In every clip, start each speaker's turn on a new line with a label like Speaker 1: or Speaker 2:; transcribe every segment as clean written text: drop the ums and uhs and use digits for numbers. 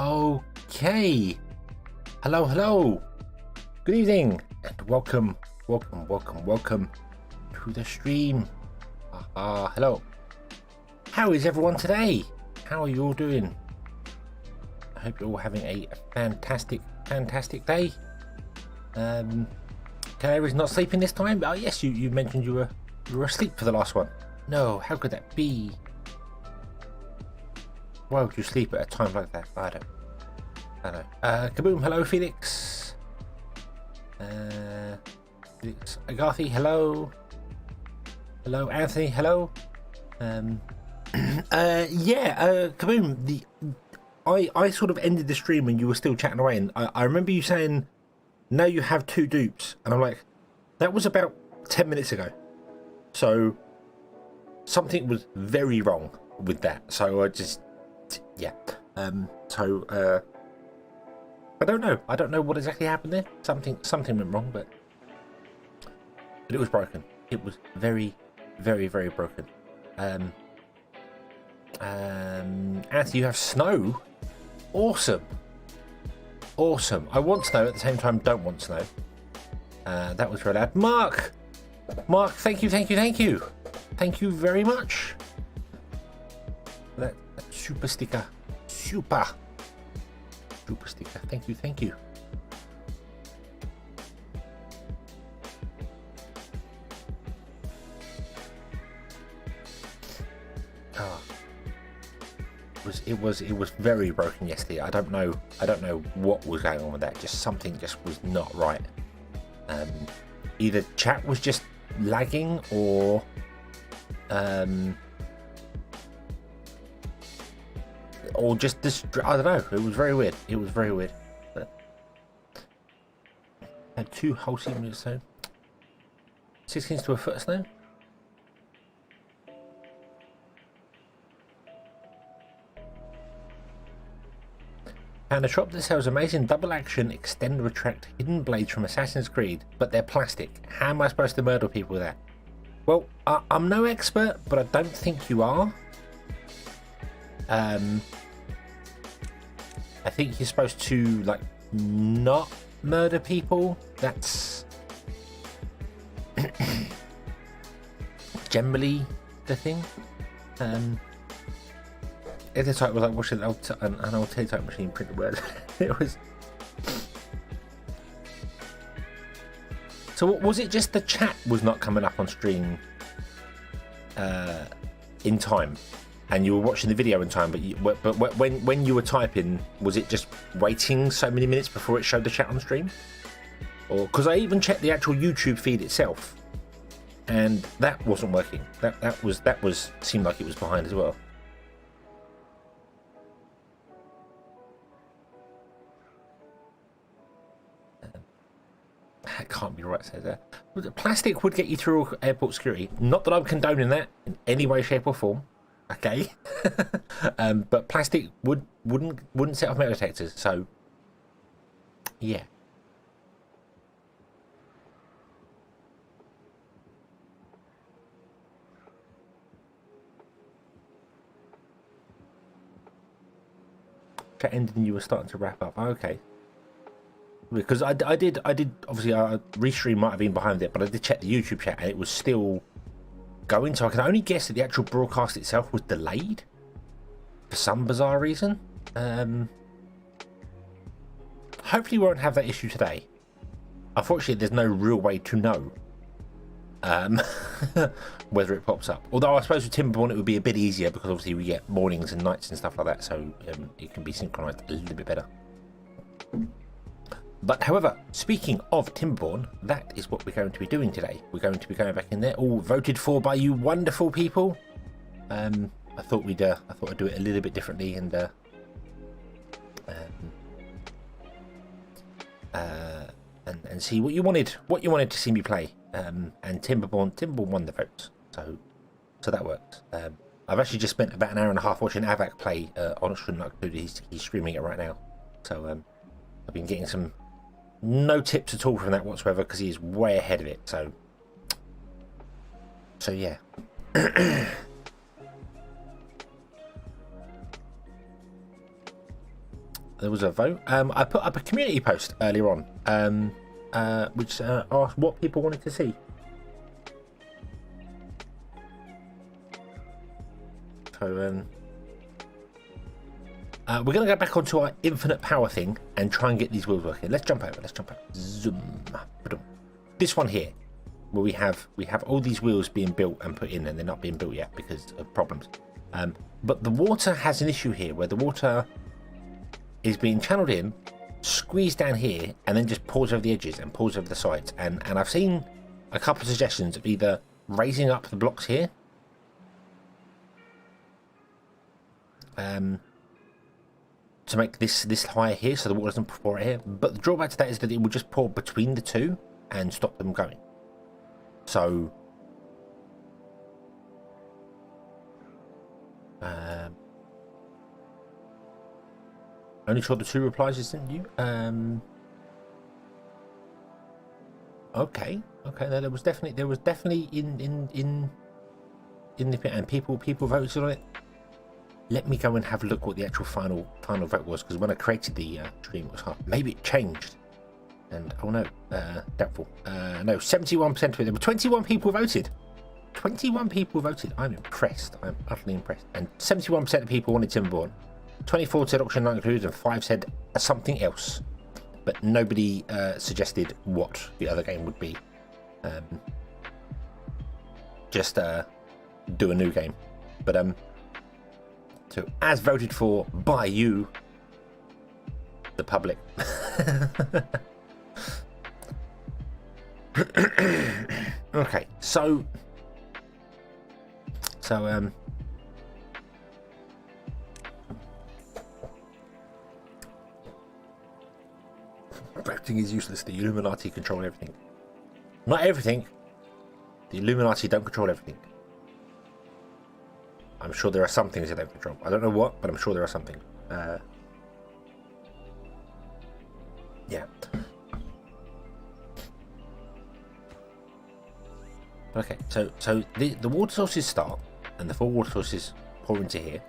Speaker 1: Okay. Hello, hello. Good evening and welcome to the stream. Hello. How is everyone today? How are you all doing? I hope you're all having a fantastic day. Canary not sleeping this time? Oh yes, you mentioned you were asleep for the last one. No, how could that be? Why would you sleep at a time like that? I don't know. Kaboom, hello Felix. Felix Agathe, hello. Hello Anthony, hello. Kaboom, I sort of ended the stream when you were still chatting away, and I remember you saying, now you have 2 dupes, and I'm like, that was about 10 minutes ago. So something was very wrong with that. So I just, yeah. I don't know. I don't know what exactly happened there. Something went wrong, but it was broken. It was very, very, very broken. Anthony, you have snow? Awesome. Awesome. I want snow at the same time, don't want snow. That was very loud. Mark, thank you. Thank you very much. That super sticker. Super sticker. Thank you. It was very broken yesterday. I don't know what was going on with that. Something was not right. Either chat was just lagging or just this. I don't know. It was very weird. But had 2 whole seasons of snow. 6 inches to a foot of snow. Found a shop that sells amazing double action extend retract hidden blades from Assassin's Creed, but they're plastic. How am I supposed to murder people with that? Well, I'm no expert, but I don't think you are. I think you're supposed to not murder people. That's generally the thing. The other type was like watching an old teletype machine print the words. It was. So what was it? Just the chat was not coming up on stream in time, and you were watching the video in time. But when you were typing, was it just waiting so many minutes before it showed the chat on stream? Or because I even checked the actual YouTube feed itself, and that wasn't working. That was seemed like it was behind as well. That can't be right, says that. Plastic would get you through airport security. Not that I'm condoning that in any way, shape, or form. Okay, but plastic wouldn't set off metal detectors. So, yeah. Chat ended and you were starting to wrap up. Okay. Because I did obviously restream might have been behind it, but I did check the YouTube chat and it was still going, so I can only guess that the actual broadcast itself was delayed for some bizarre reason. Hopefully we won't have that issue today. Unfortunately, there's no real way to know whether it pops up, although I suppose with Timberborn it would be a bit easier because obviously we get mornings and nights and stuff like that, so it can be synchronized a little bit better. But however, speaking of Timberborn, that is what we're going to be doing today. We're going to be going back in there, all voted for by you wonderful people. I thought I'd do it a little bit differently and see what you wanted to see me play. And Timberborn won the votes, so that works. I've actually just spent about an hour and a half watching Avac play on Shunlock. He's streaming it right now, so I've been getting no tips at all from that whatsoever because he's way ahead of it. So yeah. there was a vote. I put up a community post earlier on, which asked what people wanted to see. So we're going to go back onto our infinite power thing and try and get these wheels working. Let's jump over. Zoom. This one here, where we have all these wheels being built and put in, and they're not being built yet because of problems. But the water has an issue here, where the water is being channeled in, squeezed down here, and then just pours over the edges and pours over the sides. And I've seen a couple of suggestions of either raising up the blocks here, to make this higher here so the water doesn't pour out here. But the drawback to that is that it will just pour between the two and stop them going. So only saw the 2 replies, didn't you? Okay. There was definitely in the, and people voted on it. Let me go and have a look what the actual final vote was, because when I created the stream it was hard. Maybe it changed. And oh no, doubtful. No, 71% of it. There were 21 people voted. 21 people voted. I'm impressed. I'm utterly impressed. And 71% of people wanted Timberborn. 24 said auction not included, and 5 said something else. But nobody suggested what the other game would be. Just do a new game. But so as voted for by you, the public. Okay, so voting is useless. The Illuminati control everything. Not everything. The Illuminati don't control everything. I'm sure there are some things they don't control. I don't know what, but I'm sure there are something. Yeah. Okay, so the water sources start, and the 4 water sources pour into here.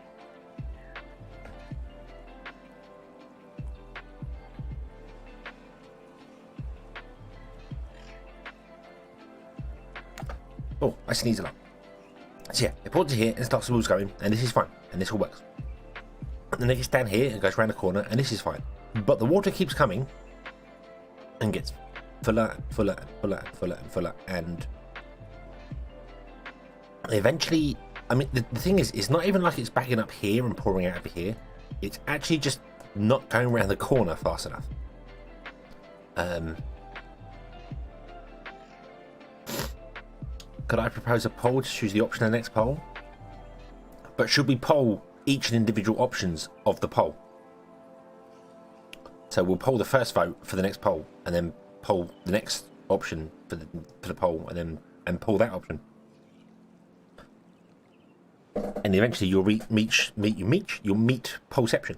Speaker 1: Oh, I sneeze a lot. So yeah, it pours to here and starts the wheels going, and this is fine, and this all works. And then it gets down here and goes around the corner, and this is fine. But the water keeps coming and gets fuller and fuller and fuller and fuller and fuller, and eventually, I mean, the thing is, it's not even like it's backing up here and pouring out over here. It's actually just not going around the corner fast enough. Could I propose a poll to choose the option of the next poll? But should we poll each and individual options of the poll? So we'll poll the first vote for the next poll, and then poll the next option for the poll, and poll that option. And eventually you'll meet pollception.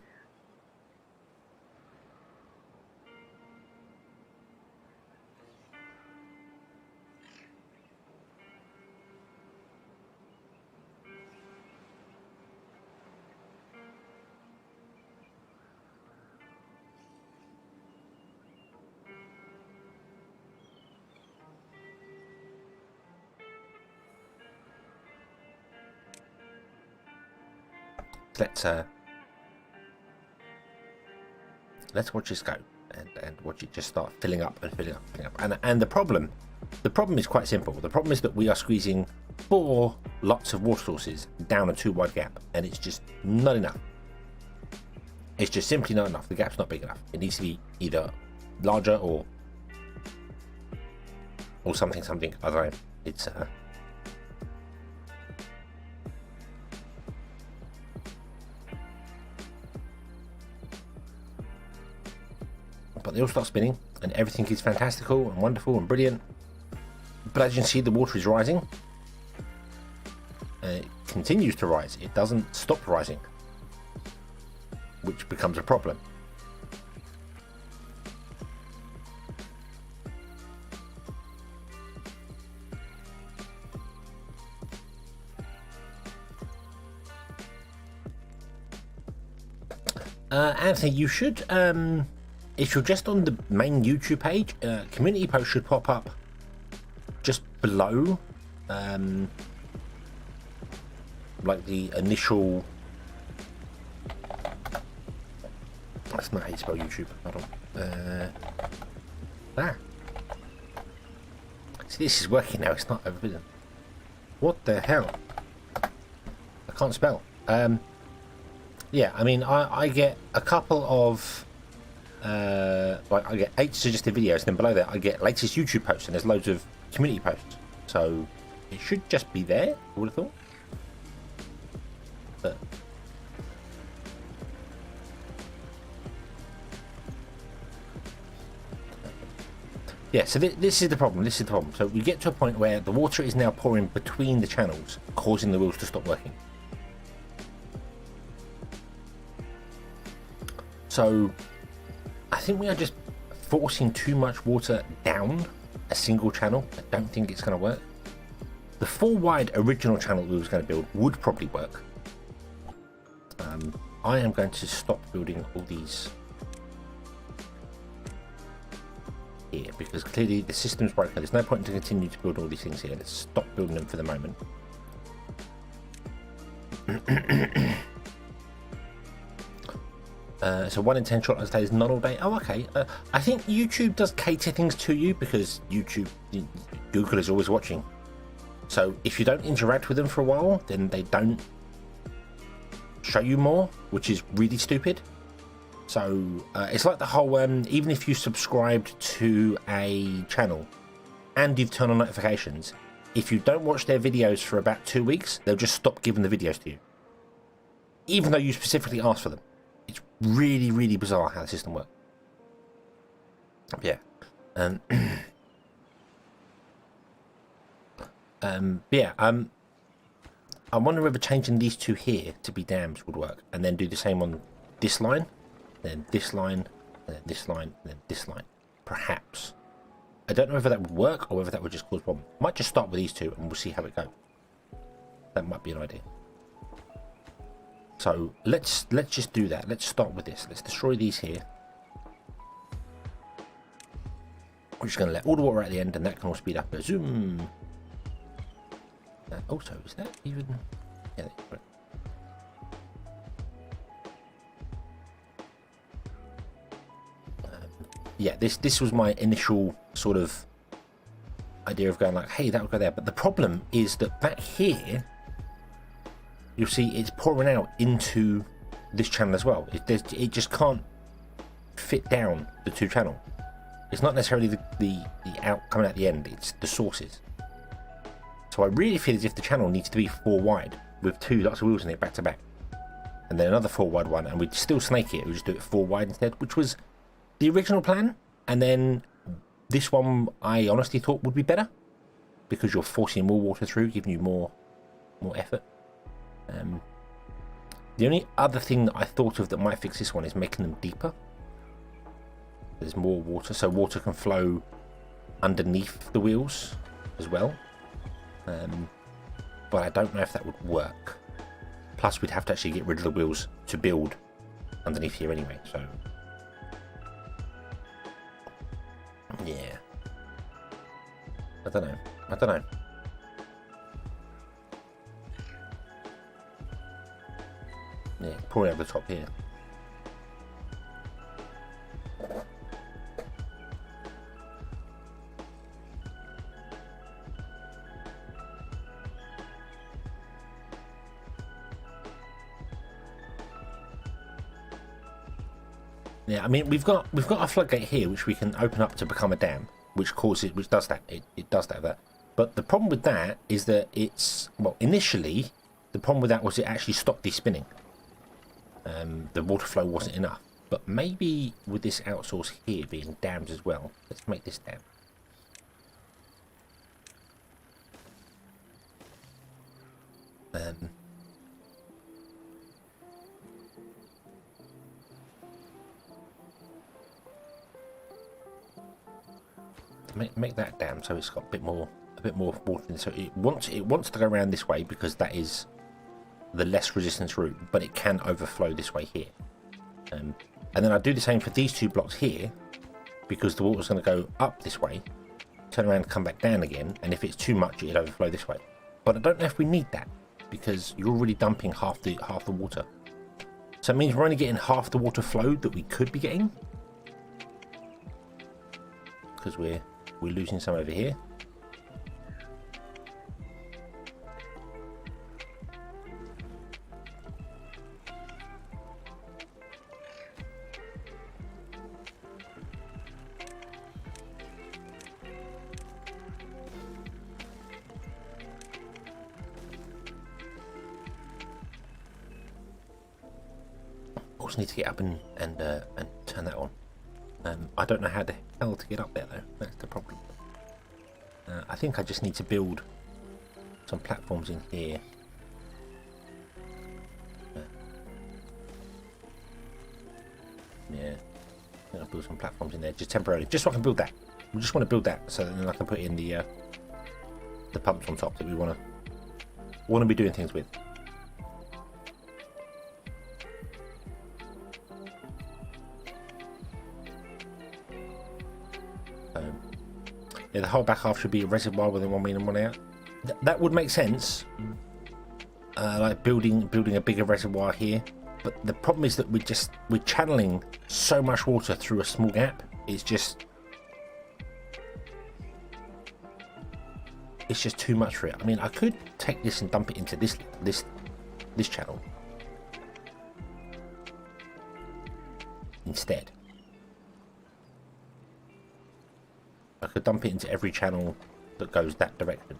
Speaker 1: Let's watch this go and watch it just start filling up and filling up, filling up. And the problem is quite simple. The problem is that we are squeezing 4 lots of water sources down a 2 wide gap, and it's just not enough. It's just simply not enough. The gap's not big enough. It needs to be either larger or something. I don't know. It's but they all start spinning, and everything is fantastical and wonderful and brilliant. But as you can see, the water is rising, and it continues to rise. It doesn't stop rising, which becomes a problem. Anthony, you should, if you're just on the main YouTube page, community post should pop up just below, like the initial. That's not how you spell YouTube. Hold on. There. See, this is working now. It's not overridden. What the hell? I can't spell. Yeah, I mean, I get a couple of, like, I get 8 suggested videos, and then below that I get latest YouTube posts, and there's loads of community posts. So it should just be there, I would have thought. But yeah, so this is the problem. This is the problem. So we get to a point where the water is now pouring between the channels, causing the wheels to stop working. So I think we are just forcing too much water down a single channel. I don't think it's going to work. The 4-wide original channel we was going to build would probably work. I am going to stop building all these here because clearly the system's broken. There's no point to continue to build all these things here. Let's stop building them for the moment. So 1 in 10 shot on stage is not all day. Oh, okay. I think YouTube does cater things to you because Google is always watching. So if you don't interact with them for a while, then they don't show you more, which is really stupid. So it's like the whole, even if you subscribed to a channel and you've turned on notifications, if you don't watch their videos for about 2 weeks, they'll just stop giving the videos to you, even though you specifically asked for them. It's really, really bizarre how the system works. Yeah. I wonder whether changing these two here to be dams would work, and then do the same on this line, then this line, and then this line, and then this line. Perhaps. I don't know whether that would work or whether that would just cause problems. Might just start with these two and we'll see how it goes. That might be an idea. So let's just do that. Let's start with this. Let's destroy these here. We're just going to let all the water at the end, and that can all speed up a zoom. Also, is that even? Yeah, right. Yeah, this was my initial sort of idea of going like, hey, that would go there. But the problem is that back here, you'll see it's pouring out into this channel as well. It just can't fit down the two channel. It's not necessarily the out coming out the end, it's the sources. So I really feel as if the channel needs to be 4 wide with 2 lots of wheels in it back to back. And then another 4 wide one, and we'd still snake it, we'd just do it 4 wide instead, which was the original plan. And then this one I honestly thought would be better because you're forcing more water through, giving you more effort. The only other thing that I thought of that might fix this one is making them deeper. There's more water, so water can flow underneath the wheels as well. But I don't know if that would work. Plus we'd have to actually get rid of the wheels to build underneath here anyway, so yeah, I don't know. Yeah, pouring over the top here. Yeah, I mean we've got a floodgate here which we can open up to become a dam, which does that. It does that. But the problem with that is that it's, well, initially the problem with that was it actually stopped the spinning. The water flow wasn't enough. But maybe with this outsource here being dammed as well, let's make this dam. Make that dam so it's got a bit more water in it. So it wants to go around this way because that is the less resistance route, but it can overflow this way here. And then I do the same for these 2 blocks here, because the water's going to go up this way, turn around, come back down again, and if it's too much, it'll overflow this way. But I don't know if we need that, because you're already dumping half the water. So it means we're only getting half the water flow that we could be getting, because we're losing some over here. Also need to get up and turn that on. I don't know how the hell to get up there though. That's the problem. I think I just need to build some platforms in here. Yeah, I'll build some platforms in there just temporarily, just so I can build that. We just want to build that so that then I can put in the pumps on top that we want to be doing things with. Yeah, the whole back half should be a reservoir with one in and one out. That would make sense, like building a bigger reservoir here. But the problem is that we're channeling so much water through a small gap. It's just too much for it. I mean, I could take this and dump it into this channel instead. I could dump it into every channel that goes that direction.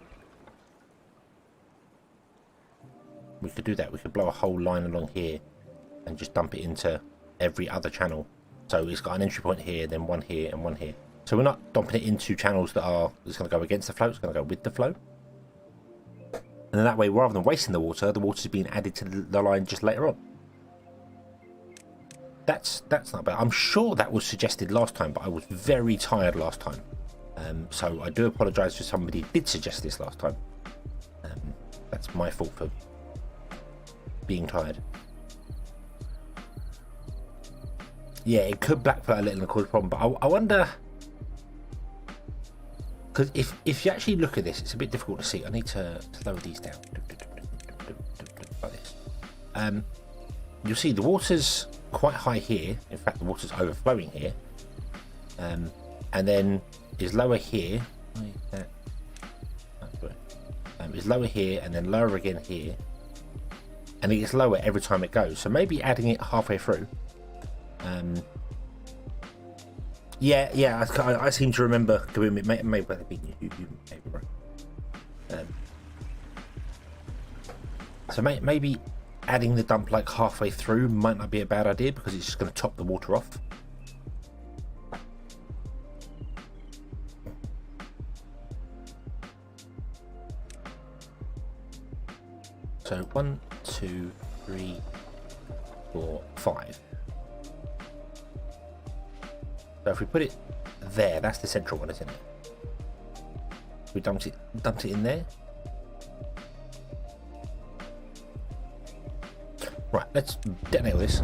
Speaker 1: We could do that. We could blow a whole line along here and just dump it into every other channel. So it's got an entry point here, then one here and one here. So we're not dumping it into channels that's going to go against the flow. It's going to go with the flow. And then that way, rather than wasting the water's being added to the line just later on. That's not bad. I'm sure that was suggested last time, but I was very tired last time. So I do apologise if somebody did suggest this last time. That's my fault for being tired. Yeah, it could backfire a little and cause a problem, but I wonder, because if you actually look at this, it's a bit difficult to see. I need to slow these down like this. You'll see the water's quite high here. In fact, the water's overflowing here, and then is lower here. Is lower here and then lower again here, and it gets lower every time it goes. So maybe adding it halfway through. Yeah. I seem to remember. Maybe right. So maybe adding the dump like halfway through might not be a bad idea, because it's just going to top the water off. So 1, 2, 3, 4, 5. So if we put it there, that's the central one, isn't it? We dumped it in there. Right, let's detonate this.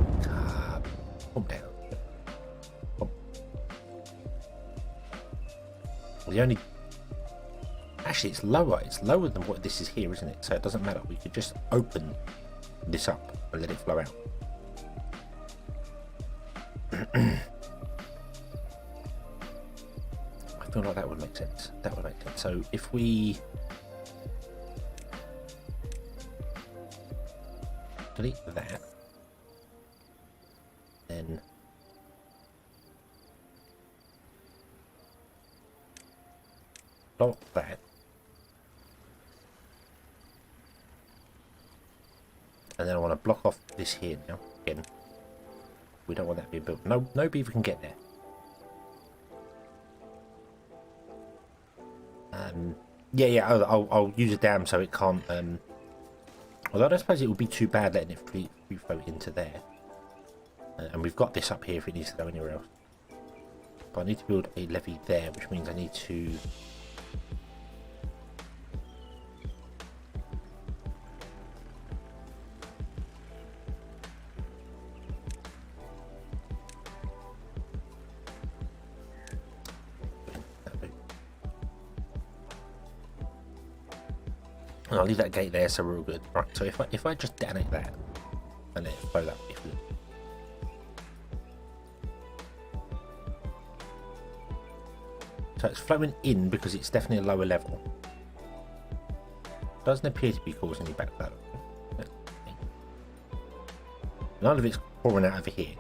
Speaker 1: Pump down. Pump. The only... Actually, it's lower. It's lower than what this is here, isn't it? So it doesn't matter. We could just open this up and let it flow out. I feel like that would make sense. That would make sense. So if we delete that, then block that, and then I want to block off this here now. Again, we don't want that being built. No beaver can get there. Yeah. I'll use a dam so it can't. Although I don't suppose it would be too bad letting it free flow into there. And we've got this up here if it needs to go anywhere else. But I need to build a levee there, which means I need to. I'll leave that gate there, so we're all good. Right, so if I just detonate that and let it flow that way. So it's flowing in because it's definitely a lower level. Doesn't appear to be causing any backflow. None of it's pouring out over here.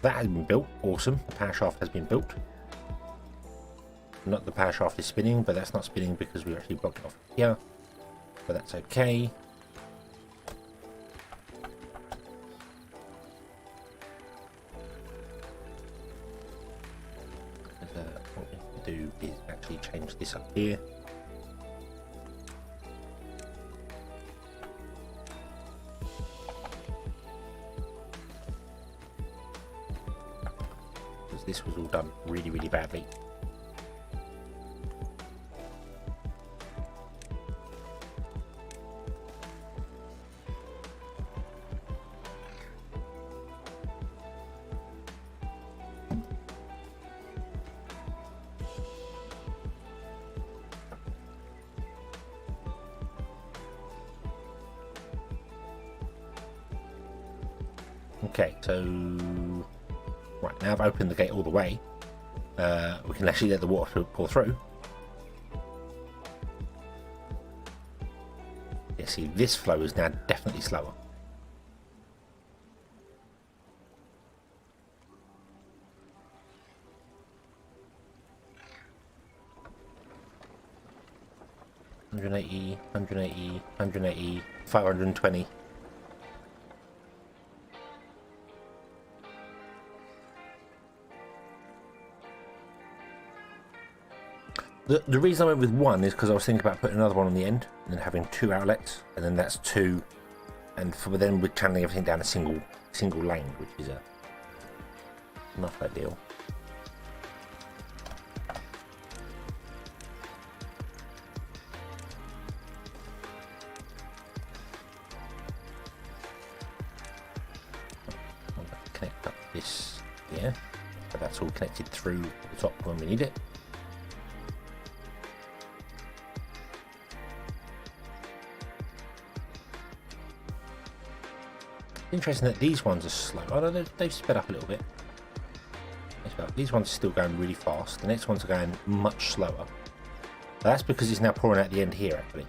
Speaker 1: That has been built. Awesome. The power shaft has been built. Not the power shaft is spinning, but that's not spinning because we actually blocked it off here. But that's okay. What we need to do is actually change this up here. Because this was all done really, really badly. Okay, so right now I've opened the gate all the way. We can actually let the water pour through. Yeah, see, this flow is now definitely slower. $180, $180, $180, $520. The reason I went with one is because I was thinking about putting another one on the end and then having two outlets, and then that's two, and then we're channeling everything down a single lane, which is not ideal. I'm going to connect up this here, so that's all connected through the top when we need it. Interesting that these ones are slow. Oh no, they've sped up a little bit. These ones are still going really fast. The next ones are going much slower. That's because it's now pouring out the end here, actually.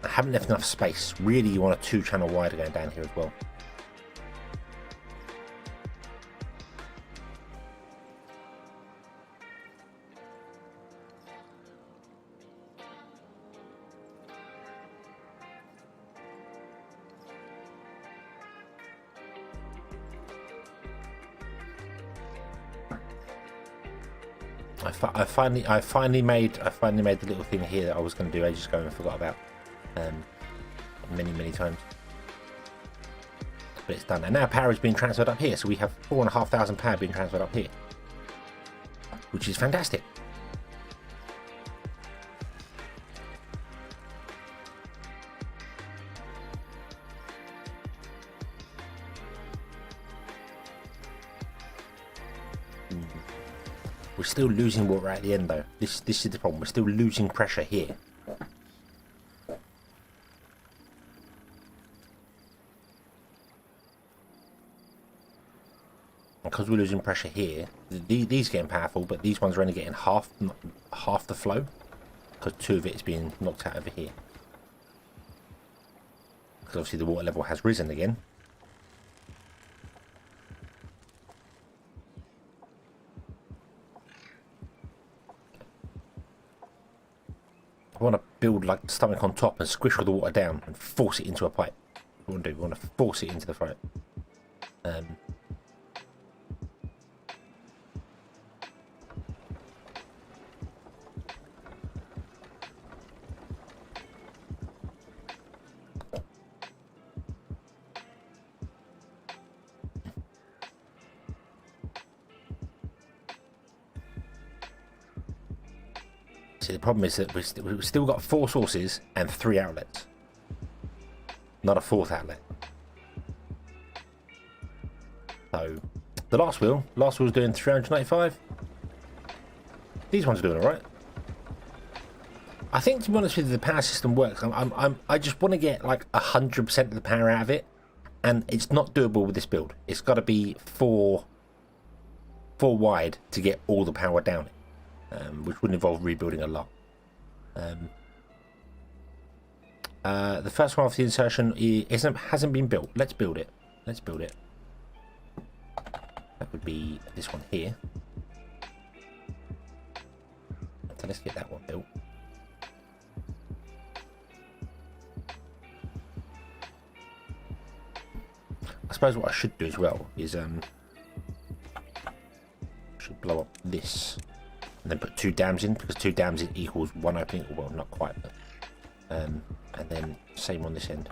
Speaker 1: I haven't left enough space. Really, you want a 2-channel wider going down here as well. I finally made the little thing here that I was going to do ages ago and forgot about many times. But it's done, and now power is being transferred up here, so we have 4,500 power being transferred up here, which is fantastic. We're still losing water at the end though. This is the problem. We're still losing pressure here. Because we're losing pressure here, these are getting powerful, but these ones are only getting half the flow, because 2 of it is being knocked out over here. Because obviously the water level has risen again. I want to build like stomach on top and squish all the water down and force it into a pipe. We want to force it into the pipe. See, the problem is that we've still got 4 sources and 3 outlets. Not a 4th outlet. So, the last wheel's doing 395. These ones are doing all right. I think, to be honest with you, the power system works. I just want to get like 100% of the power out of it, and it's not doable with this build. It's got to be four wide to get all the power down it, which would involve rebuilding a lot. The first one off the insertion hasn't been built. Let's build it. Let's build it. That would be this one here. So let's get that one built. I suppose what I should do as well is should blow up this and then put 2 dams in, because 2 dams in equals 1 opening. Well, not quite, but and then same on this end.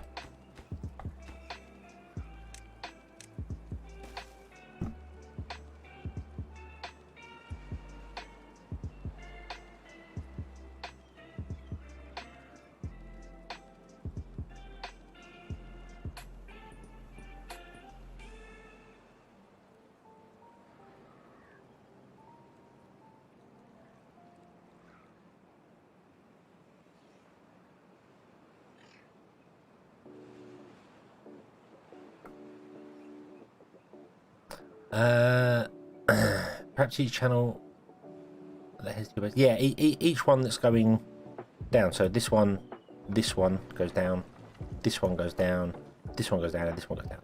Speaker 1: Perhaps each channel that has to, yeah, each one that's going down. So this one goes down, this one goes down, this one goes down, and this one goes down.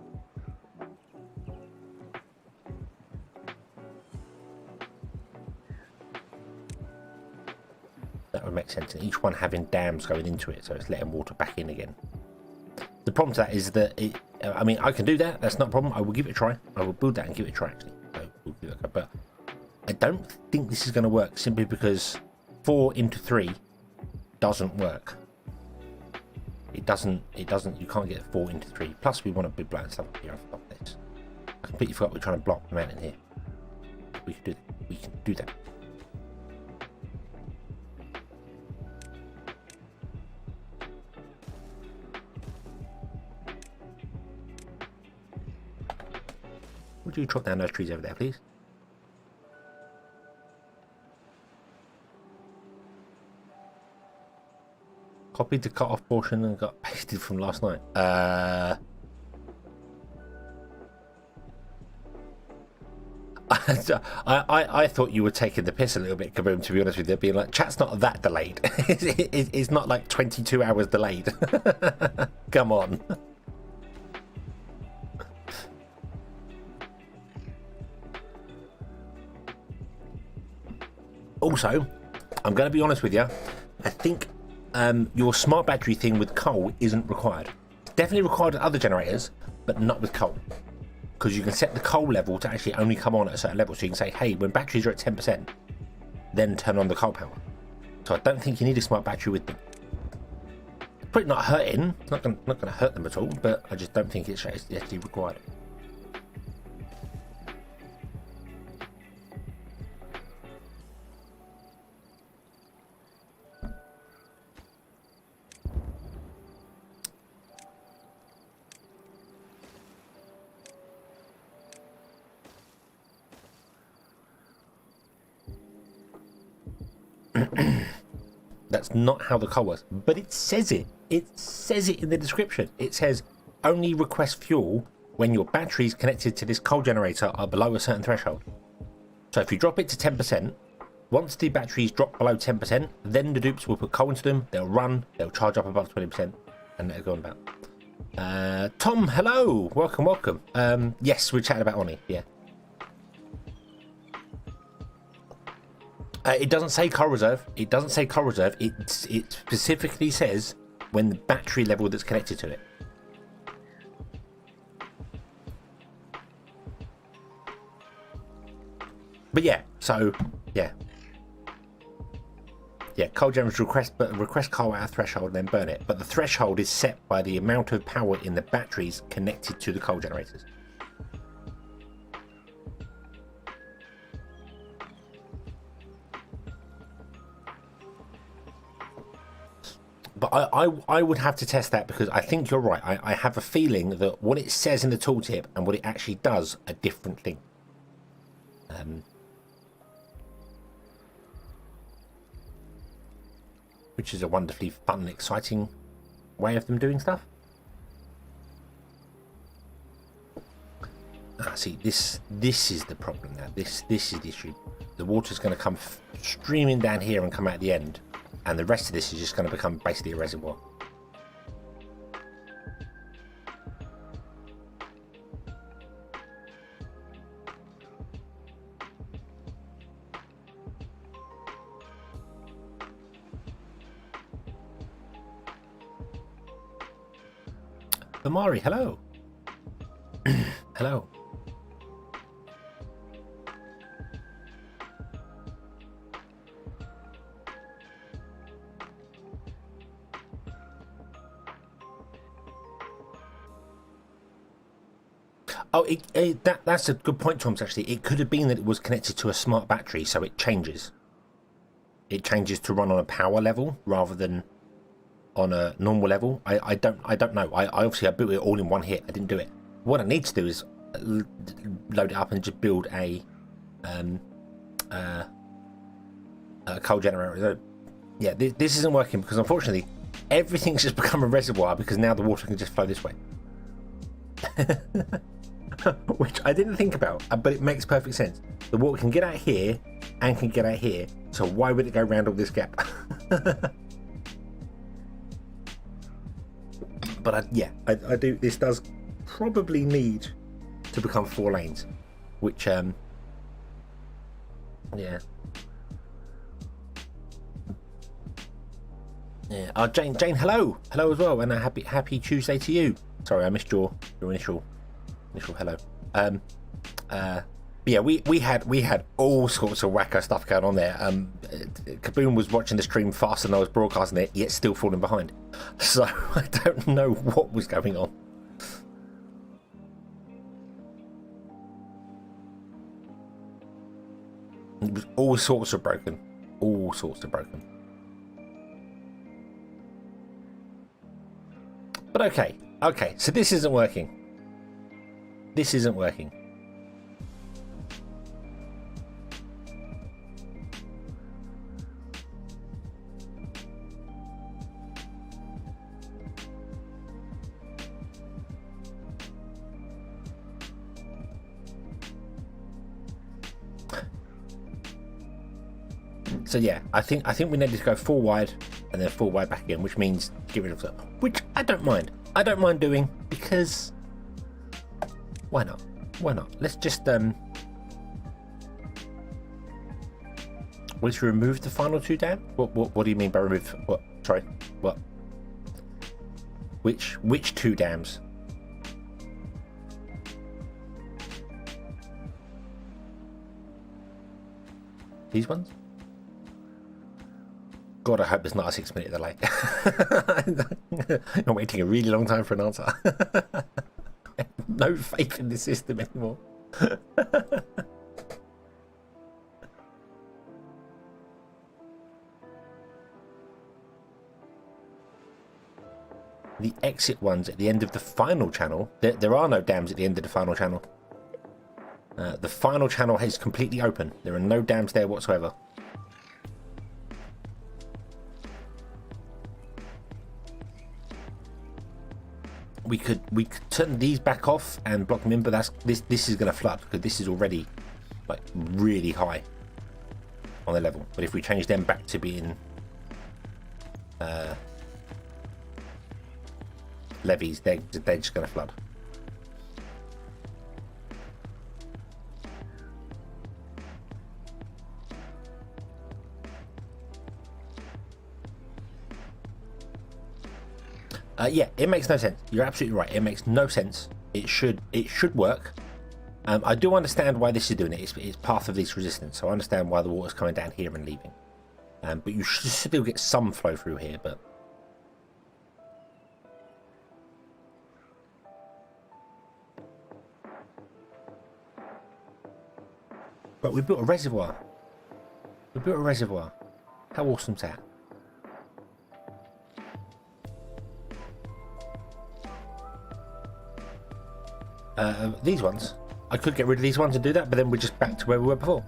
Speaker 1: That would make sense, and each one having dams going into it, so it's letting water back in again. The problem to that is that I mean, I can do that. That's not a problem. I will give it a try. I will build that and give it a try, actually. So we'll give it a go. But I don't think this is going to work, simply because 4 into 3 doesn't work. It doesn't. You can't get 4 into 3. Plus, we want a big blind stuff up here. I forgot this. I completely forgot we're trying to block the mountain here. We can do that. We can do that. Would you chop down those trees over there, please? Copied the cut off portion and got pasted from last night. I thought you were taking the piss a little bit, Kaboom, to be honest with you, being like, chat's not that delayed. It's not like 22 hours delayed. Come on. Also, I'm going to be honest with you, I think your smart battery thing with coal isn't required. It's definitely required with other generators, but not with coal. Because you can set the coal level to actually only come on at a certain level. So you can say, hey, when batteries are at 10%, then turn on the coal power. So I don't think you need a smart battery with them. It's probably not hurting, it's not going to hurt them at all, but I just don't think it's actually required. That's not how the coal works, but it says it. It says it in the description. It says only request fuel when your batteries connected to this coal generator are below a certain threshold. So if you drop it to 10%, once the batteries drop below 10%, then the dupes will put coal into them, they'll run, they'll charge up above 20%, and they'll go on about. Tom, hello! Welcome. Yes, we're chatting about Oni, yeah. It doesn't say coal reserve. It doesn't say coal reserve. It specifically says when the battery level that's connected to it. But yeah, so yeah, coal generators request coal at a threshold and then burn it. But the threshold is set by the amount of power in the batteries connected to the coal generators. But I would have to test that, because I think you're right. I have a feeling that what it says in the tooltip and what it actually does are different things. which is a wonderfully fun and exciting way of them doing stuff. See, this is the problem now. This is the issue. The water's going to come streaming down here and come out the end, and the rest of this is just going to become basically a reservoir. Amari, hello. Hello. Oh, that's a good point, Tom. Actually, it could have been that it was connected to a smart battery, so it changes. It changes to run on a power level rather than on a normal level. I don't know. I obviously I built it all in one hit. I didn't do it. What I need to do is load it up and just build a coal generator. So, yeah, this isn't working because unfortunately everything's just become a reservoir because now the water can just flow this way. Which I didn't think about, but it makes perfect sense. The water can get out here and can get out here, so why would it go around all this gap? But I do. This does probably need to become 4 lanes, which yeah. Jane, hello as well, and a happy Tuesday to you. Sorry, I missed your initial hello. Yeah, we had all sorts of wacko stuff going on there. Kaboom was watching the stream faster than I was broadcasting it, yet still falling behind. So I don't know what was going on. It was all sorts of broken. All sorts of broken. But okay, so this isn't working. This isn't working. So yeah, I think we need to go 4 wide and then 4 wide back again, which means get rid of that. Which I don't mind. I don't mind doing because why not? Why not? Let's just will you remove the final 2 dam? What do you mean by remove? What? Sorry, what? Which 2 dams? These ones? God, I hope it's not a 6-minute delay. I'm waiting a really long time for an answer. No faith in the system anymore. The exit ones at the end of the final channel. There are no dams at the end of the final channel. The final channel is completely open. There are no dams there whatsoever. We could turn these back off and block them in, but this is going to flood because this is already like really high on the level. But if we change them back to being levees, they're just going to flood. Yeah, it makes no sense. You're absolutely right. It makes no sense. It should work. I do understand why this is doing it. It's part of this resistance, so I understand why the water's coming down here and leaving. But you should still get some flow through here. But we built a reservoir. How awesome's that? These ones, I could get rid of these ones and do that, but then we're just back to where we were before.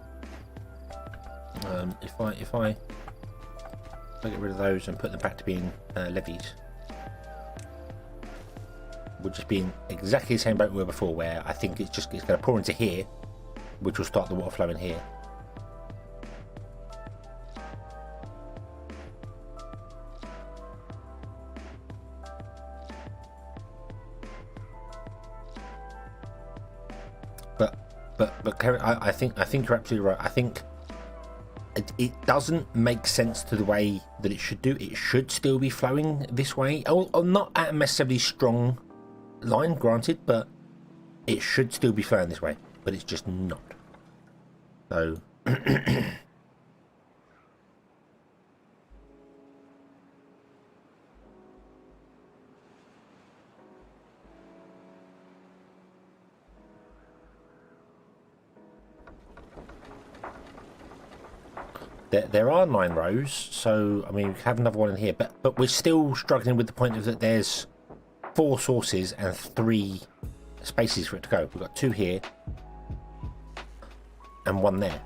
Speaker 1: If I I'll get rid of those and put them back to being levees. We'll just be in exactly the same boat we were before, where I think it's going to pour into here, which will start the water flowing here. But Karen, I think you're absolutely right. I think it doesn't make sense to the way that it should do. It should still be flowing this way. Oh, not at a massively strong line, granted, but it should still be flowing this way. But it's just not. So there are 9 rows, so I mean we have another one in here, but we're still struggling with the point of that there's 4 sources and 3 spaces for it to go. We've got 2 here and 1 there.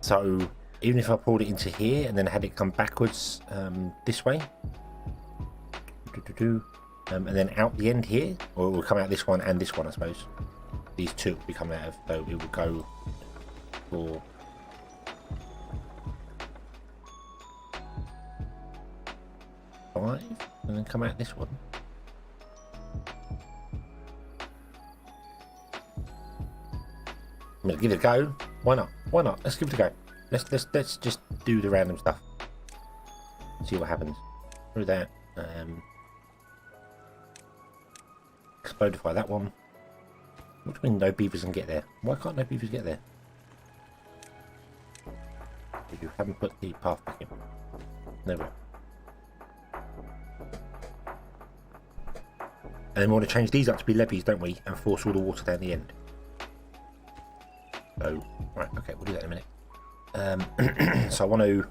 Speaker 1: So even if I pulled it into here and then had it come backwards this way, and then out the end here, or it will come out this one and this one, I suppose. These 2 will be coming out of, so it will go for 5 and then come out this one. I'm gonna give it a go. Why not? Why not? Let's give it a go. Let's just do the random stuff. See what happens. Through that. Explodify that one. What do you mean no beavers can get there? Why can't no beavers get there? You haven't put the path back in. Never. And then we want to change these up to be levees, don't we? And force all the water down the end. So, right, okay, we'll do that in a minute. So I want to...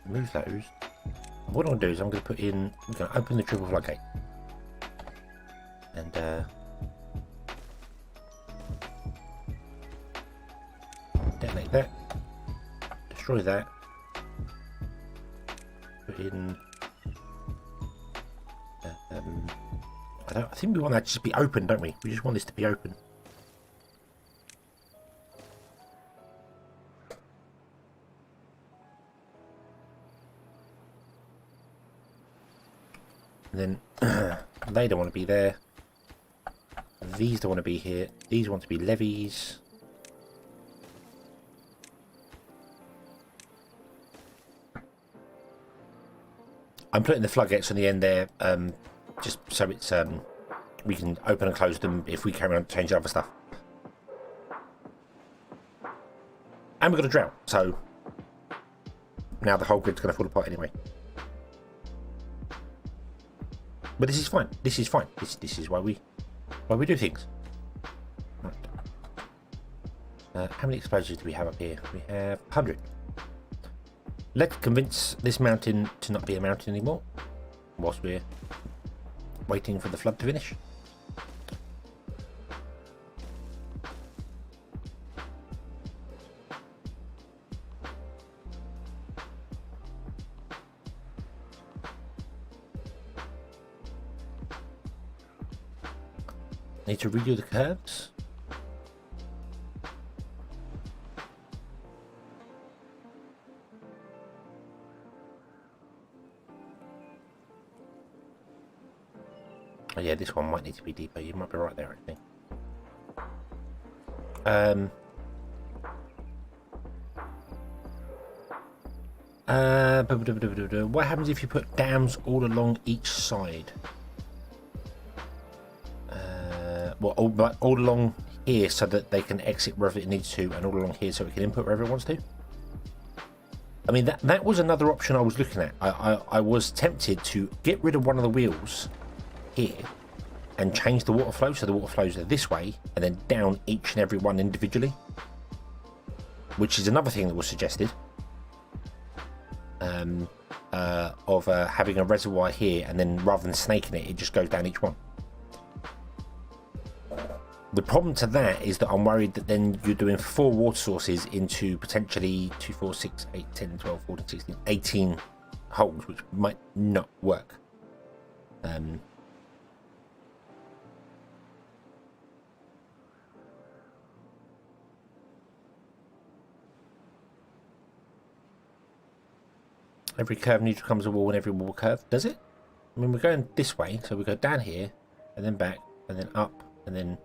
Speaker 1: move those. What I'm going to do is I'm going to put in... I'm going to open the triple floodgate. And, detonate that. Destroy that. Put in... I think we want that to just be open, don't we? We just want this to be open. And then they don't want to be there. These don't want to be here. These want to be levees. I'm putting the floodgates on the end there, just so it's we can open and close them if we carry on to change other stuff. And we've got a drought, so now the whole grid's going to fall apart anyway. But this is fine. This is fine. This is why we do things. Right. How many explosives do we have up here? We have 100. Let's convince this mountain to not be a mountain anymore, whilst we're waiting for the flood to finish. Need to redo the curves. Oh yeah, this one might need to be deeper. You might be right there, I think. What happens if you put dams all along each side? Well, all along here so that they can exit wherever it needs to, and all along here so it can input wherever it wants to. I mean, that was another option I was looking at. I was tempted to get rid of one of the wheels here and change the water flow so the water flows this way and then down each and every one individually. which is another thing that was suggested, of having a reservoir here, and then rather than snaking it, it just goes down each one. The problem to that is that I'm worried that then you're doing 4 water sources into potentially 2, 4, 6, 8, 10, 12, 14, 16, 18 holes, which might not work. Every curve neutral becomes a wall, and every wall curve, does it? I mean, we're going this way, so we go down here, and then back, and then up, and then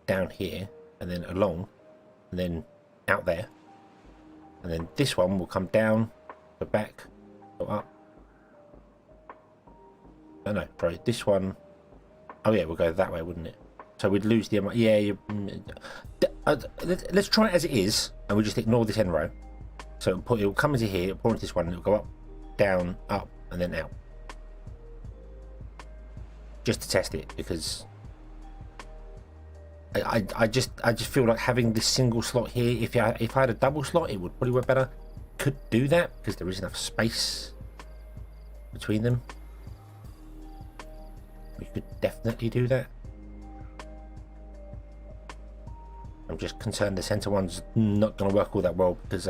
Speaker 1: down here, and then along, and then out there. And then this one will come down, go back, go up. Oh no, sorry, this one, oh yeah, we'll go that way, wouldn't it? So we'd lose the amount, yeah, let's try it as it is, and we'll just ignore this end row. So it'll come into here, it'll pour into this one, and it'll go up, down, up, and then out. Just to test it, because I just feel like having this single slot here, if I had a double slot, it would probably work better. Could do that, because there is enough space between them. We could definitely do that. I'm just concerned the center one's not going to work all that well, because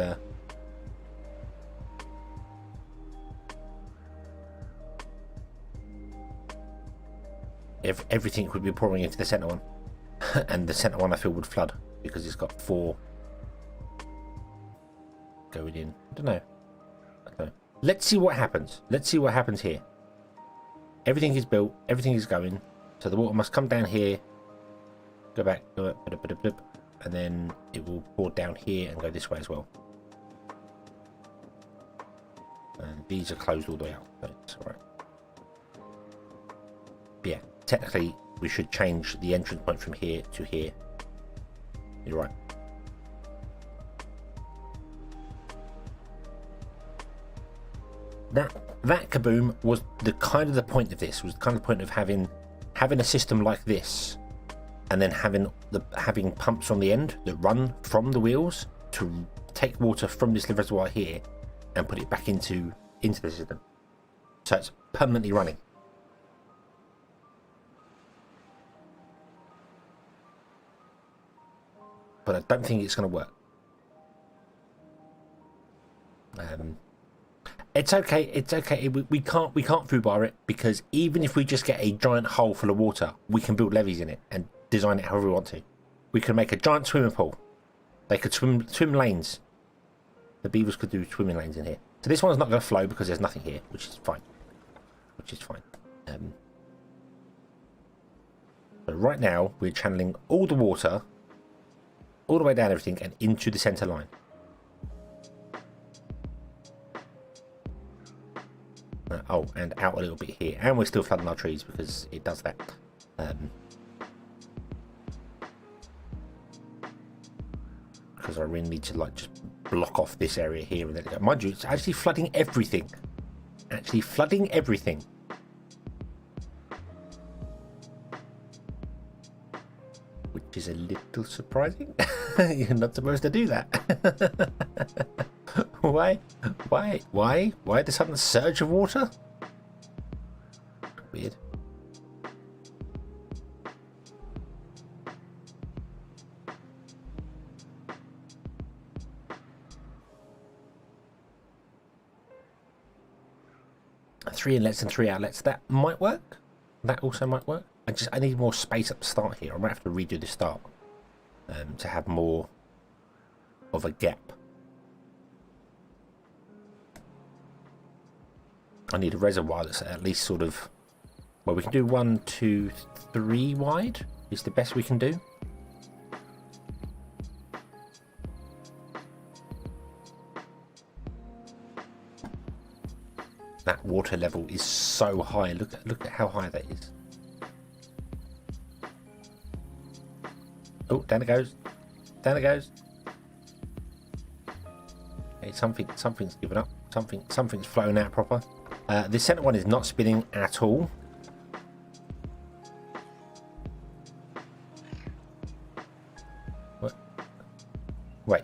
Speaker 1: everything would be pouring into the center one. And the center one I feel would flood because it's got 4 going in. I don't know. Let's see what happens. Let's see what happens here. Everything is built, everything is going, so the water must come down here, go back, and then it will pour down here and go this way as well. And these are closed all the way out, so it's alright. Yeah, technically we should change the entrance point from here to here. You're right. That kaboom was the point of this, was the kind of point of having a system like this, and then having pumps on the end that run from the wheels to take water from this reservoir here and put it back into the system, so it's permanently running. But I don't think it's going to work. It's okay. It's okay. We can't foobar it, because even if we just get a giant hole full of water, we can build levees in it and design it however we want to. We can make a giant swimming pool. They could swim So the beavers could do swimming lanes in here. So this one's not going to flow because there's nothing here, which is fine. So right now we're channeling all the water all the way down everything and into the center line. Oh, and out a little bit here, and we're still flooding our trees because it does that. Because I really need to just block off this area here and then go. Mind you, it's actually flooding everything. Which is a little surprising. You're not supposed to do that. Why the sudden surge of water? Weird. Three inlets and 3 outlets. That might work. That also might work. I need more space at the start here. I might have to redo the start to have more of a gap. I need a reservoir that's at least sort of, well, we can do 1, 2, 3 wide is the best we can do. That water level is so high. Look at how high that is. Oh, down it goes. Down it goes. Okay, something's given up. Something's flowing out proper. This center one is not spinning at all. What? Wait.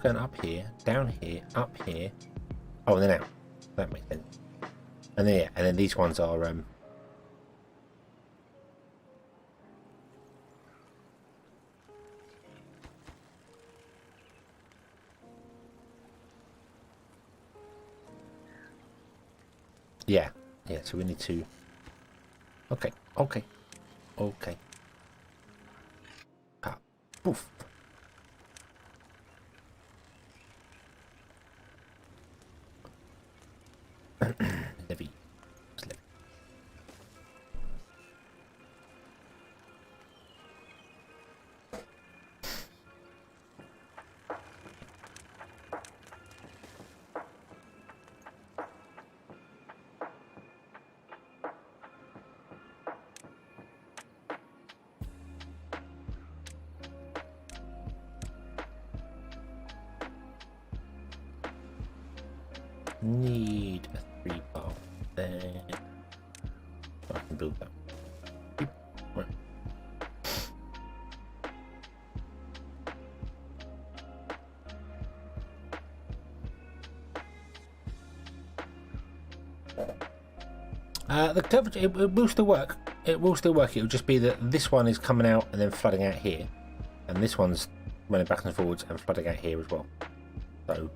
Speaker 1: going up here, down here, up here. Oh, and then out. That makes sense. And then, yeah, and then these ones are yeah, yeah, so we need to... Okay, okay, okay. Ah, poof. Levy. Need a 3-bar there. So I can build that. Right. The curvature, it will still work. It will still work. It will just be that this one is coming out and then flooding out here, and this one's running back and forwards and flooding out here as well. So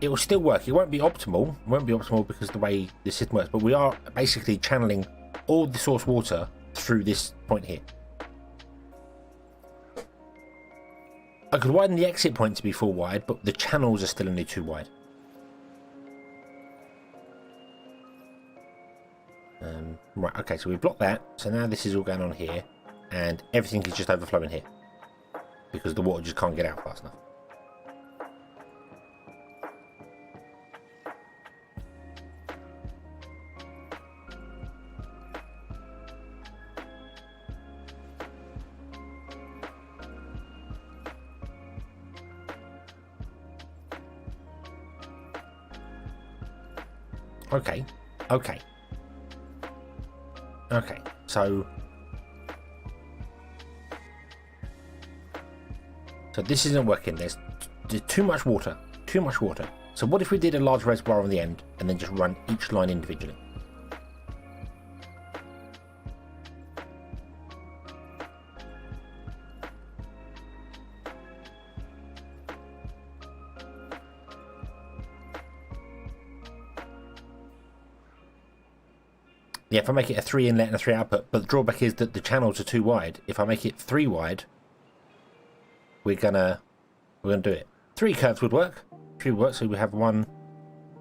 Speaker 1: it will still work. It won't be optimal. It won't be optimal because of the way the system works. But we are basically channeling all the source water through this point here. I could widen the exit point to be full wide, but the channels are still only too wide. Right, okay, so we've blocked that. So now this is all going on here, and everything is just overflowing here because the water just can't get out fast enough. Okay, okay. Okay, so this isn't working. There's too much water, too much water. So what if we did a large reservoir on the end and then just run each line individually? Yeah, if I make it a 3 inlet and a 3 output, but the drawback is that the channels are too wide. If I make it 3 wide, we're gonna do it. 3 curves would work. 3 would work, so we have 1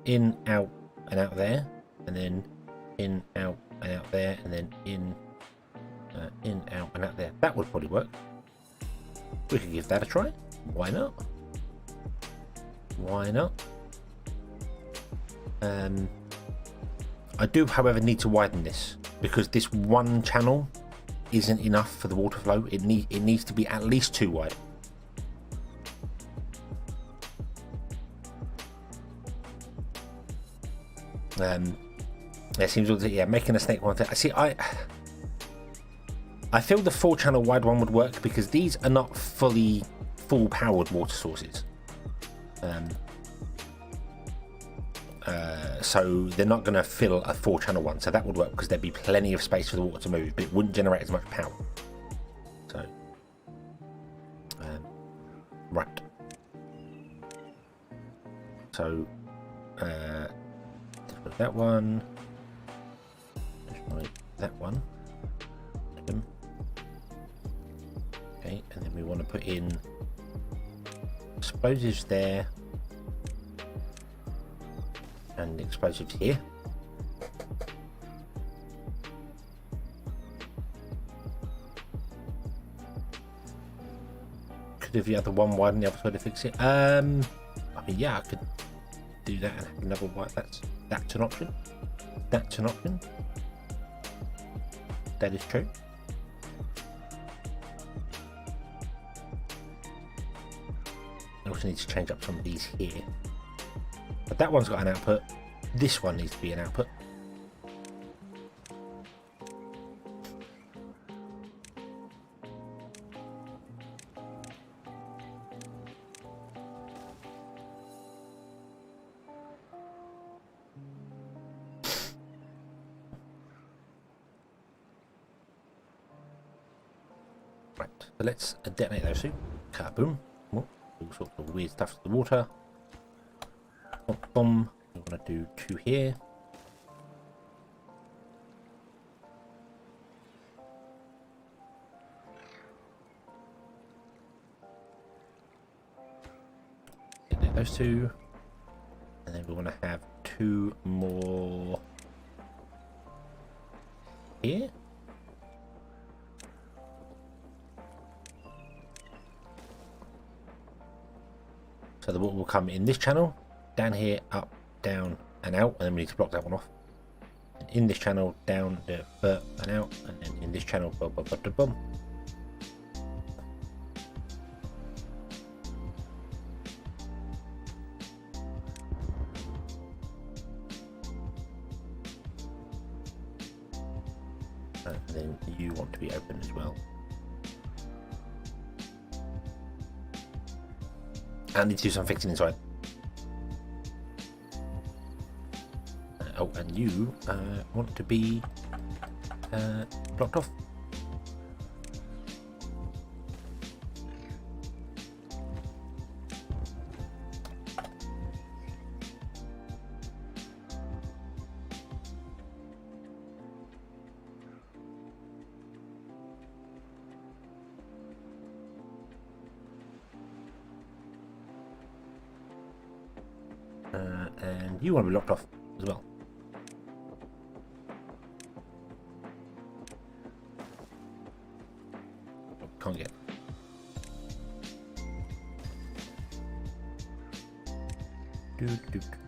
Speaker 1: in, out, and out there, and then in, out, and out there, and then in, out, and out there. That would probably work. We could give that a try. Why not? Why not? I do, however, need to widen this because this one channel isn't enough for the water flow. It needs to be at least 2 wide. It seems yeah, making a snake one thing. See, I feel the 4-channel wide one would work because these are not full powered water sources. So they're not going to fill a 4-channel one, so that would work because there'd be plenty of space for the water to move, but it wouldn't generate as much power. So, right. So, that one. That one. Okay, and then we want to put in explosives there. And explosives here. Could have the other one wide on the other side to fix it. I mean, yeah, I could do that and have another wide. That's an option. That's an option. That is true. I also need to change up some of these here. But that one's got an output. This one needs to be an output. Right, so let's detonate those two. Kaboom. Oh, all sorts of weird stuff to the water. Boom, boom. I'm going to do 2 here. Detonate those 2. And then we want to have 2 more here. So the water will come in this channel, down here, up, down, and out, and then we need to block that one off. And in this channel, down, and out, and then in this channel, boom, boom, boom, boom. And then you want to be open as well. I need to do some fixing inside. Oh, and you want to be blocked off. And you want to be locked off as well. Oh, can't get.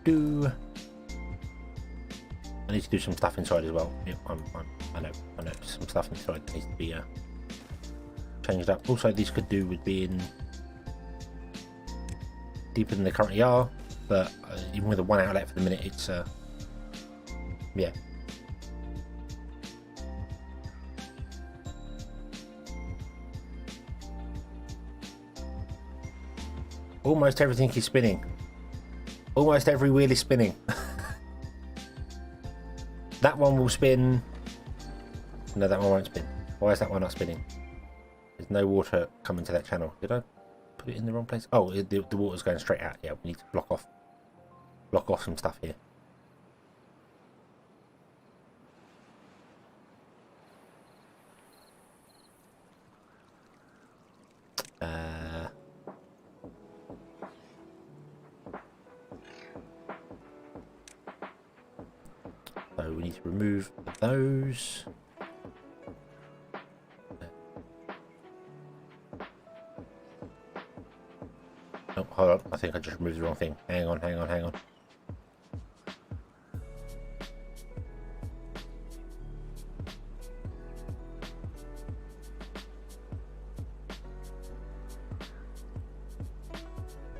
Speaker 1: Do. I need to do some stuff inside as well. Yep, I know. Some stuff inside that needs to be changed up. Also, these could do with being deeper than they currently are. But even with a 1 outlet for the minute, it's yeah. Almost everything is spinning. Almost every wheel is spinning. That one will spin. No, that one won't spin. Why is that one not spinning? There's no water coming to that channel. Did I put it in the wrong place? Oh, the water's going straight out. Yeah, we need to block off some stuff here. So we need to remove those. Oh, hold on. I think I just removed the wrong thing. Hang on.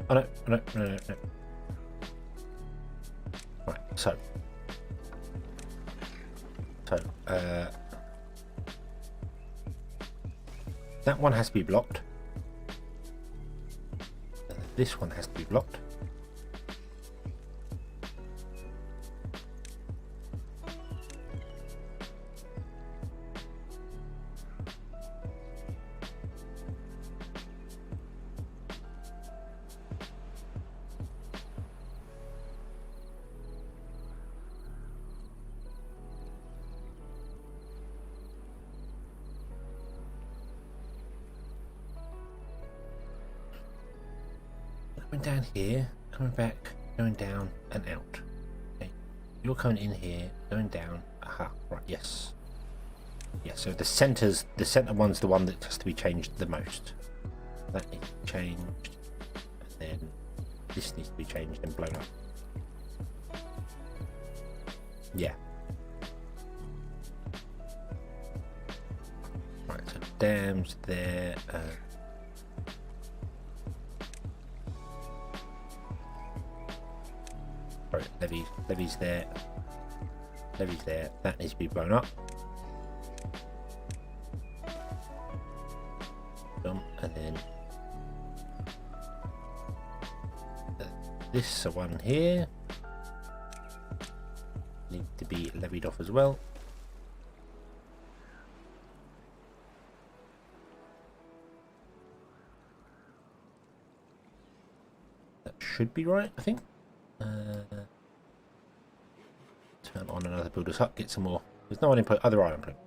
Speaker 1: Oh, no. Right, so that one has to be blocked. This one has to be blocked. Coming down here, coming back, going down and out. Okay, you're coming in here, going down. Aha, right, yes. Yeah, so the center one's the one that has to be changed the most. That needs to be changed, and then this needs to be changed and blown up. Yeah. Right, so dams there. Right, levies there. Levies there. That needs to be blown up. And then this one here needs to be levied off as well. should be right, I think. Turn on another builder's hut, get some more. There's no other iron producers.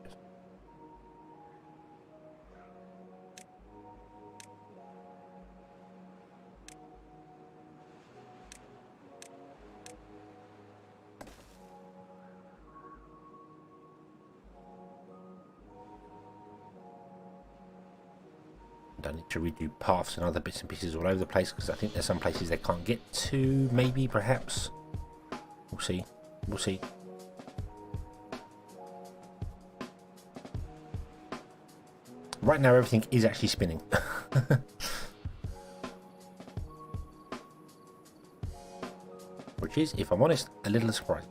Speaker 1: Don't need to redo paths and other bits and pieces all over the place because I think there's some places they can't get to. Maybe, perhaps. We'll see. We'll see. Right now, everything is actually spinning. Which is, if I'm honest, a little surprising.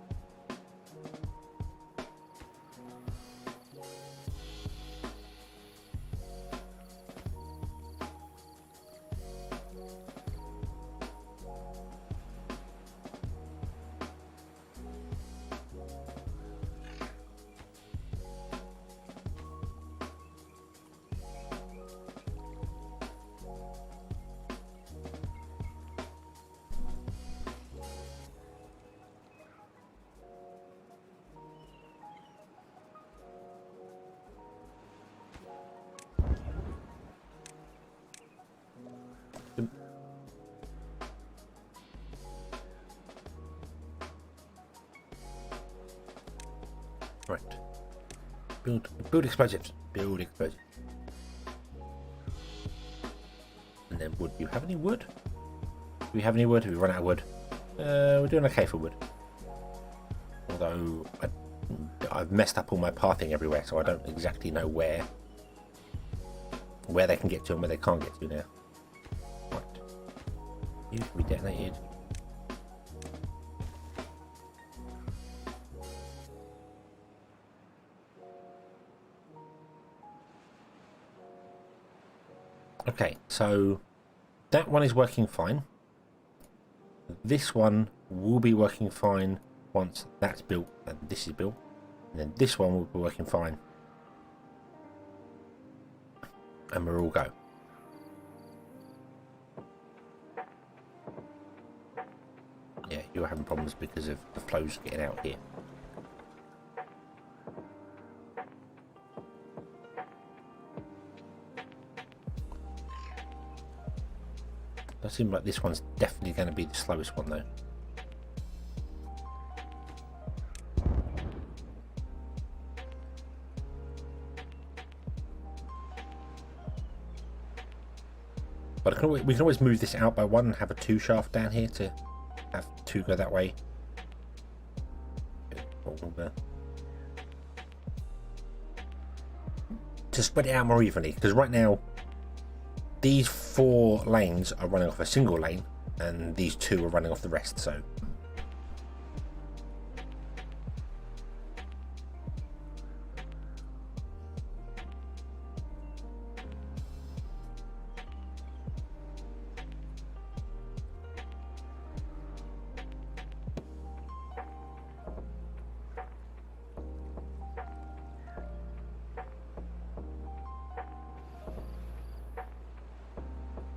Speaker 1: Right. Build explosives. Build explosives. And then wood. Do you have any wood? Do we have any wood? Have we run out of wood? We're doing okay for wood. Although I've messed up all my pathing everywhere, so I don't exactly know where they can get to and where they can't get to now. Right. You can be detonated. Okay, so that one is working fine. This one will be working fine once that's built and this is built. And then this one will be working fine. And we're all go. Yeah, you're having problems because of the flows getting out here. It seems like this one's definitely going to be the slowest one though. But we can always move this out by one and have a 2 shaft down here to have 2 go that way. To spread it out more evenly, because right now these 4 lanes are running off a single lane and these 2 are running off the rest, so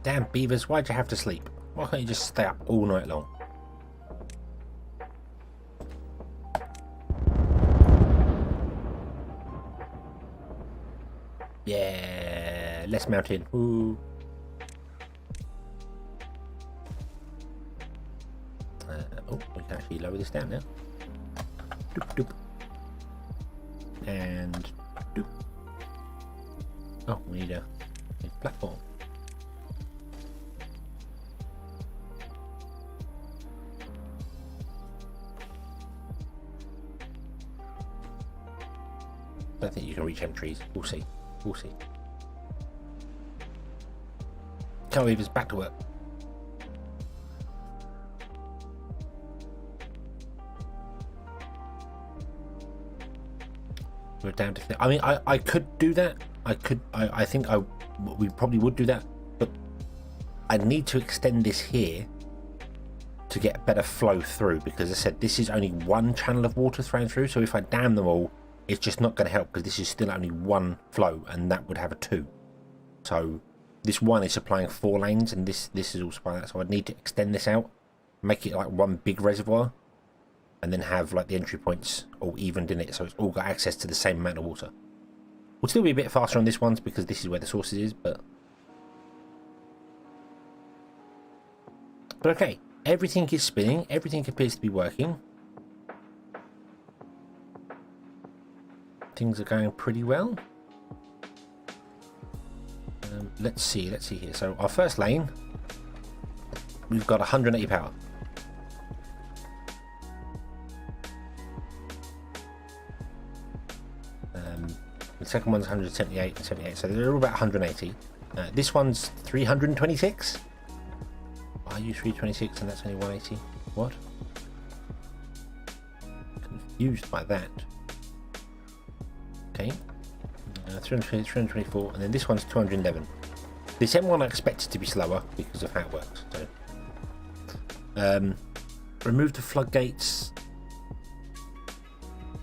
Speaker 1: damn beavers, why'd you have to sleep? Why can't you just stay up all night long? Yeah, let's mount in. Ooh. Oh, we can actually lower this down now. Doop, doop. And doop. Oh, we need a platform. I don't think you can reach them trees. We'll see. We'll see. Tell Weavers back to work. We're down to. I mean, I could do that. I think we probably would do that, but I need to extend this here to get a better flow through because, as I said, this is only one channel of water thrown through. So if I dam them all, it's just not going to help because this is still only one flow and that would have a 2. So this one is supplying 4 lanes, and this is all supplying that. So I'd need to extend this out, make it like one big reservoir, and then have like the entry points all evened in it, so it's all got access to the same amount of water. We'll still be a bit faster on this one because this is where the source is, but okay. Everything is spinning. Everything appears to be working. Things are going pretty well. Let's see here. So our first lane, we've got 180 power. The second one's 178 and 78, so they're all about 180. This one's 326. I use 326 and that's only 180. What? Confused by that. Okay. 324, and then this one's 211. This M1 I expected to be slower because of how it works. So, remove the floodgates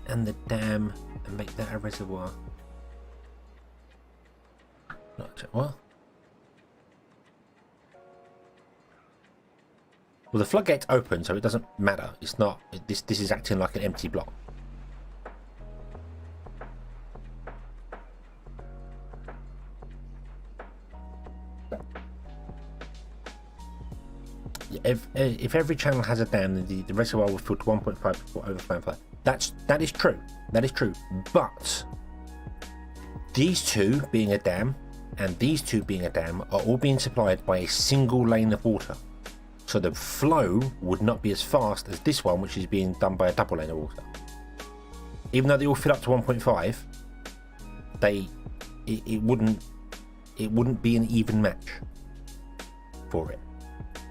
Speaker 1: and the dam and make that a reservoir. What? Well, the floodgate's open, so it doesn't matter. It's not. This is acting like an empty block. If every channel has a dam, then the reservoir will fill to 1.5 before overflowing. That is true. That is true. But these two being a dam and these two being a dam are all being supplied by a single lane of water. So the flow would not be as fast as this one, which is being done by a double lane of water. Even though they all fill up to 1.5, it wouldn't be an even match for it,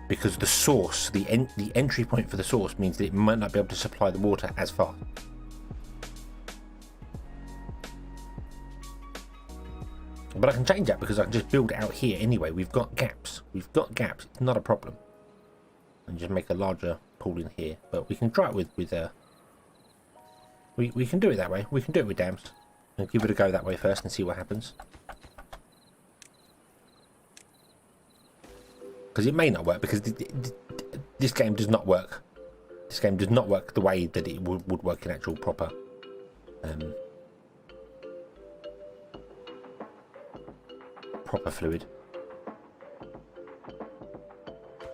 Speaker 1: because the source, the entry point for the source means that it might not be able to supply the water as fast. But I can change that because I can just build it out here anyway. We've got gaps. It's not a problem. And just make a larger pool in here. But we can try it with we can do it that way. We can do it with dams and give it a go that way first and see what happens. Because it may not work, because this game does not work. This game does not work the way that it would work in actual proper fluid.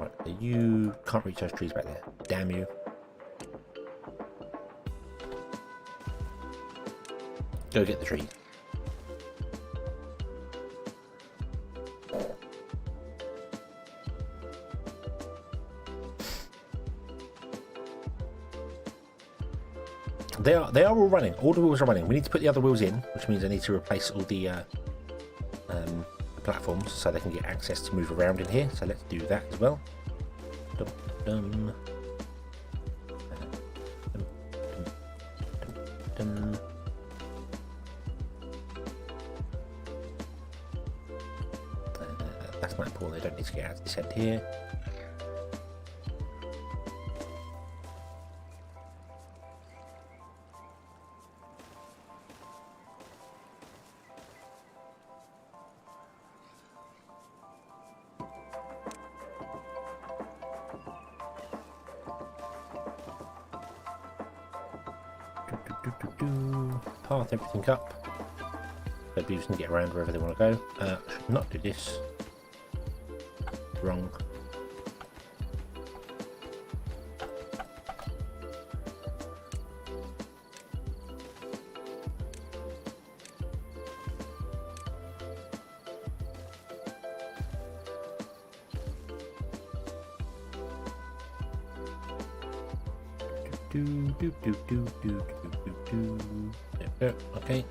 Speaker 1: Right, you can't reach those trees back there. Damn you. Go get the tree. They are all running. All the wheels are running. We need to put the other wheels in, which means I need to replace all the platforms so they can get access to move around in here. So let's do that as well. Dum, dum, dum. That's not important. They don't need to get out of this end here. Path everything up so beavers can get around wherever they want to go. I should not do this. Wrong. Okay.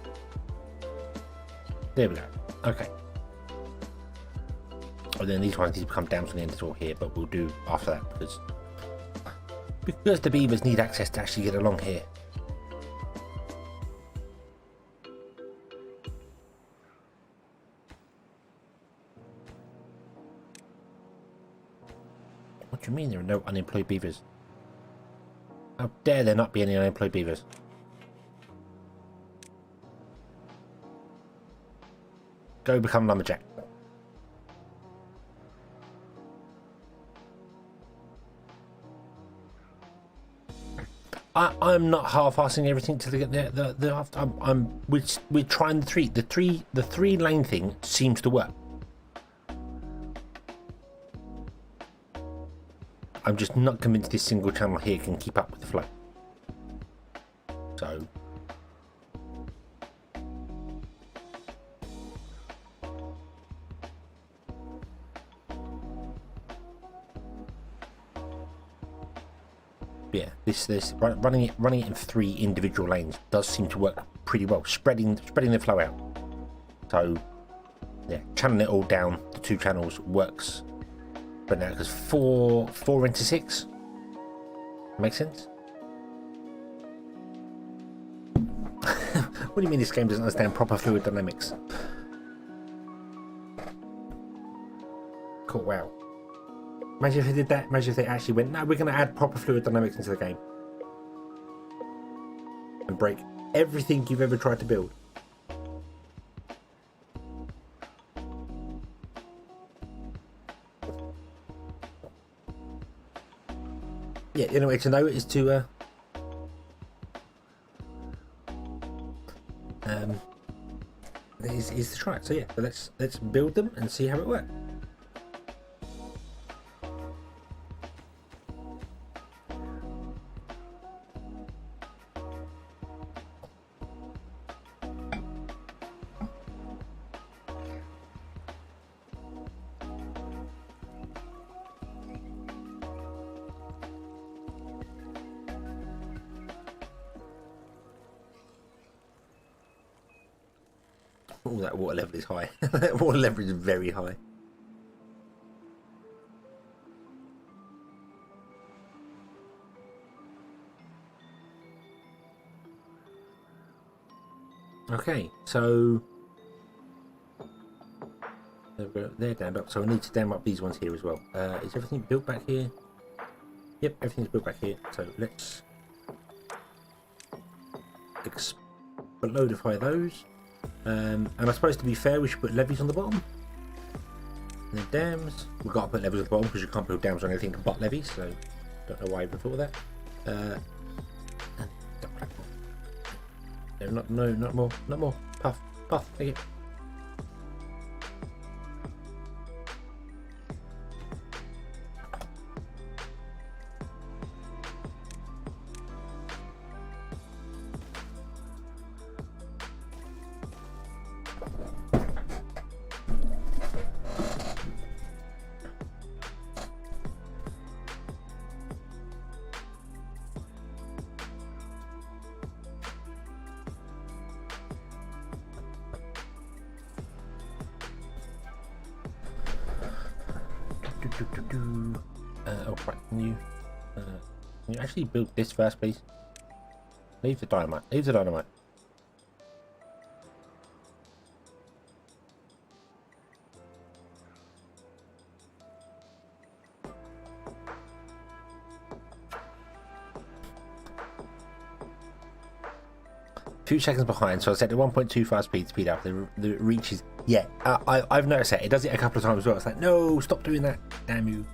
Speaker 1: There we go. Okay. And then these ones need to become dams on the end of all here, but we'll do after that because the beavers need access to actually get along here. What do you mean there are no unemployed beavers? How dare there not be any unemployed beavers? Go become lumberjack. I'm not half-assing everything to get we're trying the three lane thing seems to work. I'm just not convinced this single channel here can keep up with the flow. So yeah, this running it in 3 individual lanes does seem to work pretty well, spreading the flow out. So yeah, channeling it all down the 2 channels works. But now because 4 into 6 makes sense. What do you mean this game doesn't understand proper fluid dynamics? Cool, wow. Imagine if they did that. Imagine if they actually went, no, we're going to add proper fluid dynamics into the game. And break everything you've ever tried to build. Yeah, the only way to know is to is to try it. So yeah, so let's build them and see how it works. Oh, that water level is high. That water level is very high. Okay, so they're dammed up, so I need to dam up these ones here as well. Is everything built back here? Yep, everything's built back here. So let's explodify those. And I suppose to be fair, we should put levees on the bottom. And then dams. We've got to put levees on the bottom because you can't build dams on anything but levees. So don't know why I even thought of that. No, not more. Puff. Thank you. Oh, right. Can you actually build this first, please? Leave the dynamite. Few seconds behind, so I set the 1.25 speed up. The reach is, yeah, I've noticed that. It does it a couple of times as well. It's like, no, stop doing that. Damn you.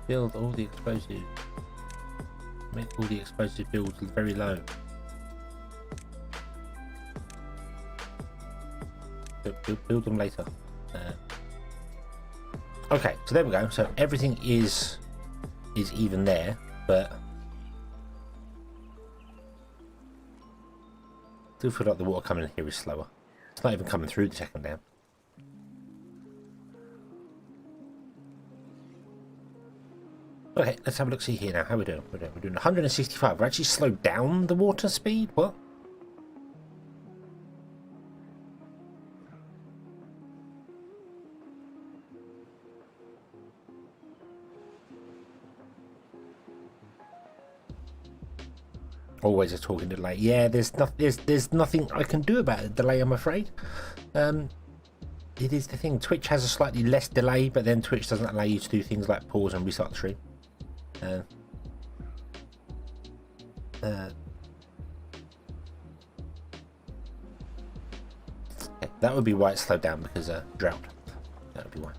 Speaker 1: Build all the explosives. Make all the explosive builds very low. Build them later. Okay, so there we go. So everything is even there, but I do feel like the water coming in here is slower. It's not even coming through the second dam. Okay, let's have a look. See here now. How we doing? We're doing 165. We're actually slowed down the water speed. What? Always a talking delay. Yeah, there's nothing I can do about the delay, I'm afraid. It is the thing. Twitch has a slightly less delay, but then Twitch doesn't allow you to do things like pause and restart the stream. That would be why it slowed down, because drought. That would be why.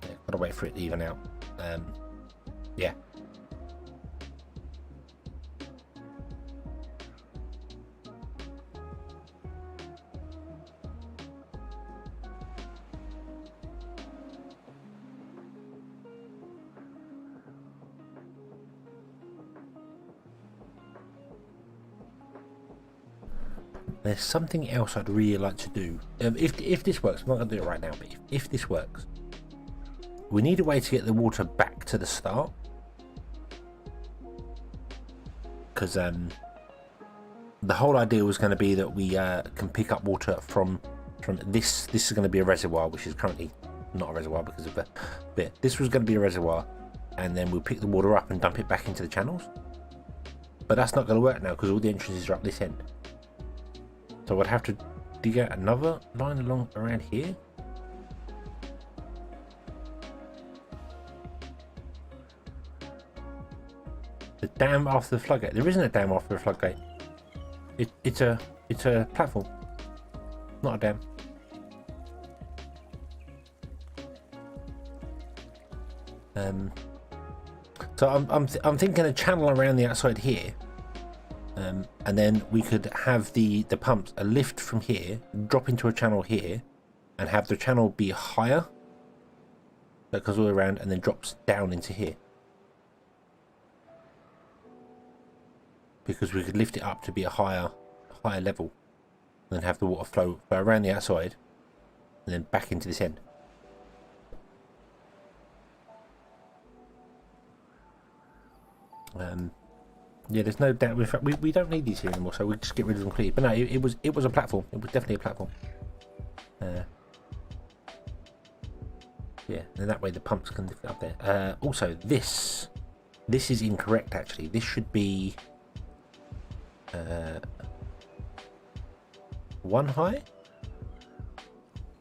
Speaker 1: Yeah, gotta wait for it to even out. Yeah. There's something else I'd really like to do. If this works, I'm not going to do it right now, but if this works, we need a way to get the water back to the start. Because the whole idea was going to be that we can pick up water from this. This is going to be a reservoir, which is currently not a reservoir because of the bit. This was going to be a reservoir, and then we'll pick the water up and dump it back into the channels. But that's not going to work now because all the entrances are up this end. So I'd have to dig out another line along around here. The dam after the floodgate. There isn't a dam after the floodgate. It's a platform, not a dam. So I'm thinking a channel around the outside here. And then we could have the pumps a lift from here, drop into a channel here, and have the channel be higher, that goes all the way around and then drops down into here. Because we could lift it up to be a higher level, and then have the water flow around the outside, and then back into this end. Yeah, there's no doubt. In fact, we don't need these here anymore, so we'll just get rid of them completely. But no, it was a platform. It was definitely a platform. Yeah, and that way the pumps can lift it up there. Also, this is incorrect. Actually, this should be 1 high.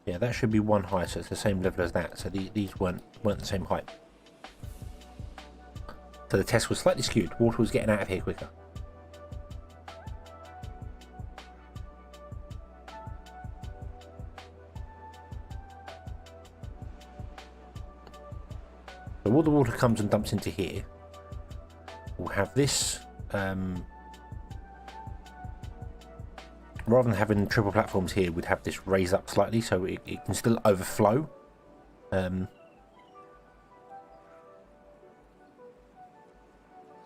Speaker 1: Yeah, that should be 1 high, so it's the same level as that. So these weren't the same height. So the test was slightly skewed. Water was getting out of here quicker. So all the water comes and dumps into here. We'll have this, rather than having triple platforms here, we'd have this raise up slightly so it can still overflow.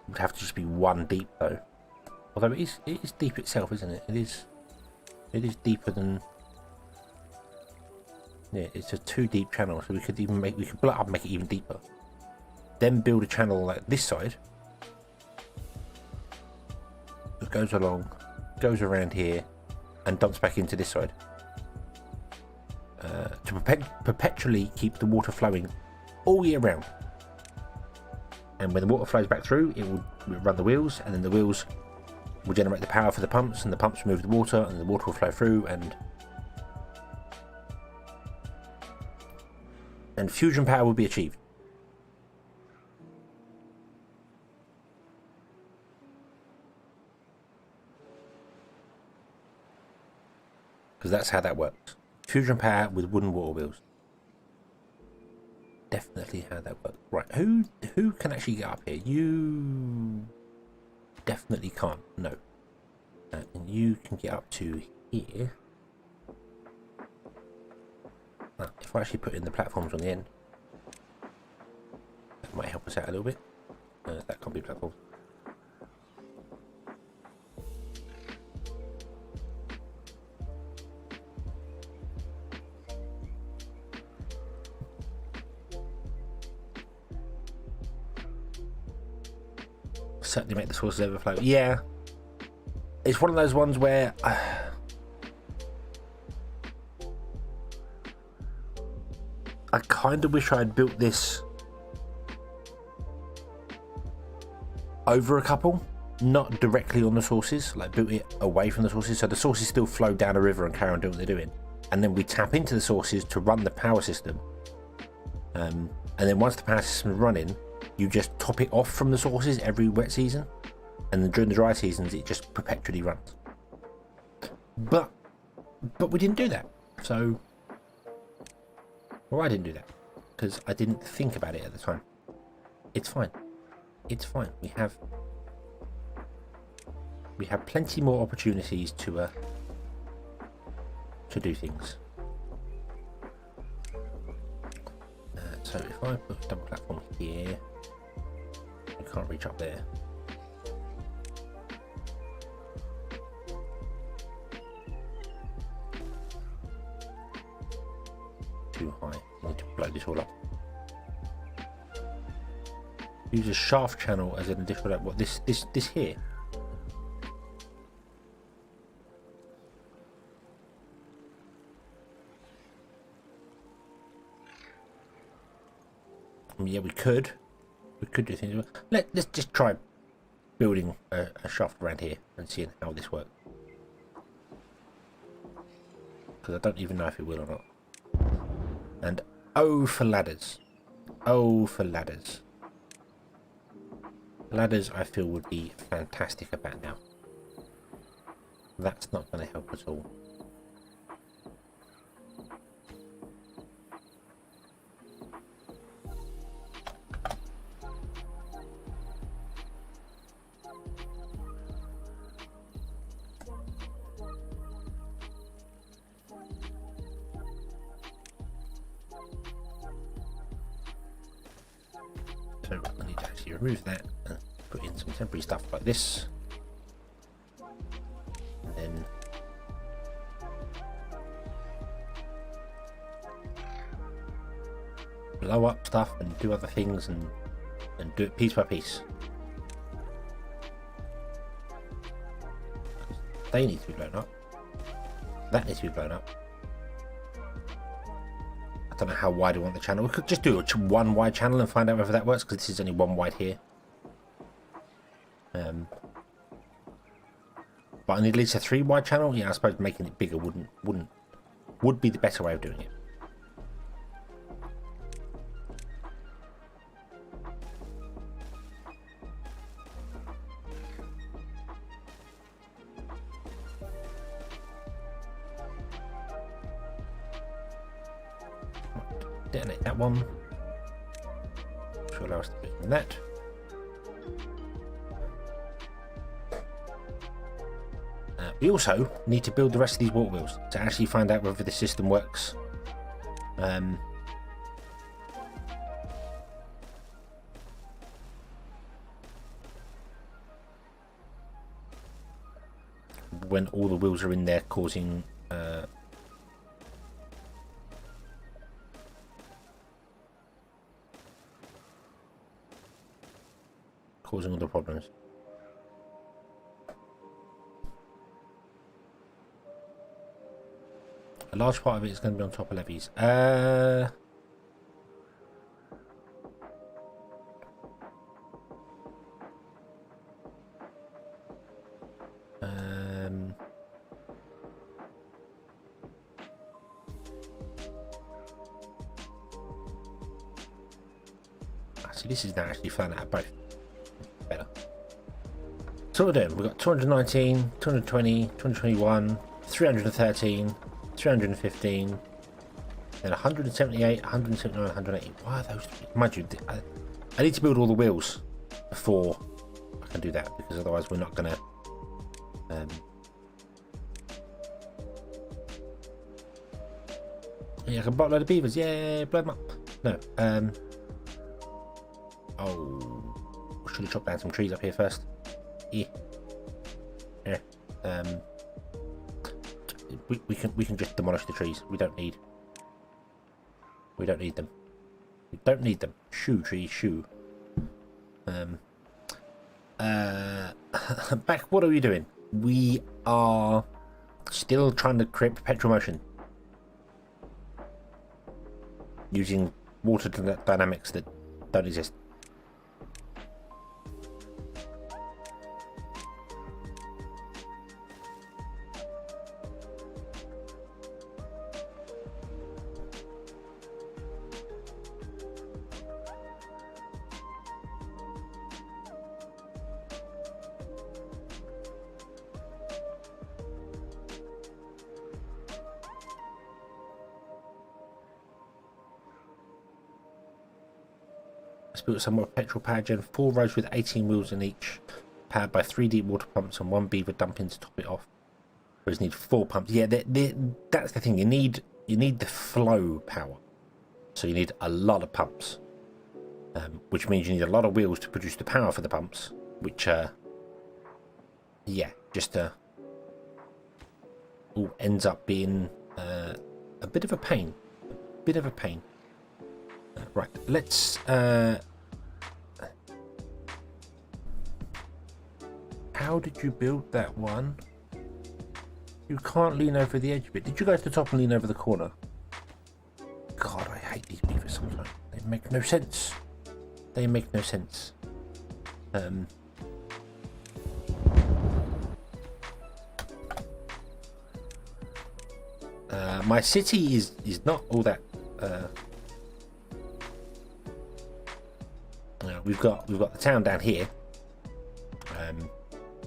Speaker 1: Would have to just be 1 deep though. Although it is deep itself, isn't it? It is deeper than. Yeah, it's a 2 deep channel, so we could blow it up and make it even deeper. Then build a channel like this side. That goes along, goes around here, and dumps back into this side. To perpetually keep the water flowing all year round. And when the water flows back through, it will run the wheels, and then the wheels will generate the power for the pumps, and the pumps will move the water, and the water will flow through, and fusion power will be achieved. Because that's how that works. Fusion power with wooden water wheels. Definitely how that works. Right, who can actually get up here? You definitely can't. No. And you can get up to here. If I actually put in the platforms on the end, that might help us out a little bit. That can't be platforms. Certainly make the sources overflow. Yeah, it's one of those ones where I kind of wish I had built this over a couple, not directly on the sources, like built it away from the sources, so the sources still flow down a river and carry on doing what they're doing, and then we tap into the sources to run the power system, and then once the power system is running, you just top it off from the sources every wet season, and then during the dry seasons it just perpetually runs. But we didn't do that, so, well, I didn't do that because I didn't think about it at the time. It's fine. It's fine. We have plenty more opportunities to do things. So if I put a double platform here, we can't reach up there. Too high. I need to blow this all up. Use a shaft channel as an additional. What this here? Yeah, we could do things. Let's just try building a shaft around here and seeing how this works, because I don't even know if it will or not. And oh for ladders, oh for ladders. Ladders I feel would be fantastic about now. That's not going to help at all. So I need to actually remove that and put in some temporary stuff like this. And then blow up stuff and do other things and do it piece by piece. They need to be blown up. That needs to be blown up. I don't know how wide I want the channel. We could just do one wide channel and find out whether that works, because this is only one wide here. But I need at least a 3 wide channel. Yeah, I suppose making it bigger would be the better way of doing it. Detonate that one, which will allow us to do that. We also need to build the rest of these water wheels to actually find out whether the system works. When all the wheels are in there causing all the problems. A large part of it is going to be on top of levees. See, this is now actually flying out both. Better. So what we're doing, we've got 219, 220, 221, 313, 315, then 178, 179, 180. Why are those? Mind you, I need to build all the wheels before I can do that, because otherwise we're not gonna. Yeah, I can block a load of beavers. Yeah, blow them up. No. Oh, should have chopped down some trees up here first. Yeah. Yeah. We can just demolish the trees. We don't need them. We don't need them. Shoo, trees, shoo. Back, what are we doing? We are still trying to create perpetual motion using water dynamics that don't exist. It's built somewhere with petrol power gen, 4 rows with 18 wheels in each, powered by 3 deep water pumps and 1 beaver dumping to top it off. Whereas you need 4 pumps. Yeah, that's the thing. You need the flow power. So you need a lot of pumps, which means you need a lot of wheels to produce the power for the pumps, which, yeah, just all ends up being a bit of a pain. A bit of a pain. Right, let's... how did you build that one? You can't lean over the edge of it. Did you go to the top and lean over the corner? God, I hate these beavers sometimes. They make no sense. They make no sense. My city is not all that. We've got the town down here,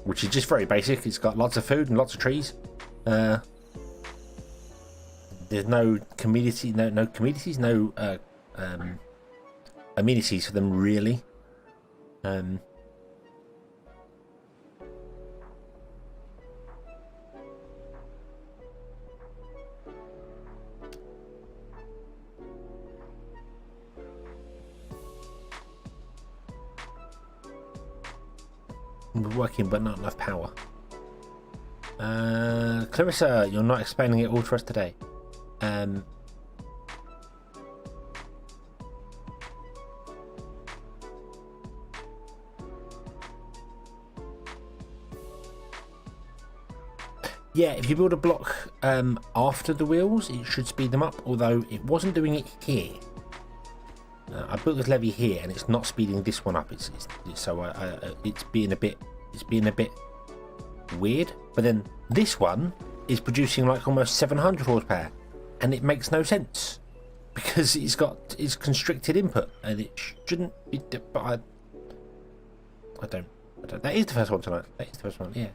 Speaker 1: which is just very basic. It's got lots of food and lots of trees. There's no community, no communities, no amenities for them really. We're working, but not enough power. Clarissa, you're not explaining it all to us today. Yeah, if you build a block after the wheels, it should speed them up, although it wasn't doing it here. I built this levee here, and it's not speeding this one up. It's being a bit weird. But then this one is producing like almost 700 horsepower, and it makes no sense because it's constricted input, and it shouldn't be. But I don't. That is the first one tonight. That is the first one. Yeah.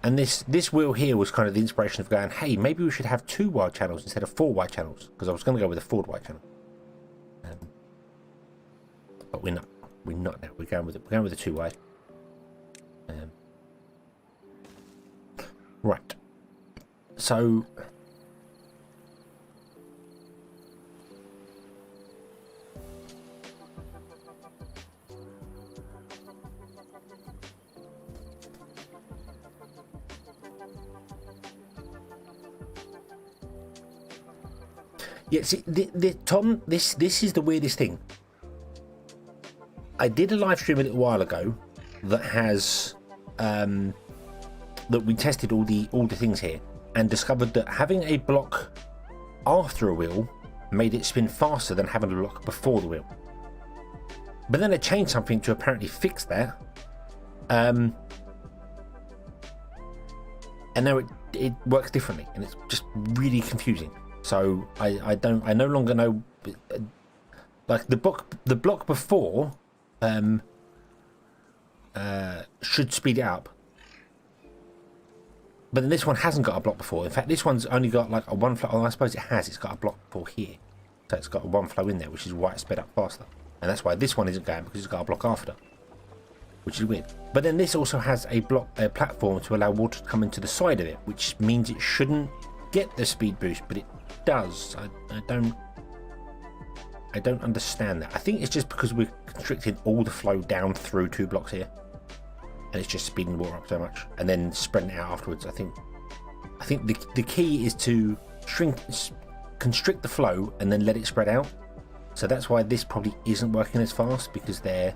Speaker 1: And this wheel here was kind of the inspiration of going, hey, maybe we should have 2 wide channels instead of 4 wide channels, because I was going to go with a 4 wide channel. But we're not now. We're going with the 2 wide. Right. So yeah, see, Tom, this is the weirdest thing. I did a live stream a little while ago that has that we tested all the things here and discovered that having a block after a wheel made it spin faster than having a block before the wheel. But then I changed something to apparently fix that, and now it works differently, and it's just really confusing. So I no longer know, like the block before should speed it up, but then this one hasn't got a block before. In fact, this one's only got like a 1 flow. Oh, I suppose it has. It's got a block before here, so it's got a 1 flow in there, which is why it's sped up faster. And that's why this one isn't going, because it's got a block after, which is weird. But then this also has a platform to allow water to come into the side of it, which means it shouldn't get the speed boost, but it does. I don't understand that. I think it's just because we're constricting all the flow down through 2 blocks here, and it's just speeding the water up so much and then spreading it out afterwards. I think the key is to constrict the flow and then let it spread out. So that's why this probably isn't working as fast, because they're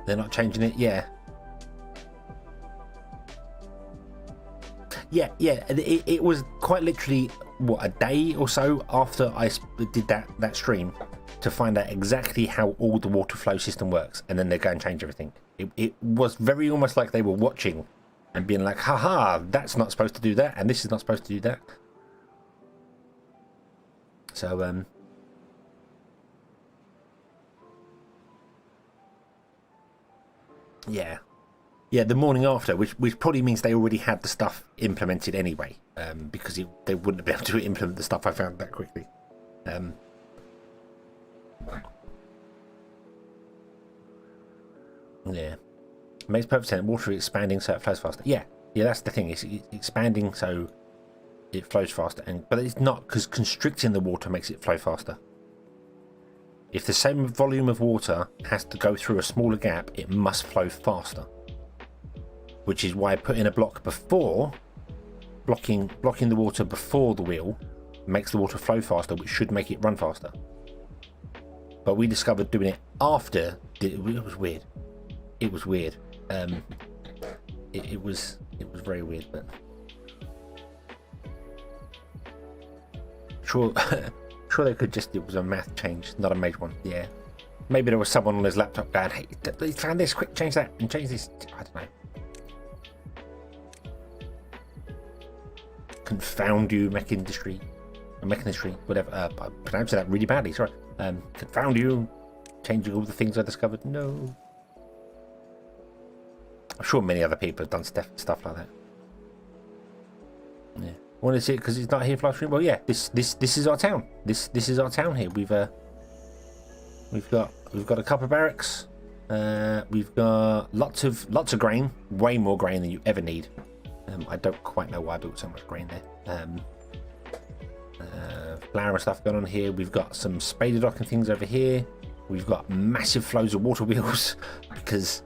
Speaker 1: not changing it. Yeah. It was quite literally a day or so after I did that stream to find out exactly how all the water flow system works, and then they go and change everything. It was very almost like they were watching and being like, haha, that's not supposed to do that, and this is not supposed to do that. So yeah, the morning after, which probably means they already had the stuff implemented anyway, because they wouldn't have been able to implement the stuff I found that quickly. Yeah. Makes perfect sense. Water is expanding so it flows faster. Yeah. Yeah, that's the thing. It's expanding so it flows faster. But it's not, because constricting the water makes it flow faster. If the same volume of water has to go through a smaller gap, it must flow faster. Which is why putting a block before, blocking the water before the wheel makes the water flow faster, which should make it run faster. But we discovered doing it after. It was weird. It was weird. It was very weird, but sure. Sure, they could just. It was a math change, not a major one. Yeah, maybe there was someone on his laptop going, "Hey, please found this. Quick, change that and change this." I don't know. Confound you, mech industry, whatever. I pronounced that really badly. Sorry. Confound you, changing all the things I discovered. No. I'm sure many other people have done stuff like that. Yeah. Want to see it because it's not here for live stream? Well, yeah. This is our town. This is our town here. We've got a couple of barracks. We've got lots of grain. Way more grain than you ever need. I don't quite know why I built so much grain there. Flour and stuff going on here. We've got some spader dock and things over here. We've got massive flows of water wheels because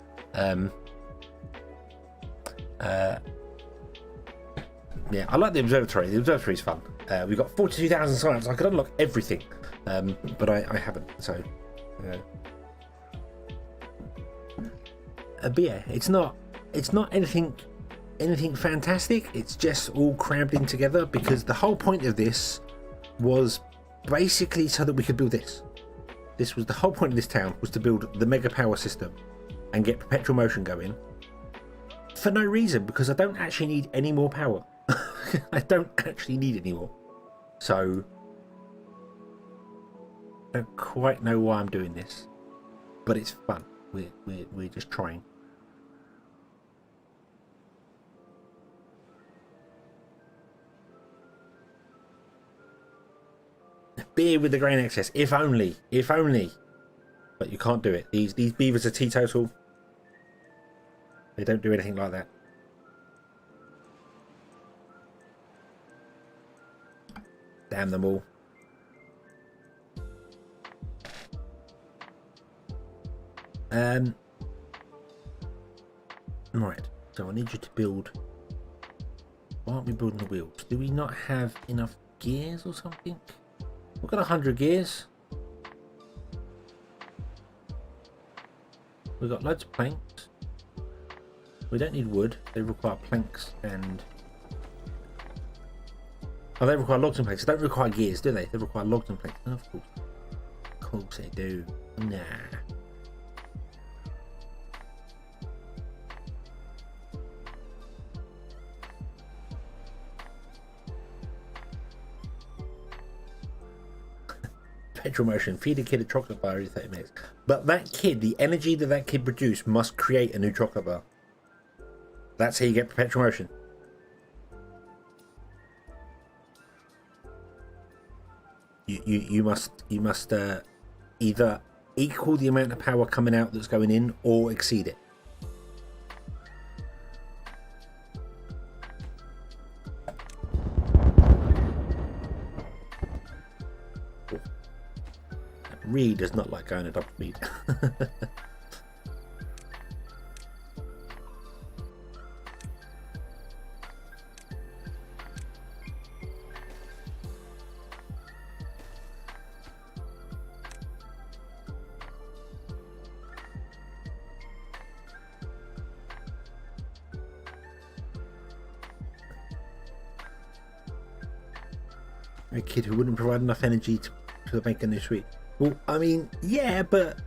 Speaker 1: yeah, I like the observatory. The observatory is fun. We've got 42,000 sign-ups. I could unlock everything, but I haven't. So, but yeah, it's not anything fantastic. It's just all crammed in together because the whole point of this was basically so that we could build this. This was the whole point of this town, was to build the mega power system and get perpetual motion going for no reason, because I don't actually need any more power. I don't actually need any more. So I don't quite know why I'm doing this, but it's fun. We're just trying. Beer with the grain excess. If only. But you can't do it. These beavers are teetotal. They don't do anything like that. Damn them all. Right. So I need you to build. Why aren't we building the wheels? Do we not have enough gears or something? We've got 100 gears. We've got loads of planks. We don't need wood. They require planks and... Oh, they require logs and planks. They don't require gears, do they? They require logs and planks. Oh, of course. Of course they do. Nah. Petrol motion. Feed a kid a chocolate bar every 30 minutes. But that kid, the energy that kid produced must create a new chocolate bar. That's how you get perpetual motion. You must either equal the amount of power coming out that's going in or exceed it. Really does not like going at double speed. A kid who wouldn't provide enough energy to make a new sweet. Well, I mean, yeah, but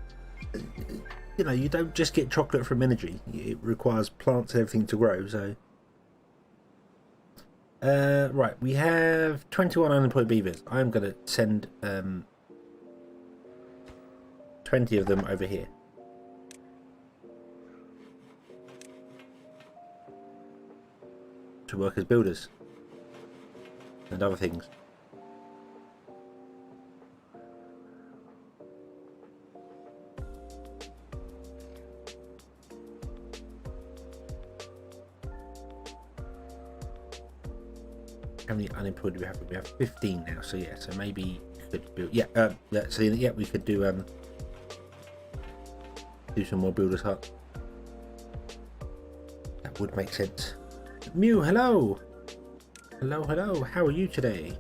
Speaker 1: you know, you don't just get chocolate from energy. It requires plants and everything to grow. So, right, we have 21 unemployed beavers. I'm gonna send 20 of them over here to work as builders and other things. How many unemployed do we have? We have 15 now. So yeah, so maybe we could build. Yeah, so yeah, we could do some more builders hut. That would make sense. Mew, hello. Hello, hello. How are you today?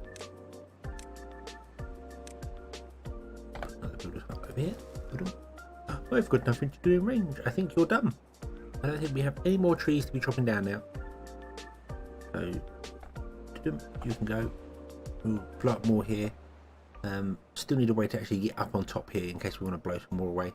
Speaker 1: Another builder's hut over here. I've got nothing to do in range. I think you're done. I don't think we have any more trees to be chopping down now. So, you can go. We'll blow up more here. Still need a way to actually get up on top here in case we want to blow some more away.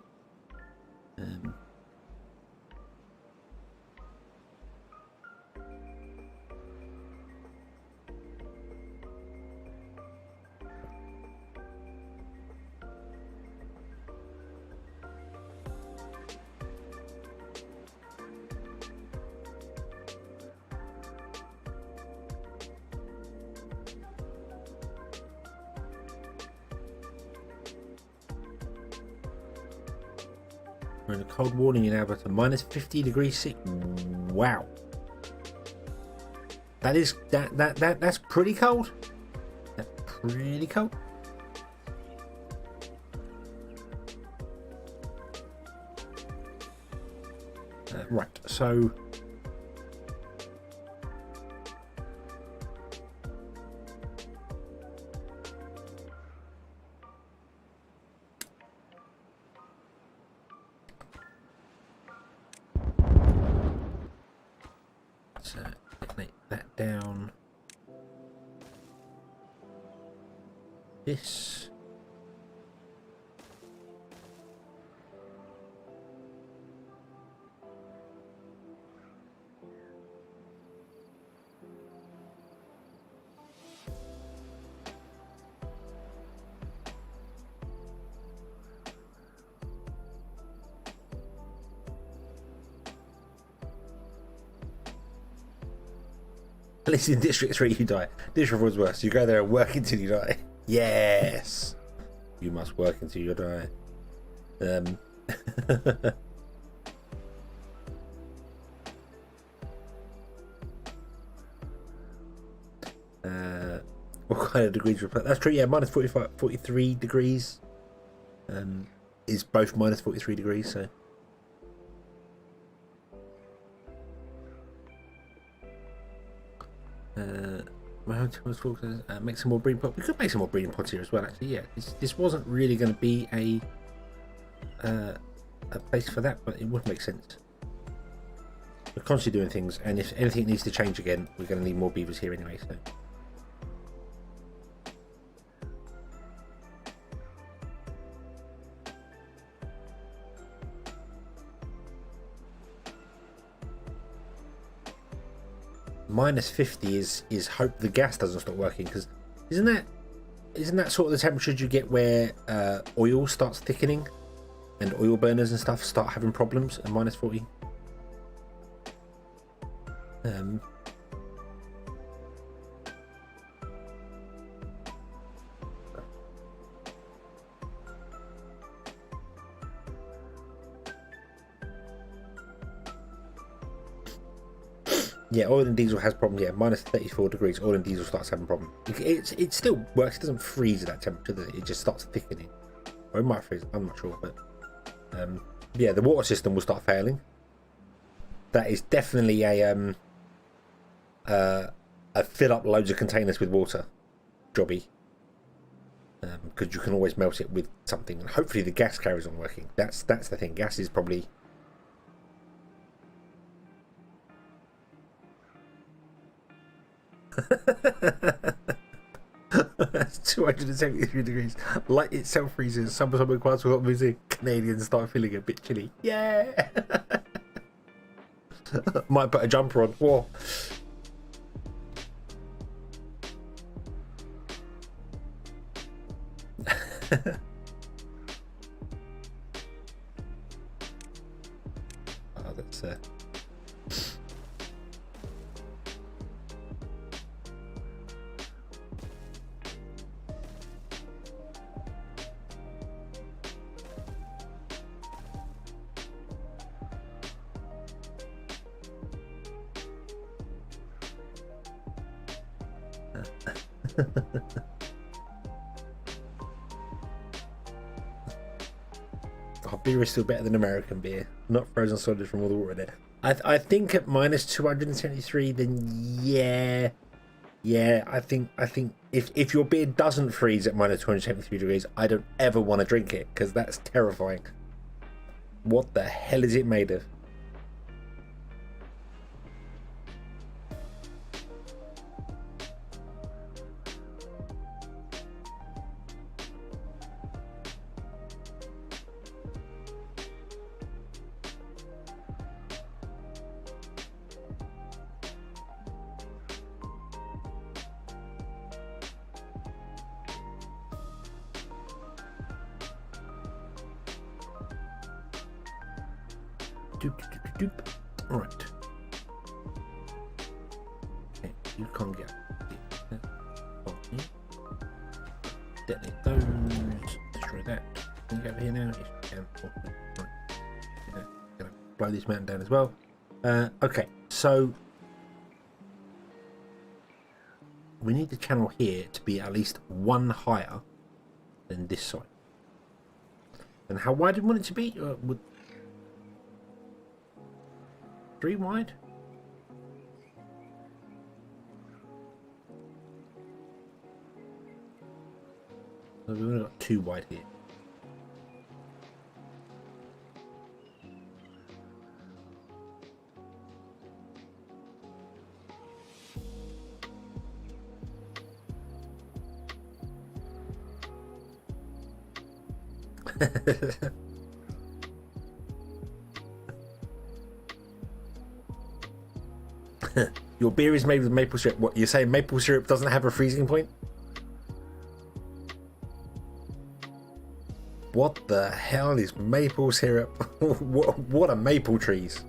Speaker 1: We're in a cold warning in Alberta, minus 50 degrees C. Wow, that's pretty cold. That's pretty cold. Right, so detonate that down. This. At least in District 3 you die. District 4 is worse. You go there and work until you die. Yes! You must work until you die. What kind of degrees? That's true, yeah, minus 45, 43 degrees. Is both minus 43 degrees, so... make some more breeding pots. We could make some more breeding pots here as well, actually. Yeah, this wasn't really going to be a place for that, but it would make sense. We're constantly doing things, and if anything needs to change again, we're going to need more beavers here anyway. So. Minus 50 is hope the gas doesn't stop working, because isn't that sort of the temperatures you get where oil starts thickening and oil burners and stuff start having problems at minus 40? Yeah, oil and diesel has problems. Yeah, minus 34 degrees, oil and diesel starts having problems. It still works. It doesn't freeze at that temperature, does it? It just starts thickening. Or it might freeze. I'm not sure, but yeah, the water system will start failing. That is definitely a fill up loads of containers with water jobby. Because you can always melt it with something, and hopefully the gas carries on working. That's the thing. Gas is probably. That's 273 degrees. Light itself freezes. Some requires for music. Canadians start feeling a bit chilly. Yeah. Might put a jumper on. Whoa. Oh, that's Oh, beer is still better than American beer. Not frozen solid from all the water there. I think at minus 273, then yeah. Yeah, I think if your beer doesn't freeze at minus 273 degrees, I don't ever want to drink it, because that's terrifying. What the hell is it made of? Doop, doop, doop, doop. Right. Okay, you can't get detonate those. Destroy that. Can you get over here now? Yes, you can. Right. Gonna blow this mountain down as well. Okay, so we need the channel here to be at least one higher than this side. And how wide do we want it to be? Would 3 wide? So we've only got 2 wide here. Your beer is made with maple syrup. What, you're saying maple syrup doesn't have a freezing point? What the hell is maple syrup? What are maple trees?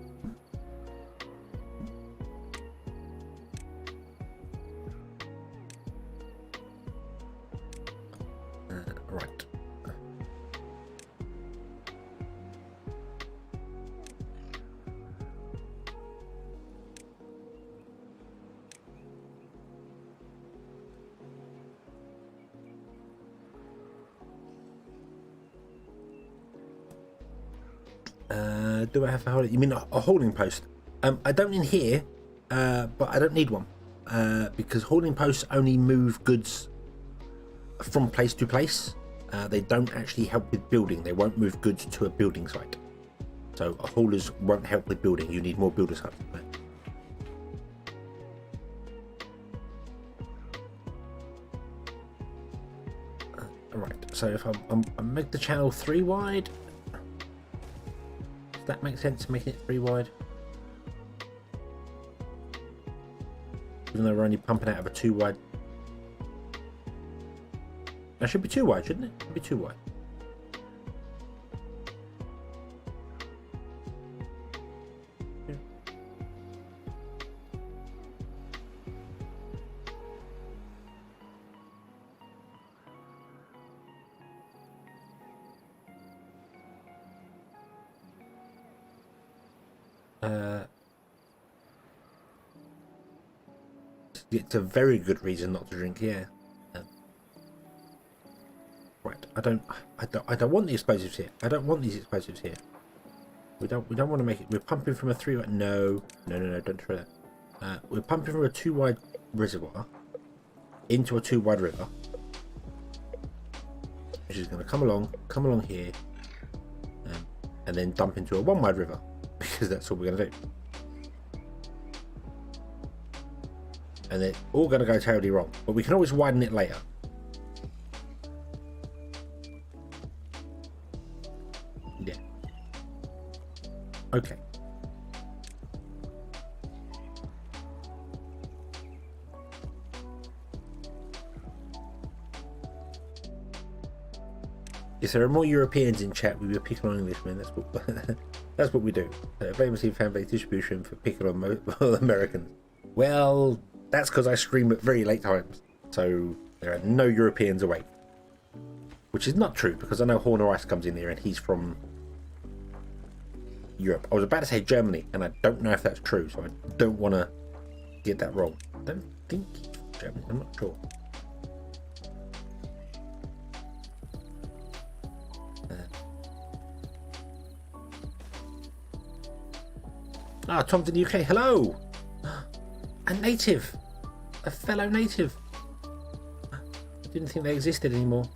Speaker 1: Right. Do I have a holding? You mean a holding post? I don't in here, but I don't need one because holding posts only move goods from place to place. They don't actually help with building. They won't move goods to a building site. So haulers won't help with building. You need more builder sites. Alright, so if I make the channel 3 wide, does that make sense, making it 3 wide? Even though we're only pumping out of a 2 wide. That should be 2 wide, shouldn't it? It should be 2 wide. It's a very good reason not to drink, yeah. Right, I don't want the explosives here. I don't want these explosives here. We don't want to make it. We're pumping from a 3 wide. No, don't try that. We're pumping from a 2 wide reservoir into a 2 wide river, which is going to come along here, and then dump into a 1 wide river, because that's what we're going to do. And they're all going to go terribly wrong, but we can always widen it later. Yeah. Okay. If there are more Europeans in chat, we will pick on Englishmen. That's what that's what we do. Famously fan-based distribution for picking on Americans. Well, that's because I stream at very late times, so there are no Europeans awake. Which is not true, because I know Horner Ice comes in here and he's from Europe. I was about to say Germany, and I don't know if that's true, so I don't want to get that wrong. I don't think he's Germany. I'm not sure. Tom's in the UK. Hello! A native! A fellow native! I didn't think they existed anymore.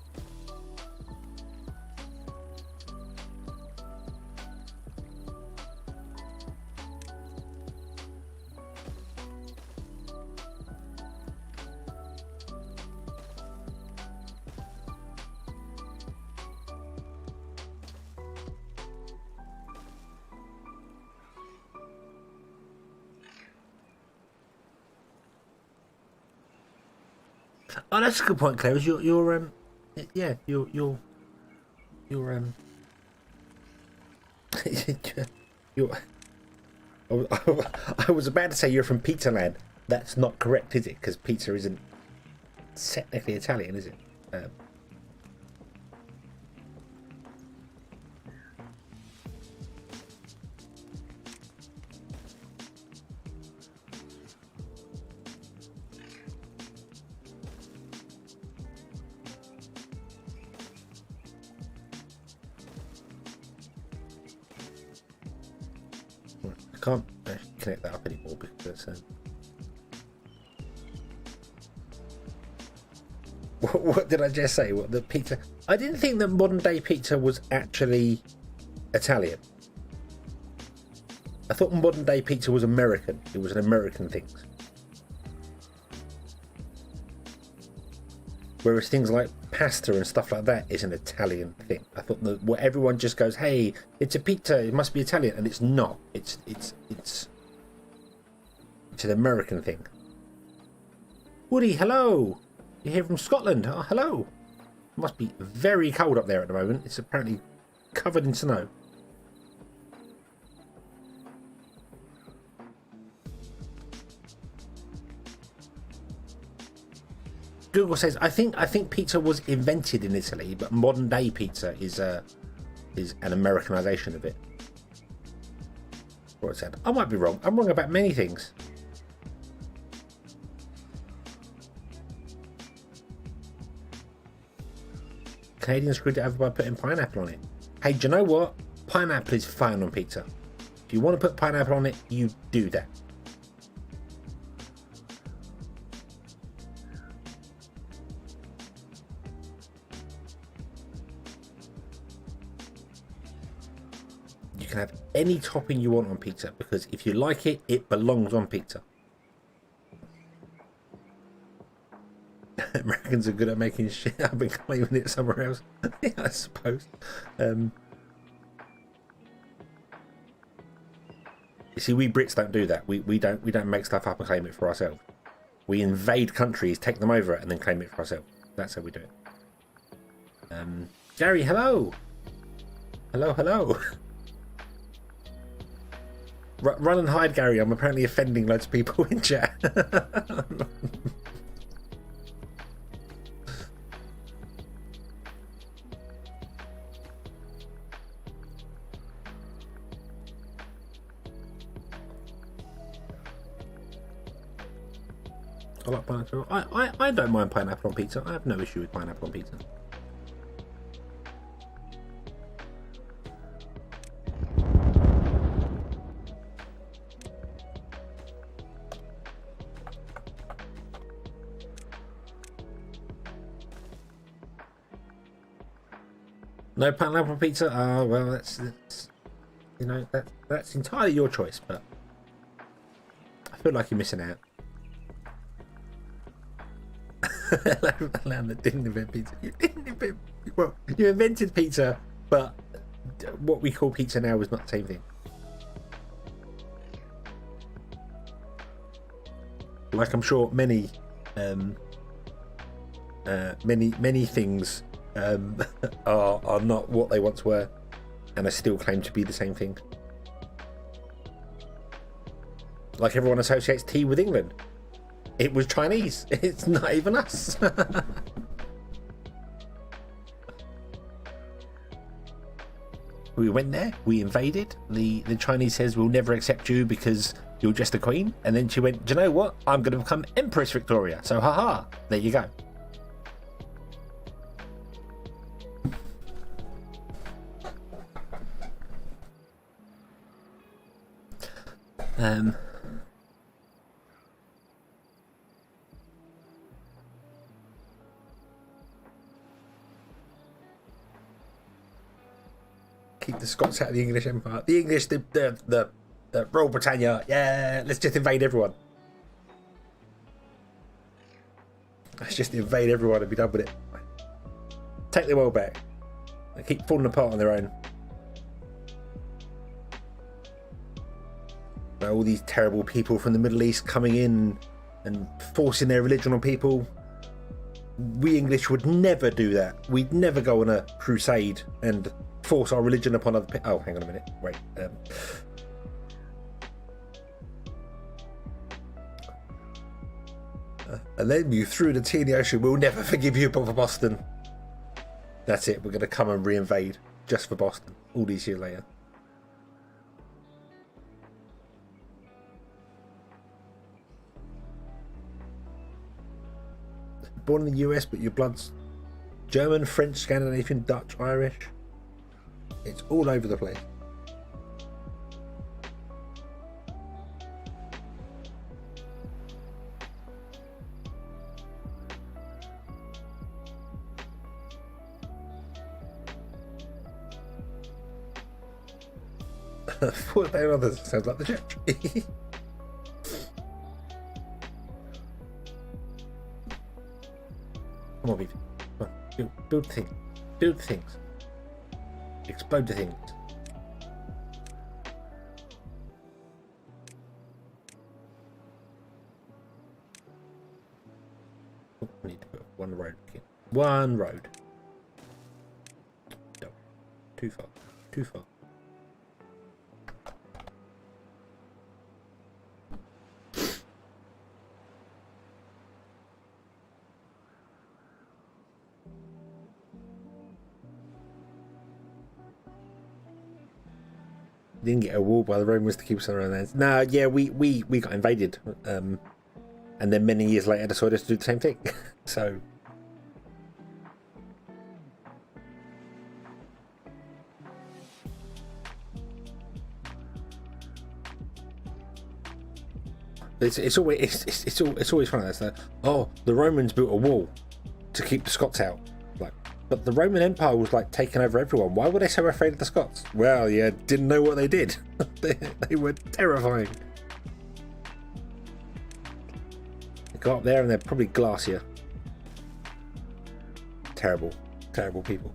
Speaker 1: Oh, that's a good point, Claire. Yeah, you're you're. I was about to say you're from Pizza Land. That's not correct, is it? Because pizza isn't technically Italian, is it? I can't connect that up anymore because what did I just say? What, the pizza? I didn't think that modern day pizza was actually Italian. I thought modern day pizza was American. It was an American thing. Whereas things like pasta and stuff like that is an Italian thing. I thought that what everyone just goes, "Hey, it's a pizza. It must be Italian," and it's not. It's an American thing. Woody, hello. You're here from Scotland. Oh, hello. It must be very cold up there at the moment. It's apparently covered in snow. Google says, I think pizza was invented in Italy, but modern day pizza is an Americanization of it. What it said. I might be wrong. I'm wrong about many things. Canadians screwed it over by putting pineapple on it. Hey, do you know what? Pineapple is fine on pizza. If you want to put pineapple on it, you do that. You can have any topping you want on pizza, because if you like it, it belongs on pizza. Americans are good at making shit up and claiming it somewhere else. Yeah, I suppose. You see, we Brits don't do that. We don't make stuff up and claim it for ourselves. We invade countries, take them over, and then claim it for ourselves. That's how we do it. Gary, hello. Hello. Run and hide, Gary. I'm apparently offending loads of people in chat. I like pineapple. I don't mind pineapple on pizza. I have no issue with pineapple on pizza. No pineapple on pizza? Oh, well, that's you know, that's entirely your choice, but I feel like you're missing out. Land that didn't invent pizza. You didn't invent. Well, you invented pizza, but what we call pizza now is not the same thing. Like I'm sure many things are not what they once were, and are still claim to be the same thing. Like everyone associates tea with England. It was Chinese. It's not even us. We went there. We invaded. The Chinese says we'll never accept you because You're just a queen. And then she went, do you know what? I'm going to become Empress Victoria. So haha, there you go. Keep the Scots out of the English Empire. The English, the Royal Britannia. Yeah, let's just invade everyone. Let's just invade everyone and be done with it. Take the world back. They keep falling apart on their own. All these terrible people from the Middle East coming in and forcing their religion on people. We English would never do that. We'd never go on a crusade and force our religion upon other people. Oh, hang on a minute. Wait. And then you threw the tea in the ocean. We'll never forgive you for Boston. That's it. We're going to come and reinvade just for Boston all these years later. Born in the US, but your blood's German, French, Scandinavian, Dutch, Irish. It's all over the place. What about others? Sounds like the church. Come on, people. Come on. Build things. Build things. Explode the things. Oh, I need to put one road in. One road. No. Too far. Too far. Didn't get a wall by the Romans to keep us on our lands. Nah, yeah, we got invaded, and then many years later decided to do the same thing. So it's always funny. That's like, oh, the Romans built a wall to keep the Scots out. Like, but the Roman Empire was like taking over everyone. Why were they so afraid of the Scots? Well, yeah, didn't know what they did. they were terrifying. They go up there and they're probably glacier. Terrible, terrible people.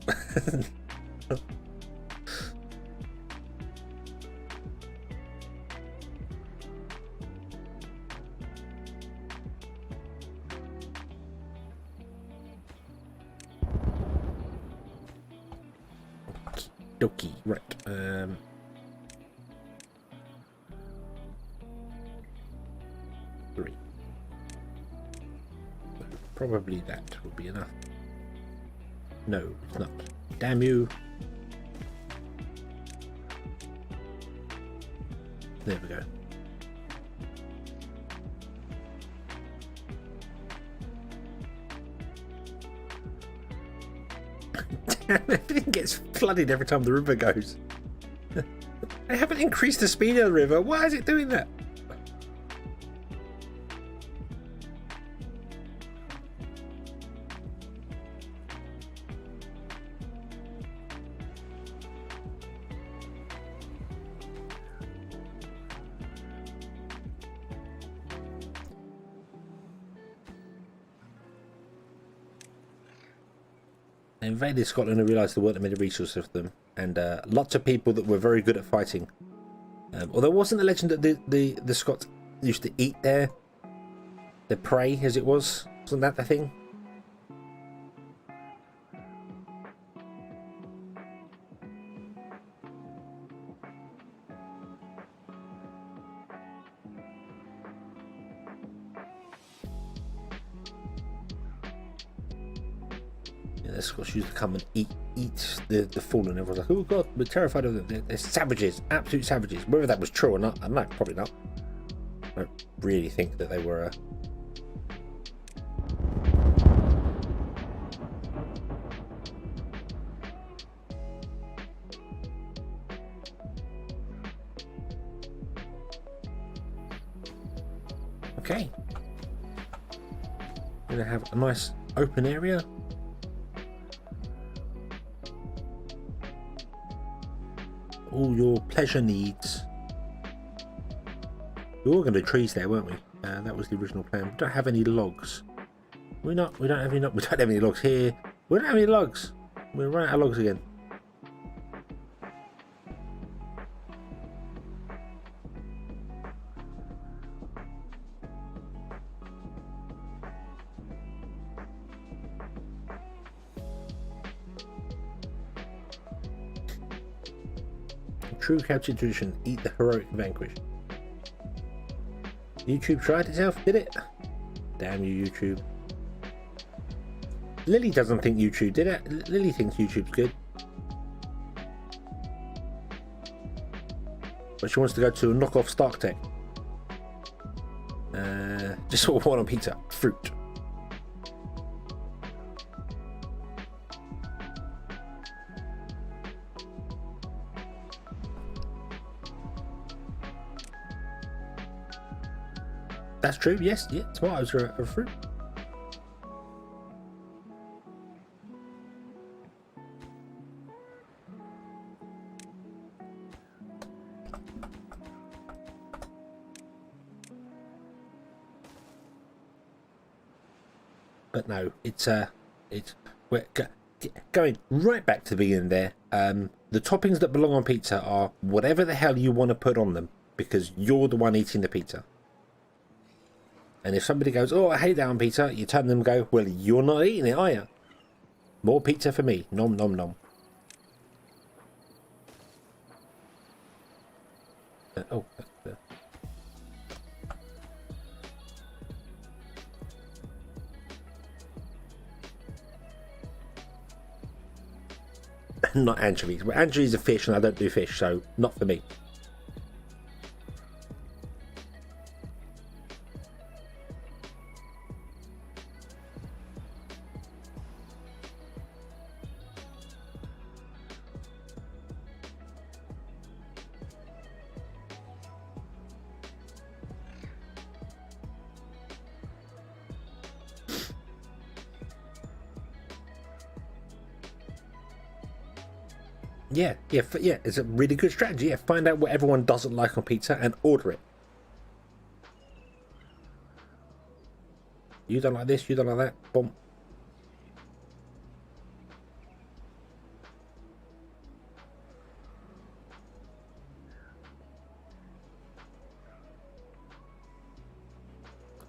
Speaker 1: Dokie, right. Three. Probably that will be enough. No, it's not. Damn you. There we go. Everything gets flooded every time the river goes. They haven't increased the speed of the river. Why is it doing that? They invaded Scotland and realised there weren't many resources for them, and lots of people that were very good at fighting. Although it wasn't the legend that the Scots used to eat their prey, as it was. Wasn't that the thing? The Scots used to come and eat the fallen. Everyone's like, oh god, we're terrified of them. They're savages, absolute savages. Whether that was true or not, I don't know, probably not. I don't really think that they were okay. We're gonna have a nice open area. All your pleasure needs. We were going to do trees there, weren't we? That was the original plan. We don't have any logs. We don't have any logs here. We don't have any logs. We're running out of logs again. True Celtic tradition, eat the heroic vanquished. YouTube tried itself, did it? Damn you, YouTube. Lily doesn't think YouTube did it. Lily thinks YouTube's good. But she wants to go to a knockoff Stark Tech. Just sort of one on pizza. Fruit. That's true, yes, yeah, tomatoes are a fruit. But no, we're going right back to the beginning there. The toppings that belong on pizza are whatever the hell you want to put on them, because you're the one eating the pizza. And if somebody goes, oh, I hate that on pizza, you turn them and go, well, you're not eating it, are you? More pizza for me. Nom, nom, nom. Not anchovies. Well, anchovies are fish and I don't do fish, so not for me. Yeah, it's a really good strategy. Yeah, find out what everyone doesn't like on pizza and order it. You don't like this, you don't like that, boom.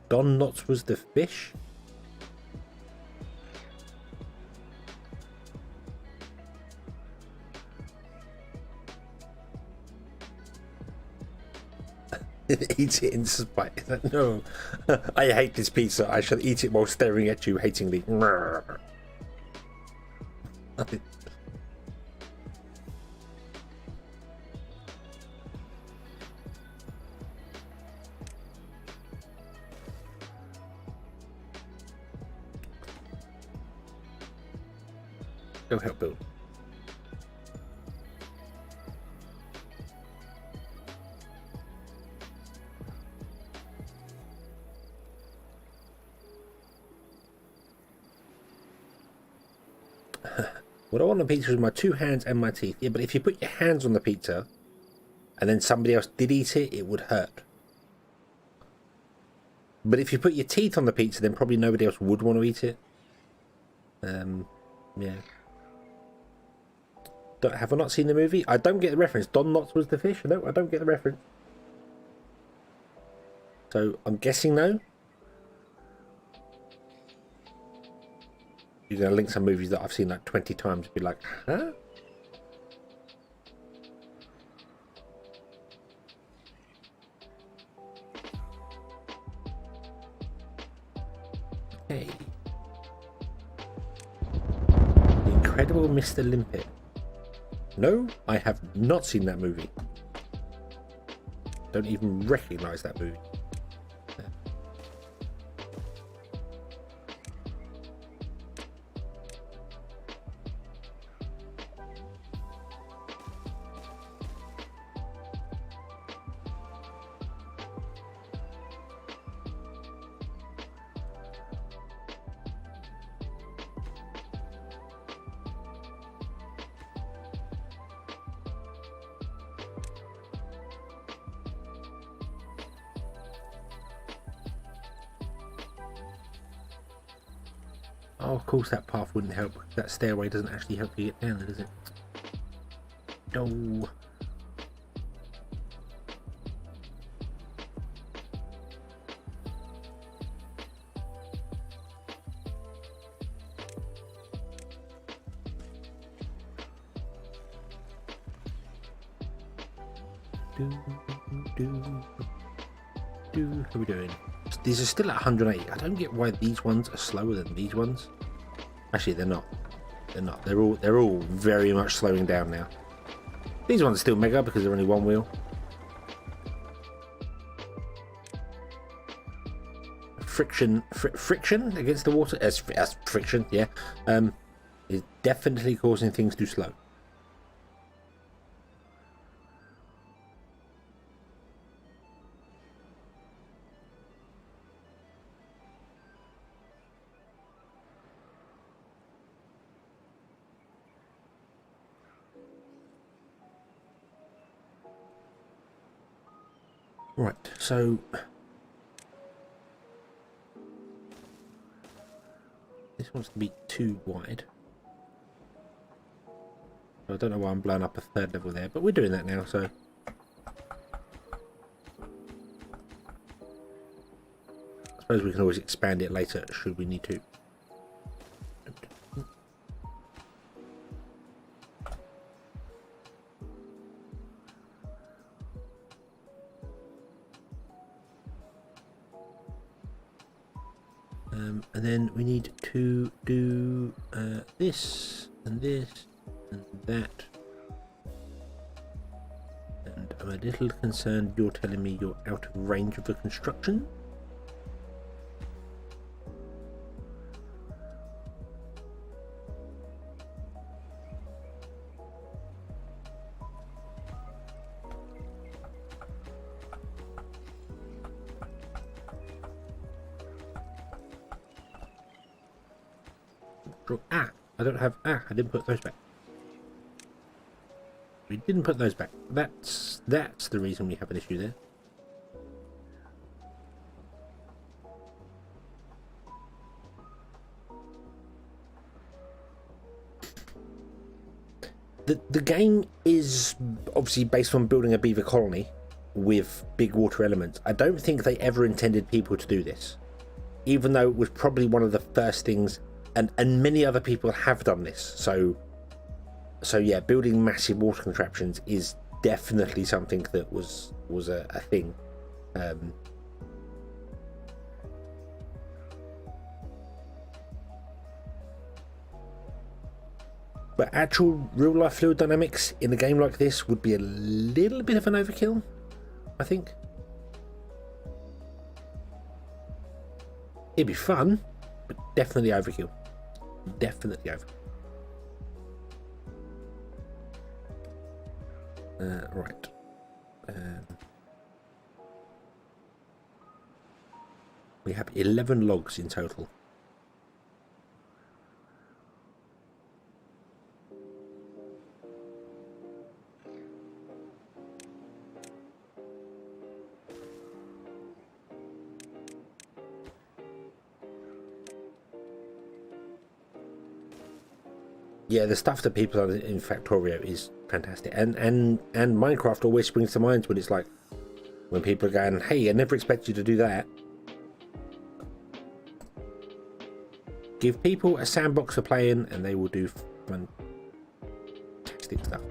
Speaker 1: Don Knotts was the fish? Eat it in spite. No, I hate this pizza. I shall eat it while staring at you hatingly. Go help Bill. What I want on pizza is my two hands and my teeth. Yeah, but if you put your hands on the pizza and then somebody else did eat it, it would hurt. But if you put your teeth on the pizza, then probably nobody else would want to eat it. Yeah. Have I not seen the movie? I don't get the reference. Don Knotts was the fish? No, I don't get the reference. So I'm guessing no. You're going to link some movies that I've seen like 20 times and be like, huh? Okay. The Incredible Mr. Limpet. No, I have not seen that movie. Don't even recognise that movie. Oh, of course that path wouldn't help. That stairway doesn't actually help you get down there, does it? No. How are we doing? These are still at 180. I don't get why these ones are slower than these ones. Actually, they're not. They're not. They're all very much slowing down now. These ones are still mega because they're only one wheel. Friction against the water. As friction, yeah, is definitely causing things to slow. Right, so this wants to be too wide. I don't know why I'm blowing up a third level there, but we're doing that now, so I suppose we can always expand it later should we need to. And then we need to do this and this and that. And I'm a little concerned you're telling me you're out of range of the construction. I didn't put those back. We didn't put those back. That's the reason we have an issue there. The game is obviously based on building a beaver colony with big water elements. I don't think they ever intended people to do this, even though it was probably one of the first things, and many other people have done this. So yeah, building massive water contraptions is definitely something that was a thing. But actual real life fluid dynamics in a game like this would be a little bit of an overkill, I think. It'd be fun, but definitely overkill. Definitely overkill. Right. We have 11 logs in total. Yeah, the stuff that people are in Factorio is fantastic, and Minecraft always springs to mind when it's like when people are going, "Hey, I never expect you to do that." Give people a sandbox for playing, and they will do fantastic stuff.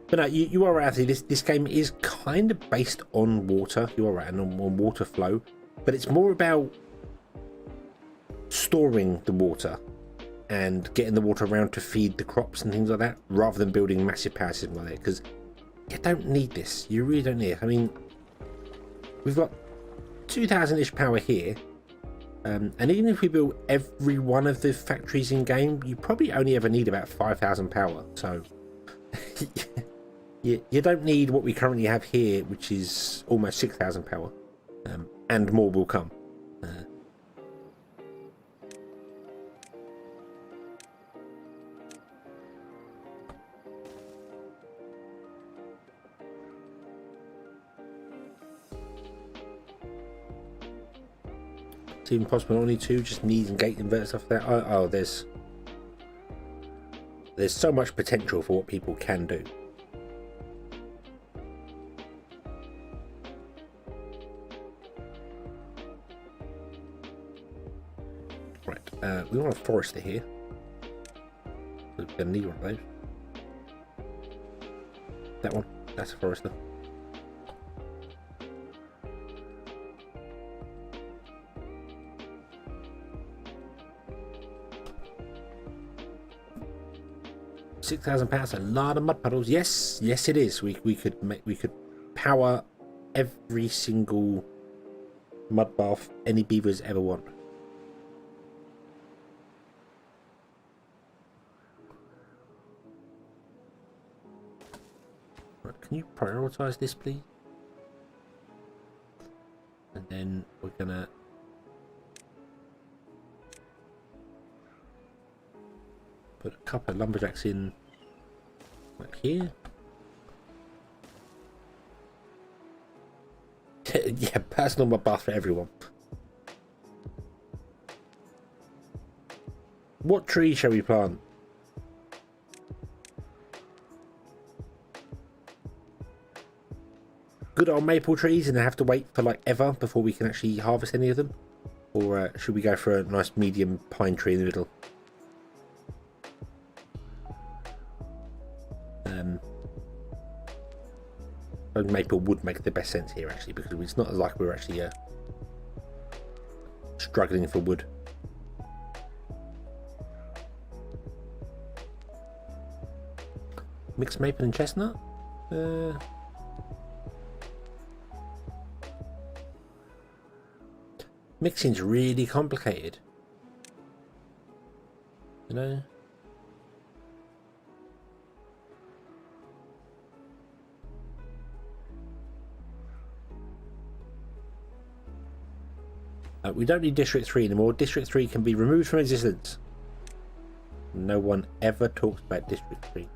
Speaker 1: But no, you are right, Anthony. This game is kind of based on water. You are right, and on water flow, but it's more about storing the water and getting the water around to feed the crops and things like that, rather than building massive power systems like that, because you don't need this. You really don't need it. I mean, we've got 2,000-ish power here, and even if we build every one of the factories in game, you probably only ever need about 5,000 power. So you don't need what we currently have here, which is almost 6,000 power, and more will come. not even possible. Only two, just knees and gate invert stuff like that. Oh, there's so much potential for what people can do. Right, we want a forester here. We're gonna need one of those. That one, that's a forester. £6,000, a lot of mud puddles. Yes, yes, it is. We could power every single mud bath any beavers ever want. Right, can you prioritize this, please? And then we're gonna put a couple of lumberjacks in like here. Yeah, personal mud bath for everyone. What tree shall we plant? Good old maple trees and have to wait for like ever before we can actually harvest any of them? Or should we go for a nice medium pine tree in the middle? Maple would make the best sense here actually, because it's not like we're actually struggling for wood. Mixed maple and chestnut? Mixing's really complicated. You know? We don't need District 3 anymore. District 3 can be removed from existence. No one ever talks about District 3.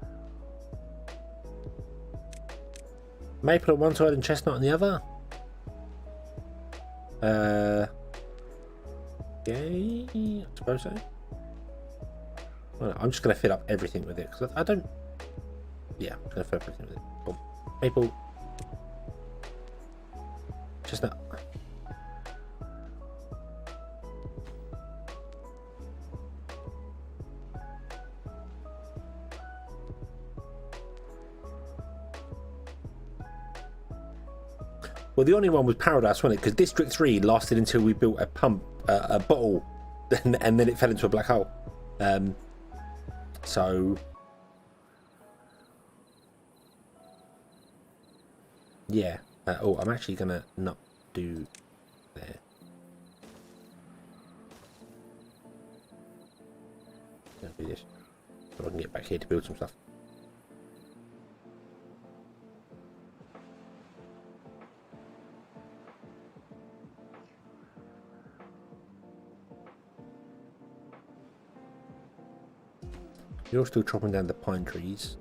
Speaker 1: Maple on one side and chestnut on the other? Okay, I suppose so. Well, I'm just going to fill up everything with it, because I don't... Yeah, I'm going to fill up everything with it. Boom. Maple. Chestnut. Well, the only one was Paradise, wasn't it? Because District 3 lasted until we built a pump, a bottle, and then it fell into a black hole. So... yeah. Oh, I'm actually going to not do there. I'm going to do this. So I can get back here to build some stuff. You're still chopping down the pine trees.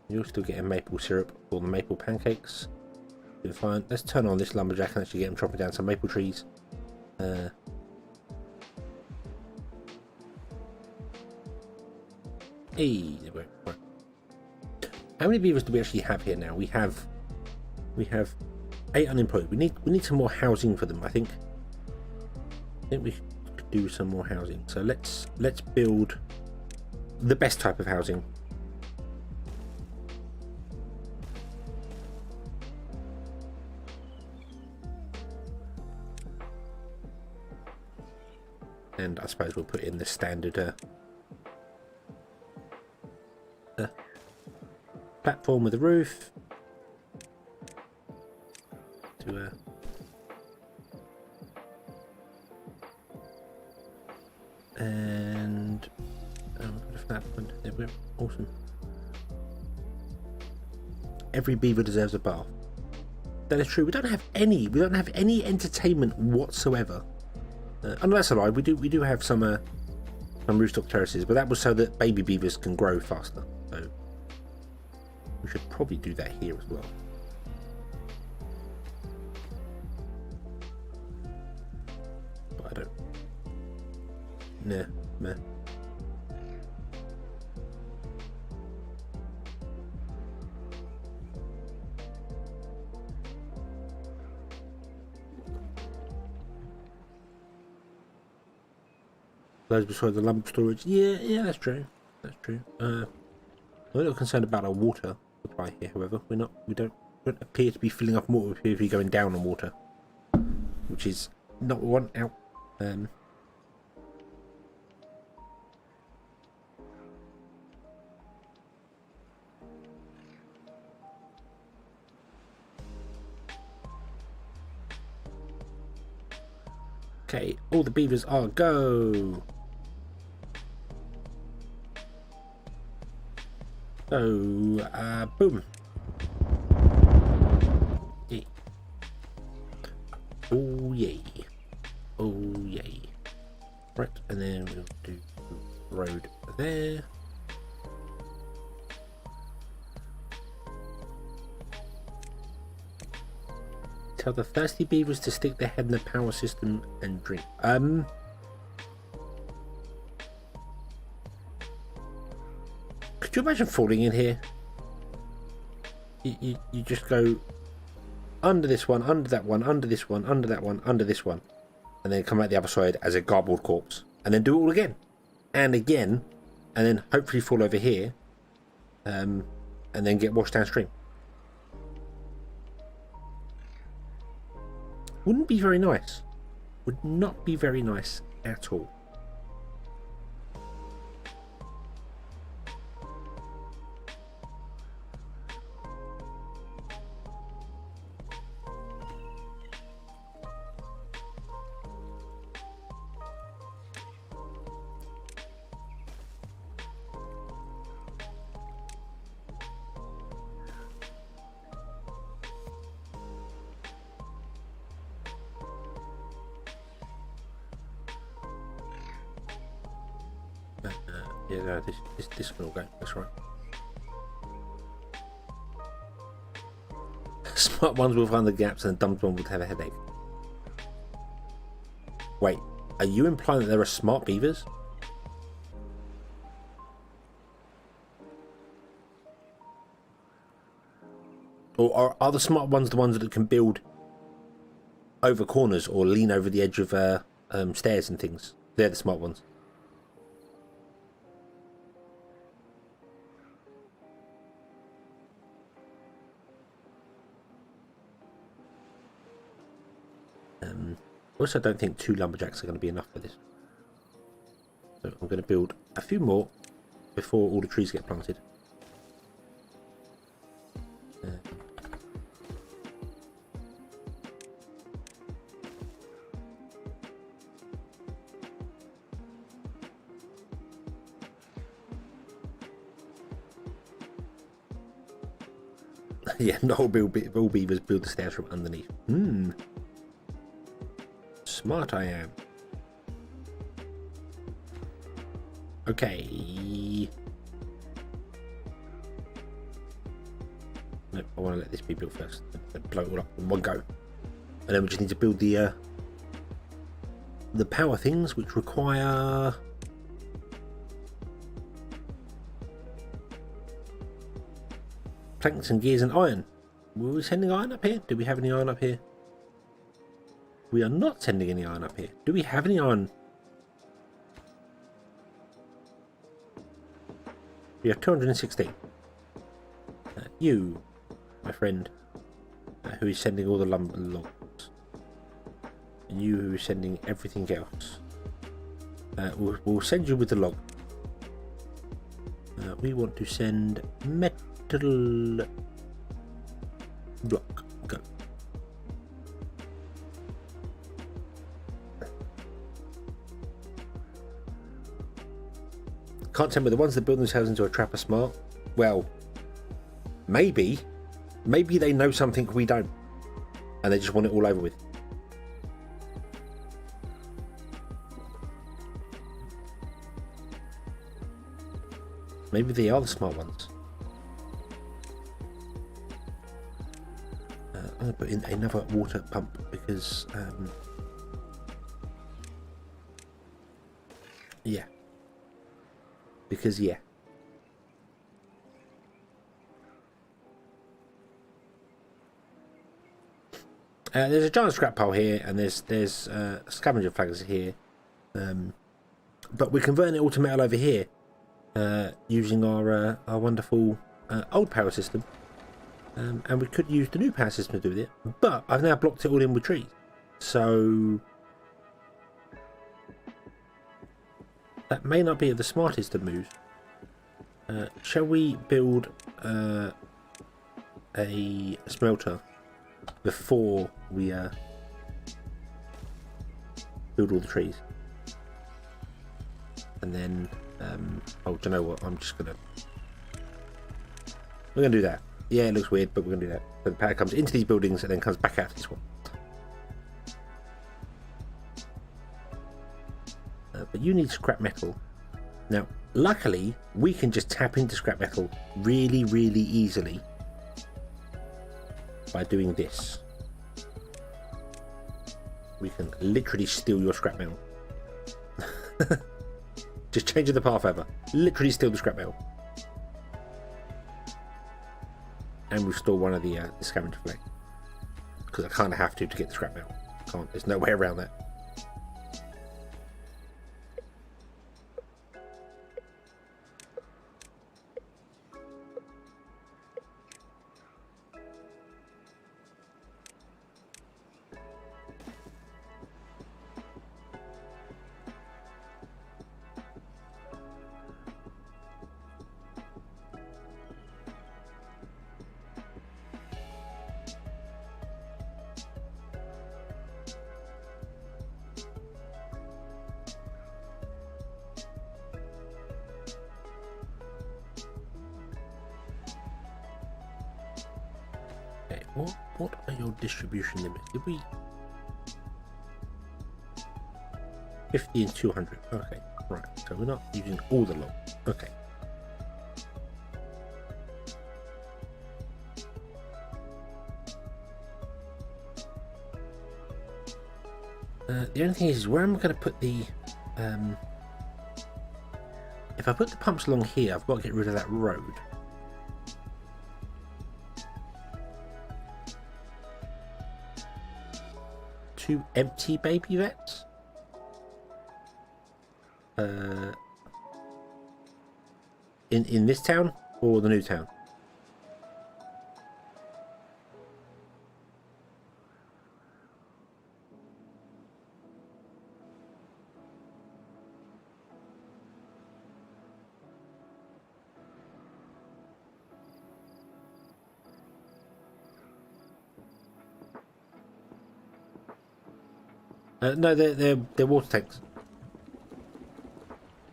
Speaker 1: You're still getting maple syrup for the maple pancakes. Doing fine. Let's turn on this lumberjack and actually get him chopping down some maple trees. Hey, there we go. Right. How many beavers do we actually have here now? We have 8 unemployed. We need some more housing for them. I think we should do some more housing. So let's build the best type of housing. And I suppose we'll put in the standard platform with a roof to and there we go. Awesome. Every beaver deserves a bath. That is true. We don't have any entertainment whatsoever. Unless I lie, we do have some rooftop terraces, but that was so that baby beavers can grow faster. So we should probably do that here as well. Nah, meh. Those beside the lump storage. Yeah, that's true. That's true. I'm a little concerned about our water supply here. However, we don't appear to be filling up water. We appear to be going down on water, which is not what we want out. Okay, all the beavers are go. So, boom. Yay. Oh, yay. Oh, yay. Right, and then we'll do road there. Tell the thirsty beavers to stick their head in the power system and drink. Could you imagine falling in here? You just go under this one, under that one, under this one, under that one, under this one, and then come out the other side as a cardboard corpse, and then do it all again, and again, and then hopefully fall over here, and then get washed downstream. Wouldn't be very nice. Would not be very nice at all. Yeah, no, this can all go. That's right. Smart ones will find the gaps, and the dumb one would have a headache. Wait, are you implying that there are smart beavers? Or are the smart ones the ones that can build over corners or lean over the edge of stairs and things? They're the smart ones. Also, I don't think 2 lumberjacks are going to be enough for this. So I'm going to build a few more before all the trees get planted. Yeah, not all beavers build the stairs from underneath. Smart I am. Okay. No, I want to let this be built first. Blow it all up in one go. And then we just need to build the power things, which require planks and gears and iron. Were we sending iron up here? Do we have any iron up here? We are not sending any iron up here. Do we have any iron? We have 216. You, my friend, who is sending all the lumber and logs. And you who is sending everything else. We'll send you with the log. We want to send metal block. Go. Can't tell me the ones that build themselves into a trap are smart. Well, maybe they know something we don't, and they just want it all over with. Maybe they are the smart ones. I'm going to put in another water pump because Yeah. Because, yeah. There's a giant scrap pile here, and there's scavenger flags here. But we're converting it all to metal over here, using our wonderful old power system. And we could use the new power system to do with it. But I've now blocked it all in with trees. So that may not be the smartest of moves. Shall we build a smelter before we build all the trees? And then, oh, do you know what? We're gonna do that. Yeah, it looks weird, but we're gonna do that. So the power comes into these buildings and then comes back out this one. But you need scrap metal. Now, luckily, we can just tap into scrap metal really, really easily by doing this. We can literally steal your scrap metal. Just changing the path over. Literally steal the scrap metal. And restore one of the scavenger flag. Because I kind of have to get the scrap metal. Can't. There's no way around that. What are your distribution limits? Did we 50 and 200? Okay, right. So we're not using all the log. Okay. The only thing is where I'm going to put the if I put the pumps along here, I've got to get rid of that road. Two empty baby vets? In this town or the new town? No, they're water tanks.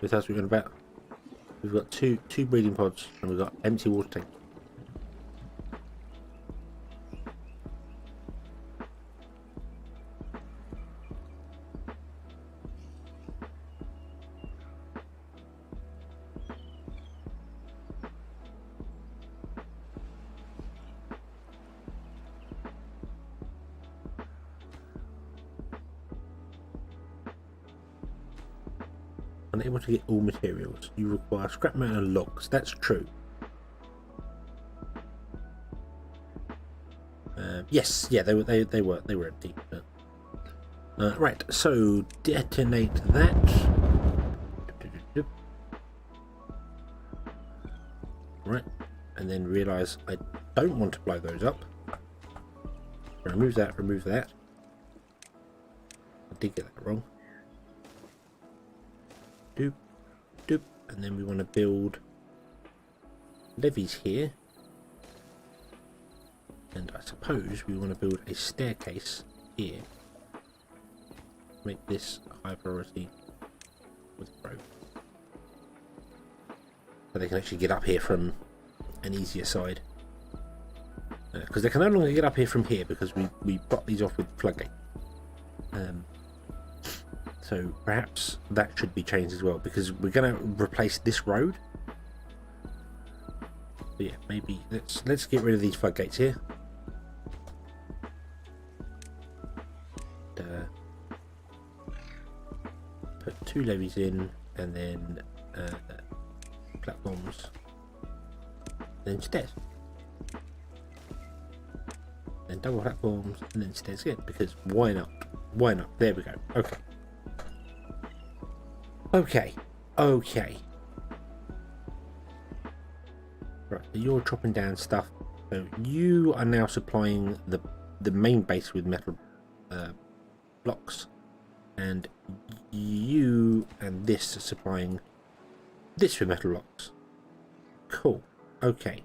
Speaker 1: That's what we're going about. We've got two breeding pods and we've got empty water tanks. Unable to get all materials. You require scrap metal and logs. That's true. Yes, yeah, they were empty. But, right, so detonate that. Right, and then realise I don't want to blow those up. Remove that. Remove that. I did get that wrong. Doop, doop, and then we want to build levees here, and I suppose we want to build a staircase here. Make this a high priority with rope, so they can actually get up here from an easier side. Because they can no longer get up here from here because we blocked these off with floodgate. So perhaps that should be changed as well, because we're going to replace this road. But yeah, maybe let's get rid of these floodgates here. Put two levees in and then platforms, then stairs, then double platforms, and then stairs again, because why not? Why not? There we go. Okay. Okay. Okay. Right, so you're chopping down stuff. So you are now supplying the main base with metal blocks, and you and this are supplying this with metal blocks. Cool. Okay.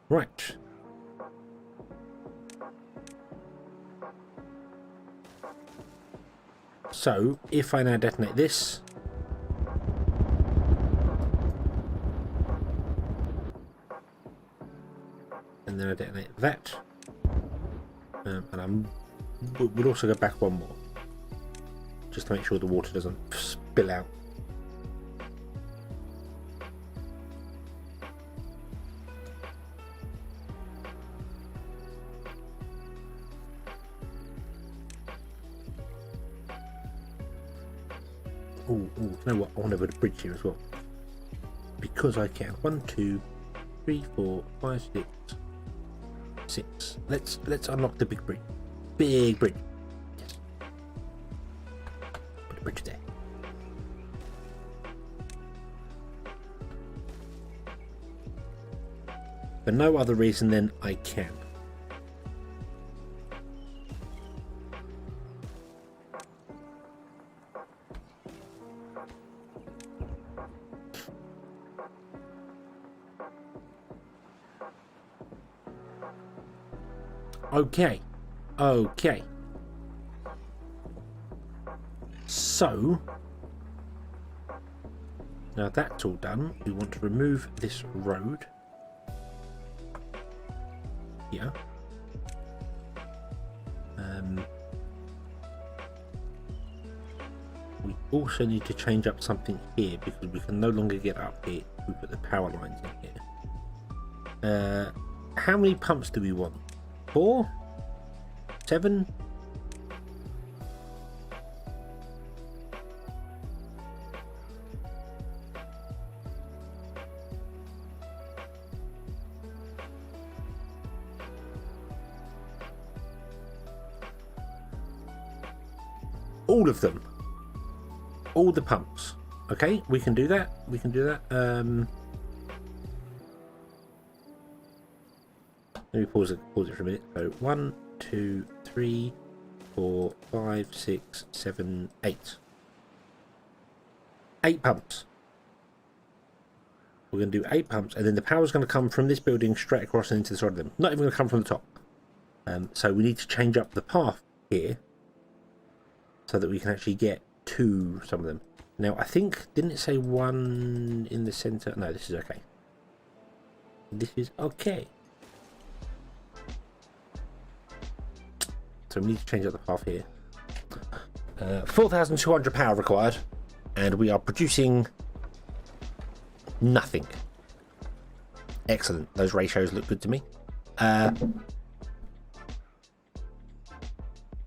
Speaker 1: Right. So if I now detonate this, and then I detonate that, and we'll also go back one more, just to make sure the water doesn't spill out. Oh, you know what? I want to put a bridge here as well, because I can. 1, 2, 3, 4, 5, 6. Let's unlock the big bridge. Big bridge. Yes. Put a bridge there. For no other reason than I can. Okay, okay. So, now that's all done, we want to remove this road here. We also need to change up something here, because we can no longer get up here if we put the power lines in here. How many pumps do we want? 4? 7? All of them. All the pumps. Okay, we can do that. We can do that. Let me pause it for a minute. So 1, 2, 3, 4, 5, 6, 7, 8. 8 pumps. We're going to do 8 pumps, and then the power is going to come from this building straight across and into the side of them. Not even going to come from the top. So we need to change up the path here so that we can actually get to some of them. Now, I think, didn't it say 1 in the center? No, this is okay. This is okay. So we need to change up the path here. 4,200 power required, and we are producing nothing. Excellent. Those ratios look good to me.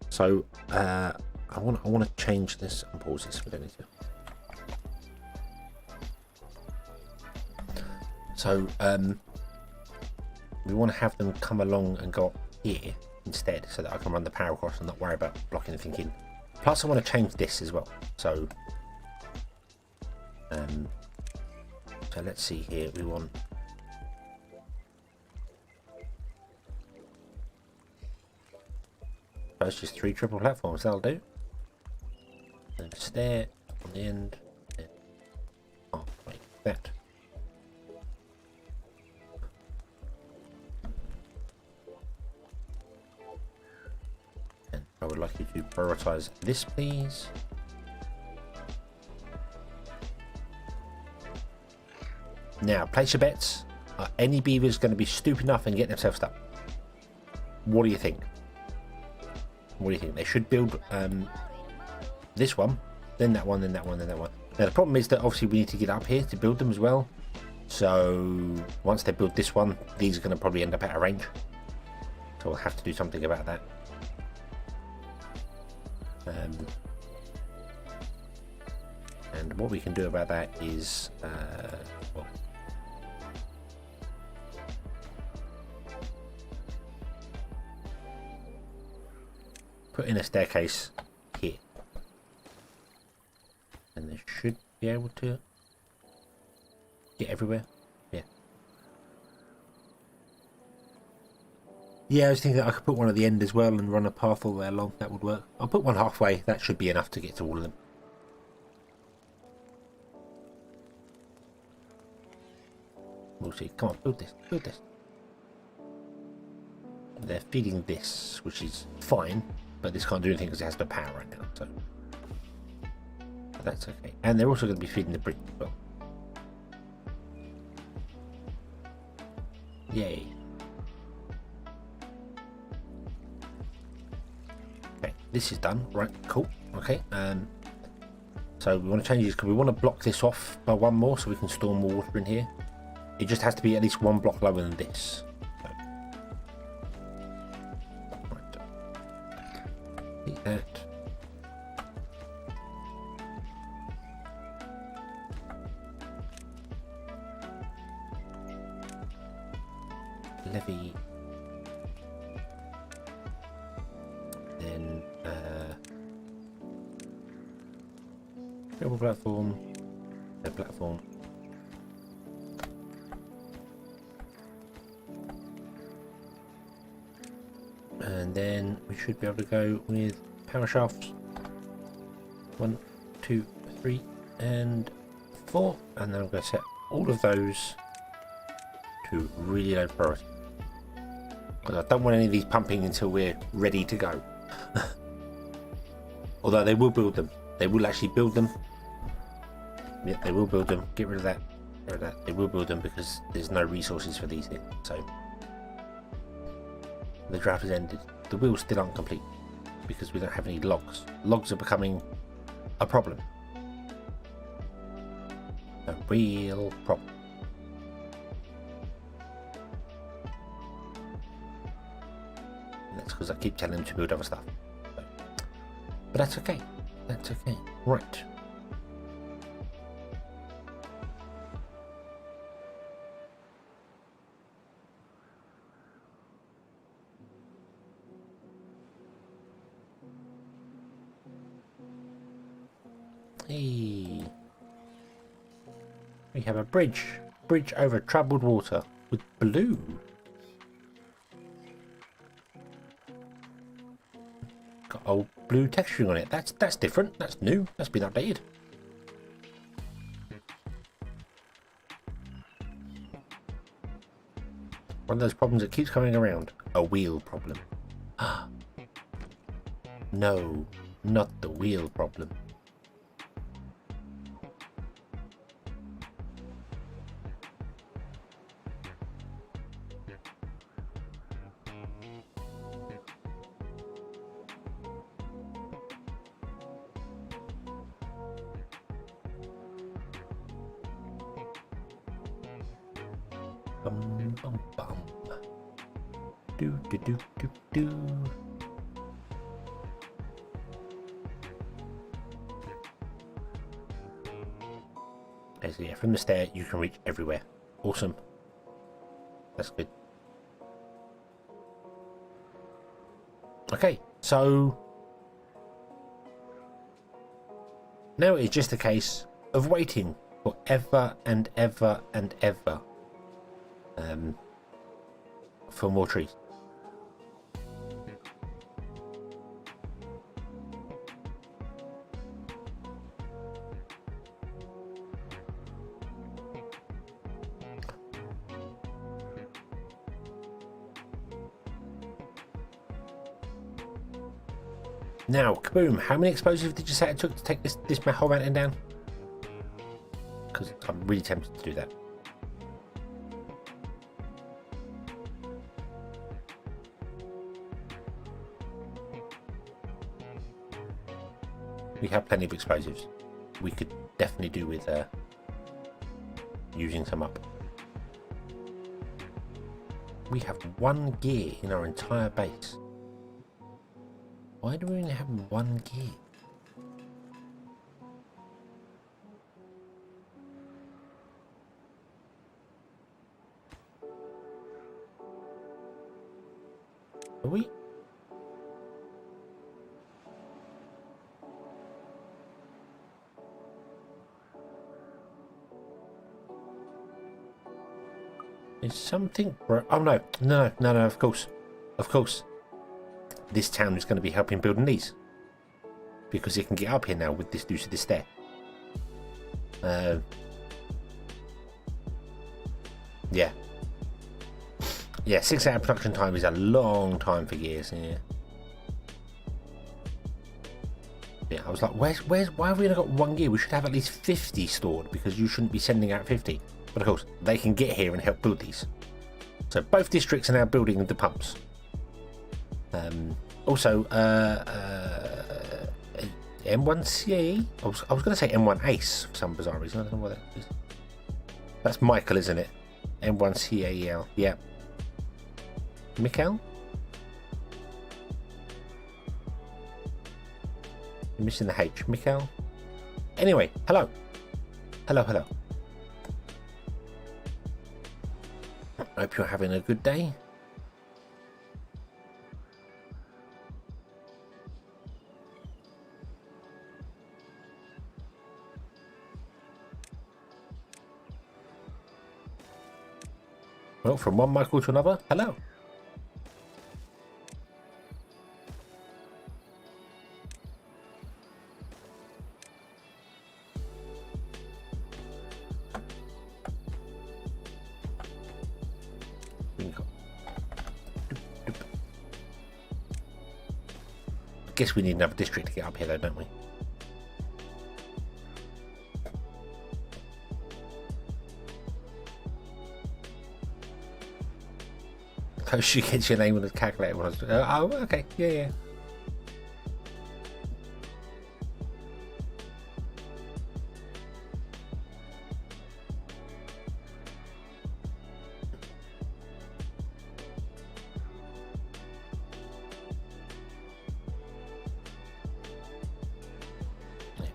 Speaker 1: So I want to change this and pause this. We don't need to. So we want to have them come along and go up here instead, so that I can run the power across and not worry about blocking anything in. Plus I want to change this as well. So so let's see here. We want it's just 3 triple platforms. That'll do. And a stair on the end. Oh wait, that. I would like you to prioritize this, please. Now, place your bets. Are any beavers going to be stupid enough and get themselves stuck? What do you think? What do you think? They should build this one, then that one, then that one, then that one. Now, the problem is that obviously we need to get up here to build them as well. So once they build this one, these are going to probably end up out of range. So we'll have to do something about that. And what we can do about that is, well, put in a staircase here, and they should be able to get everywhere. Yeah, I was thinking that I could put one at the end as well and run a path all the way along. That would work. I'll put one halfway. That should be enough to get to all of them. We'll see. Come on, build this. Build this. They're feeding this, which is fine, but this can't do anything because it has no power right now. So that's okay. And they're also going to be feeding the bridge as well. Yay. Okay, this is done. Right, cool. Okay, so we want to change this because we want to block this off by one more so we can store more water in here. It just has to be at least one block lower than this. So, right. Eat that. Levy. Then double platform. The platform. And then we should be able to go with power shafts. 1, 2, 3, and 4. And then I'm going to set all of those to really low priority. Because I don't want any of these pumping until we're ready to go. Although they will build them. They will actually build them. Yeah, they will build them. Get rid of that. Get rid of that. They will build them because there's no resources for these things. So the draft has ended. The wheels still aren't complete because we don't have any logs. Logs are becoming a problem. A real problem. And that's because I keep telling them to build other stuff. So, but that's okay. That's okay. Right. Hey. We have a bridge. Bridge over troubled water with blue. Got old blue texturing on it. That's different. That's new. That's been updated. One of those problems that keeps coming around. A wheel problem. No, not the wheel problem. Bum, bum, bum. Do, do, do, do, do. Okay, so yeah, from the stair you can reach everywhere. Awesome. That's good. Okay, so now it's just a case of waiting for ever and ever and ever for more trees. Now, kaboom, how many explosives did you say it took to take this whole mountain down? Because I'm really tempted to do that. We have plenty of explosives. We could definitely do with using some up. We have 1 gear in our entire base. Why do we only have 1 gear? Are we? Is something oh no, of course. Of course. This town is going to be helping building these. Because it can get up here now with this due to this stair. Yeah. Yeah, 6 hour production time is a long time for gears, yeah. Yeah, I was like, why have we only got 1 gear? We should have at least 50 stored because you shouldn't be sending out 50. But of course, they can get here and help build these. So both districts are now building the pumps. Also, M1CAE? I was going to say M1 Ace for some bizarre reason. I don't know what that is. That's Michael, isn't it? M1CAEL. Yeah. Mikhail? You're missing the H. Mikhail? Anyway, hello. Hello. Hope you're having a good day. Well, from one Michael to another, hello. I guess we need another district to get up here though, don't we? Close you get your name on the calculator. Oh, okay. Yeah.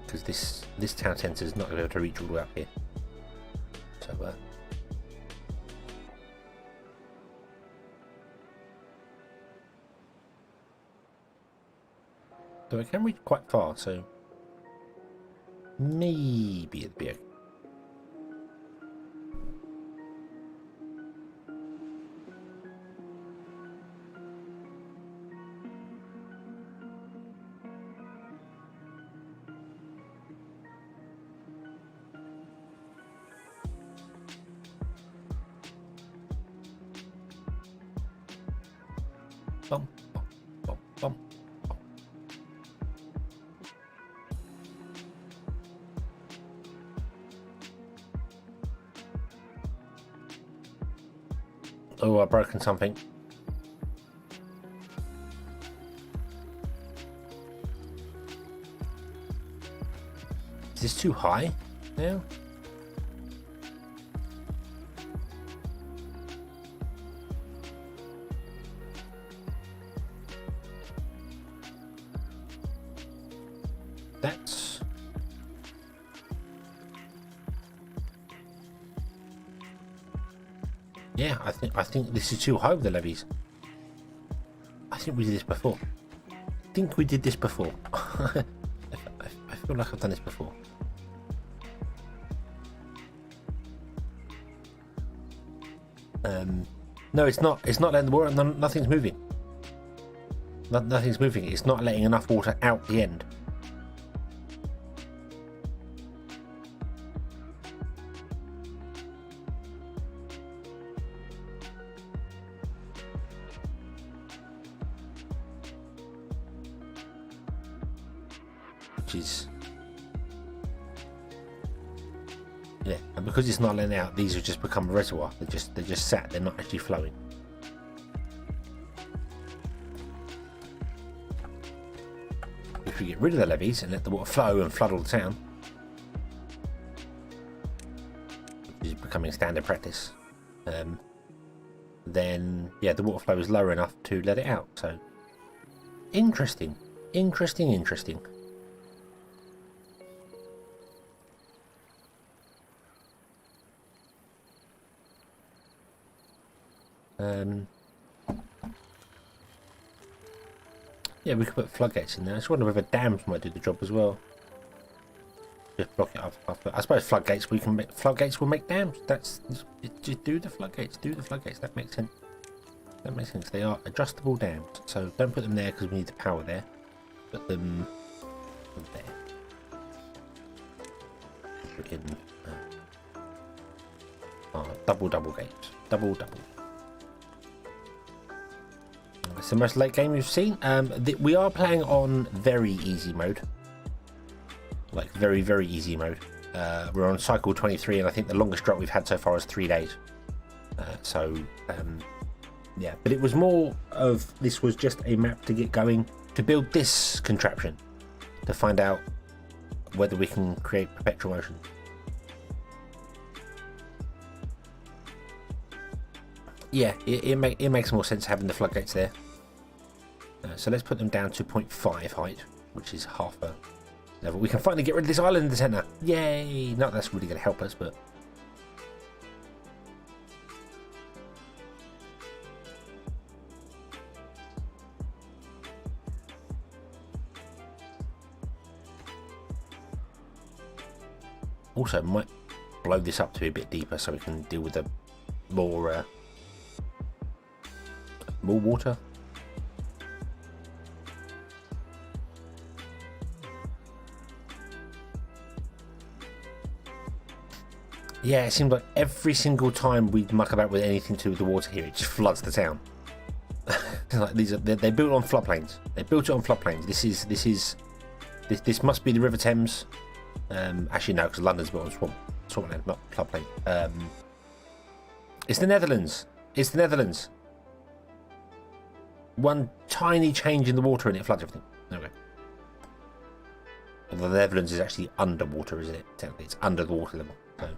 Speaker 1: Because this town centre is not going to be able to reach all the way up here. So I can reach quite far, so maybe it'd be okay. Bum, bum, bum, bum. Oh, I've broken something. Is this too high now? That's... Yeah, I think this is too high with the levies. I think we did this before. I think we did this before. I feel like I've done this before. No, it's not. It's not letting the water. Nothing's moving. Nothing's moving. It's not letting enough water out the end. Which is, yeah, and because it's not letting out, these have just become a reservoir. They're just sat. They're not actually flowing. If we get rid of the levees and let the water flow and flood all the town, which is becoming standard practice, then yeah, the water flow is lower enough to let it out. So interesting, interesting, interesting. Yeah, we could put floodgates in there. I just wonder whether dams might do the job as well. Just block it up. I suppose floodgates we can make. Floodgates will make dams. That's just do the floodgates. Do the floodgates. That makes sense. That makes sense. They are adjustable dams, so don't put them there because we need the power there. Put them there. Put in double gates. Double. It's the most late game we've seen. We are playing on very easy mode. Like very, very easy mode. We're on cycle 23, and I think the longest drop we've had so far is 3 days. Yeah, but it was more of, this was just a map to get going, to build this contraption, to find out whether we can create perpetual motion. Yeah, it makes more sense having the floodgates there. So let's put them down to 0.5 height, which is half a level. We can finally get rid of this island in the centre. Yay! Not that's really going to help us, but... Also, might blow this up to be a bit deeper so we can deal with the more water. Yeah, it seems like every single time we muck about with anything to do with the water here, it just floods the town. Like they're built on floodplains. They built it on floodplains. This must be the River Thames. Actually, no, because London's built on swampland, not floodplain. It's the Netherlands. It's the Netherlands. One tiny change in the water and it floods everything. Okay. Although the Netherlands is actually underwater, isn't it? Technically, it's under the water level. So.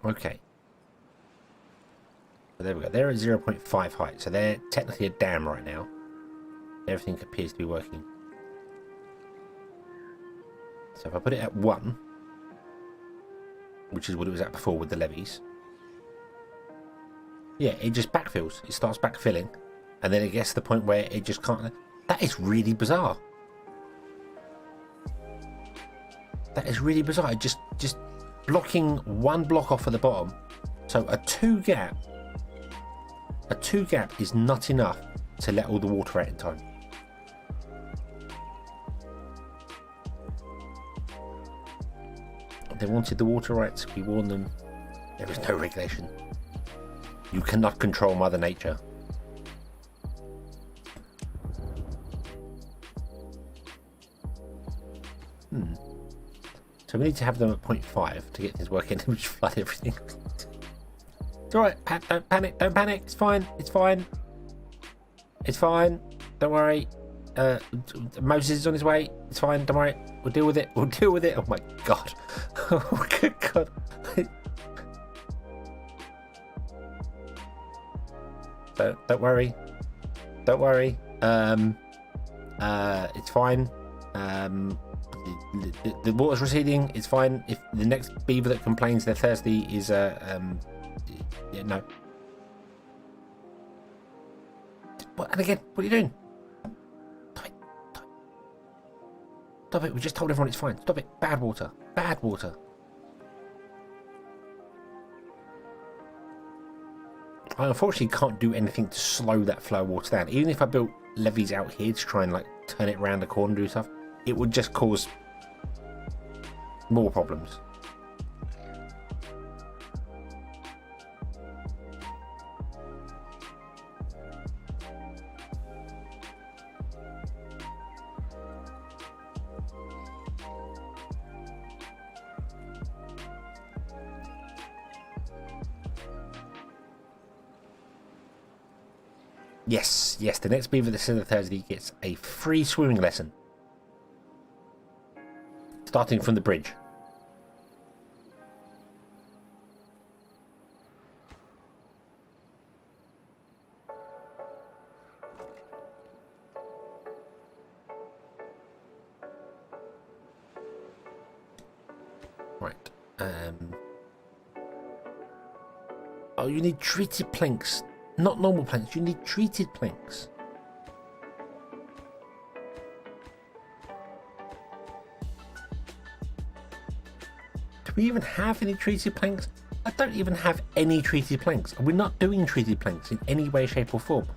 Speaker 1: Okay. So there we go. They're at 0.5 height, so they're technically a dam right now. Everything appears to be working. So if I put it at 1, which is what it was at before with the levees, yeah, it just backfills. It starts backfilling, and then it gets to the point where it just can't. That is really bizarre. That is really bizarre. Just blocking one block off at the bottom. So a two gap is not enough to let all the water out in time. They wanted the water rights. We warned them. There is no regulation. You cannot control Mother Nature. So we need to have them at 0.5 to get things working and just flood everything. It's alright, don't panic, don't panic, it's fine, it's fine. It's fine, don't worry. Moses is on his way, it's fine, don't worry. We'll deal with it, we'll deal with it. Oh my god. Oh good god. Don't worry. Don't worry. It's fine. The water's receding. It's fine. If the next beaver that complains they're thirsty is yeah, no. What? And again, what are you doing? Stop it! Stop it! Stop it! We just told everyone it's fine. Stop it! Bad water. Bad water. I unfortunately can't do anything to slow that flow of water down. Even if I built levees out here to try and like turn it around the corner and do stuff, it would just cause more problems. Yes, yes, the next beaver that says the Thursday gets a free swimming lesson. Starting from the bridge. Oh, you need treated planks, not normal planks. You need treated planks. Do we even have any treated planks? I don't even have any treated planks. We're not doing treated planks in any way, shape, or form.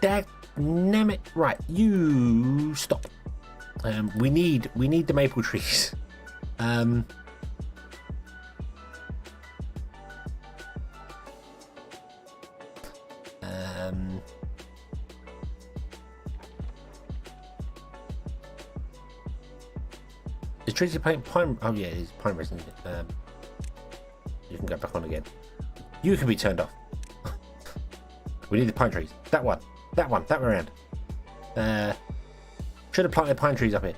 Speaker 1: Dagnamit. Right, you stop. We need the maple trees. The treated pine. Oh yeah, it's pine resin. You can go back on again. You can be turned off. We need the pine trees. That one. That way around. Should have planted pine trees up here.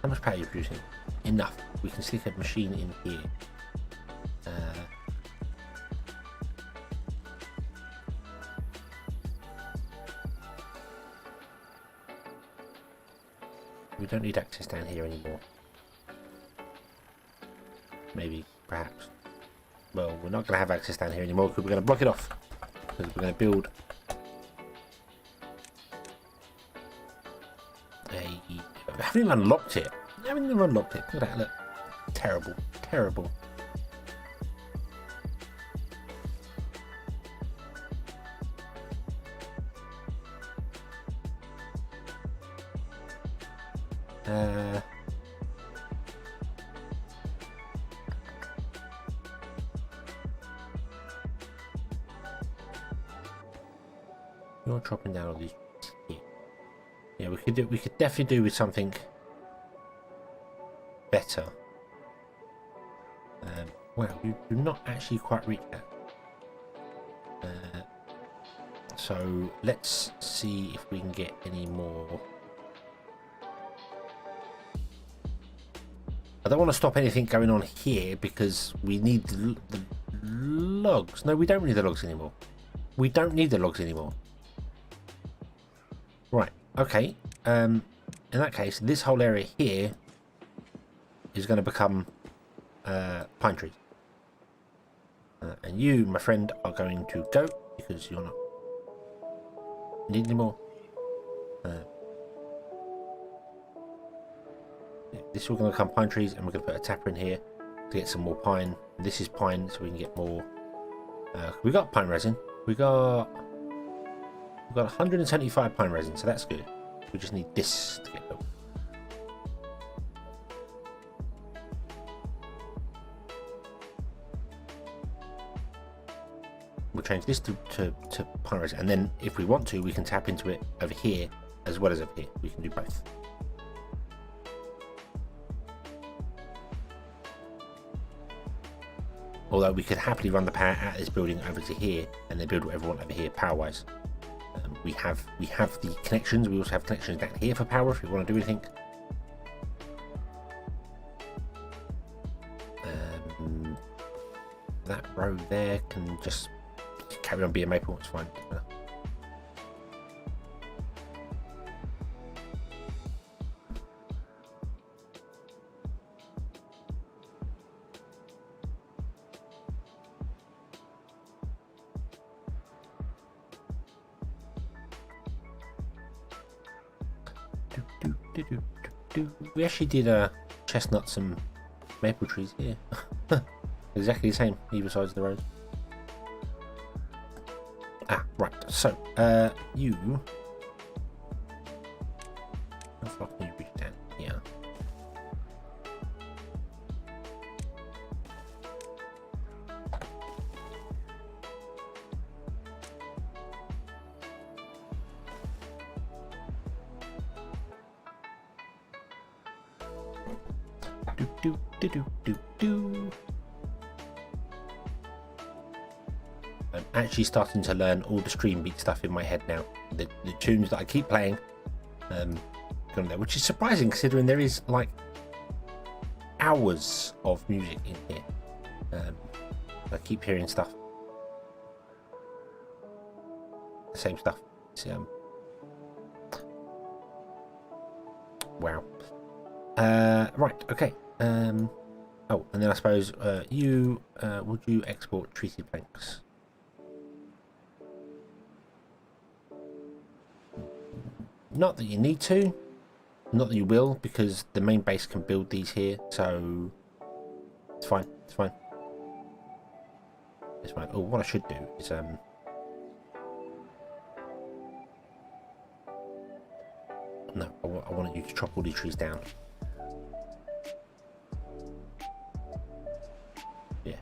Speaker 1: How much power are you producing? Enough. We can stick a machine in here. We don't need access down here anymore. Maybe, perhaps. Well, we're not going to have access down here anymore because we're going to block it off. Because we're going to build a... I haven't even unlocked it. I haven't even unlocked it. Look at that, look. Terrible, terrible. You're chopping down all these here. Yeah, we could definitely do with something better. Well, we do not actually quite reach that. So let's see if we can get any more. I don't want to stop anything going on here because we need the logs. No, we don't need the logs anymore. We don't need the logs anymore. Right, okay. In that case, this whole area here is going to become pine trees. And you, my friend, are going to go because you're not need any more. This is all going to become pine trees, and we're going to put a tapper in here to get some more pine. This is pine, so we can get more. We got pine resin. We've got 175 pine resin, so that's good. We just need this to get built. We'll change this to pine resin, and then if we want to, we can tap into it over here as well as over here. We can do both. Although we could happily run the power out of this building over to here, and then build whatever we want over here power-wise. We have the connections. We also have connections down here for power if we want to do anything. That row there can just carry on being maple. It's fine. We actually did chestnuts and maple trees here. Exactly the same, either sides of the road. Ah, right. So, you. How far can you reach down? Yeah. I'm actually starting to learn all the stream beat stuff in my head now. The tunes that I keep playing, which is surprising considering there is like hours of music in here. I keep hearing stuff, the same stuff It's, wow. Right, okay. Oh, and then I suppose would you export treated planks? Not that you need to, not that you will, because the main base can build these here, so it's fine, it's fine. It's fine. Oh, what I should do is no, I want you to chop all these trees down. Yeah.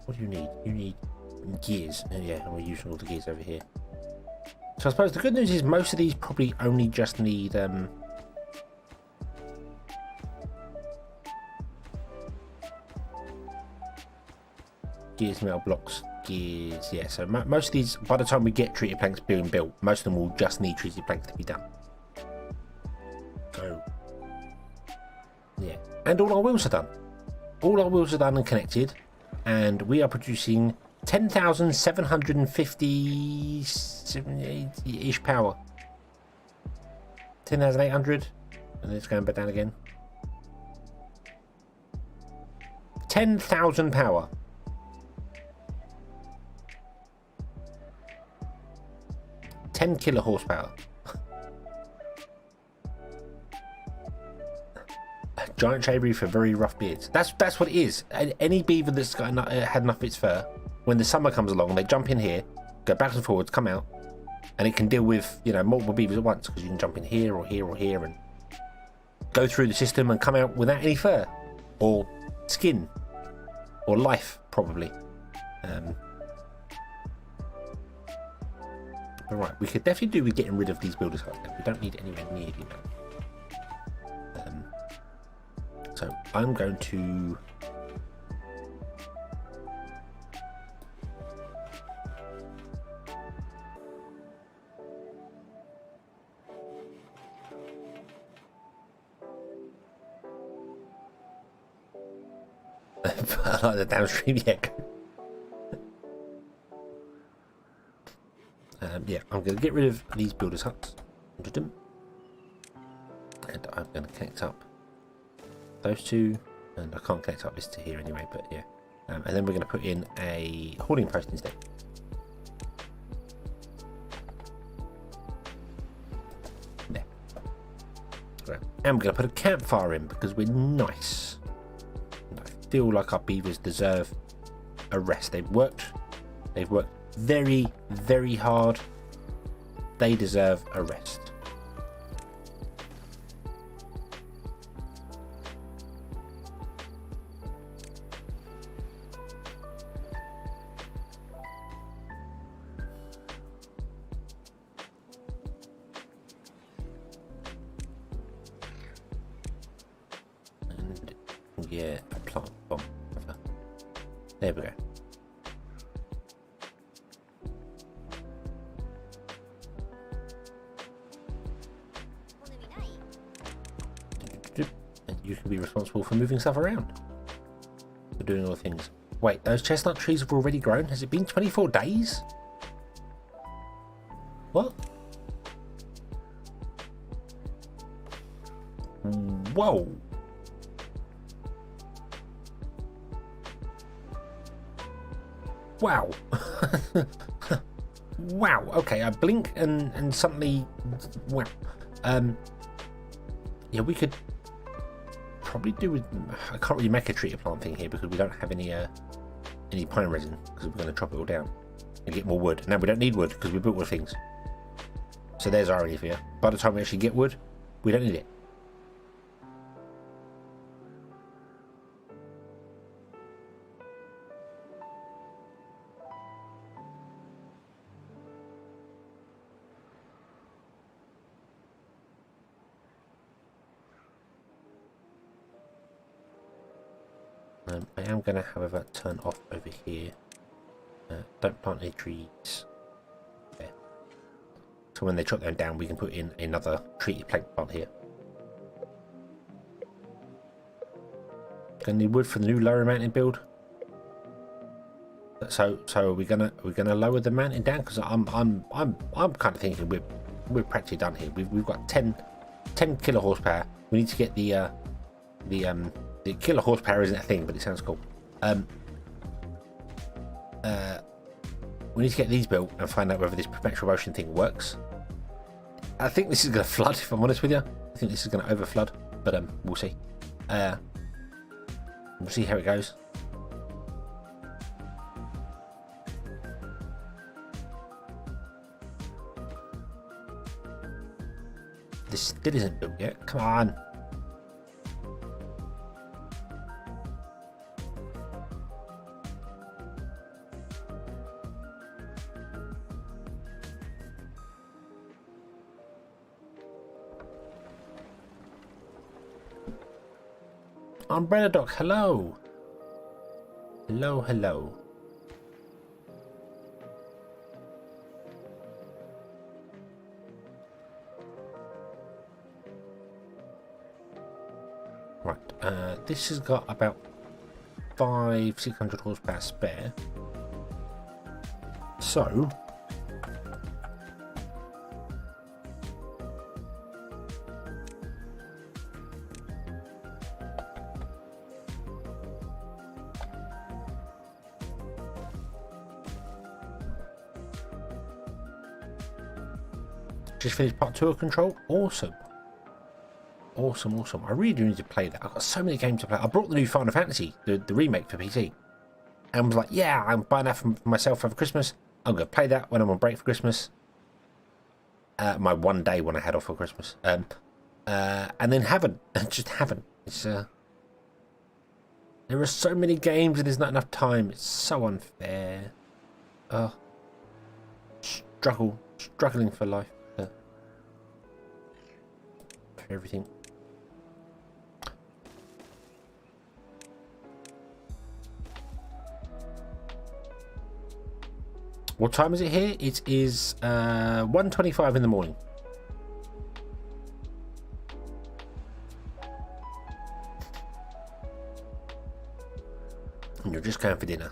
Speaker 1: What do you need? You need gears. Yeah, and we're using all the gears over here. So I suppose the good news is most of these probably only just need gears, metal blocks, gears. Yeah, so most of these, by the time we get treated planks being built, most of them will just need treated planks to be done. So yeah, and all our wheels are done. All our wheels are done and connected, and we are producing 10,750 ish power. 10,800, and it's going back down again. 10,000 power. Kilo horsepower. Giant shavy for very rough beards. That's what it is. Any beaver that's got had enough of its fur, when the summer comes along, they jump in here, go backwards and forwards, come out, and it can deal with, you know, multiple beavers at once, because you can jump in here or here or here and go through the system and come out without any fur or skin or life, probably. But right, we could definitely do with getting rid of these builders huts. We don't need anywhere near you now. So I'm going to I like the downstream echo. Yeah, I'm going to get rid of these builders huts, and I'm going to connect up those two, and I can't connect up this to here anyway, but yeah. And then we're going to put in a hoarding post instead. There. Right. And we're going to put a campfire in because we're nice. And I feel like our beavers deserve a rest. They've worked very, very hard. They deserve a rest. And yeah, a plant bomb. There we go. And you can be responsible for moving stuff around, for doing all things. Wait, those chestnut trees have already grown? Has it been 24 days? What? Whoa. Wow. Wow. Okay, I blink and suddenly, wow. Yeah, we could probably do with. I can't really make a treated plant thing here because we don't have any pine resin, because we're going to chop it all down and get more wood. Now we don't need wood because we built wood things. So there's our idea for you. By the time we actually get wood, we don't need it. I am going to, however, turn off over here. Don't plant any trees there. So when they chop them down, we can put in another treated plank plant here. Gonna need wood for the new lower mountain build. So are we gonna lower the mountain down? Because I'm kind of thinking we're practically done here. We've got 10 kilo horsepower. We need to get the kilo horsepower isn't a thing, but it sounds cool. We need to get these built and find out whether this perpetual motion thing works. I think this is going to flood, if I'm honest with you. I think this is going to over flood, but we'll see. We'll see how it goes. This still isn't built yet. Come on. Umbrella Doc, hello. Hello. Right, this has got about 600 horsepower spare. So just finished part 2 of Control. Awesome. I really do need to play that. I've got so many games to play. I brought the new Final Fantasy, the remake for PC, and was like, yeah, I'm buying that for myself over Christmas. I'm going to play that when I'm on break for Christmas. My one day when I had off for Christmas. And then just haven't. It's there are so many games and there's not enough time. It's so unfair. Struggling for life. For everything. What time is it here? It is 1:25 in the morning. And you're just going for dinner.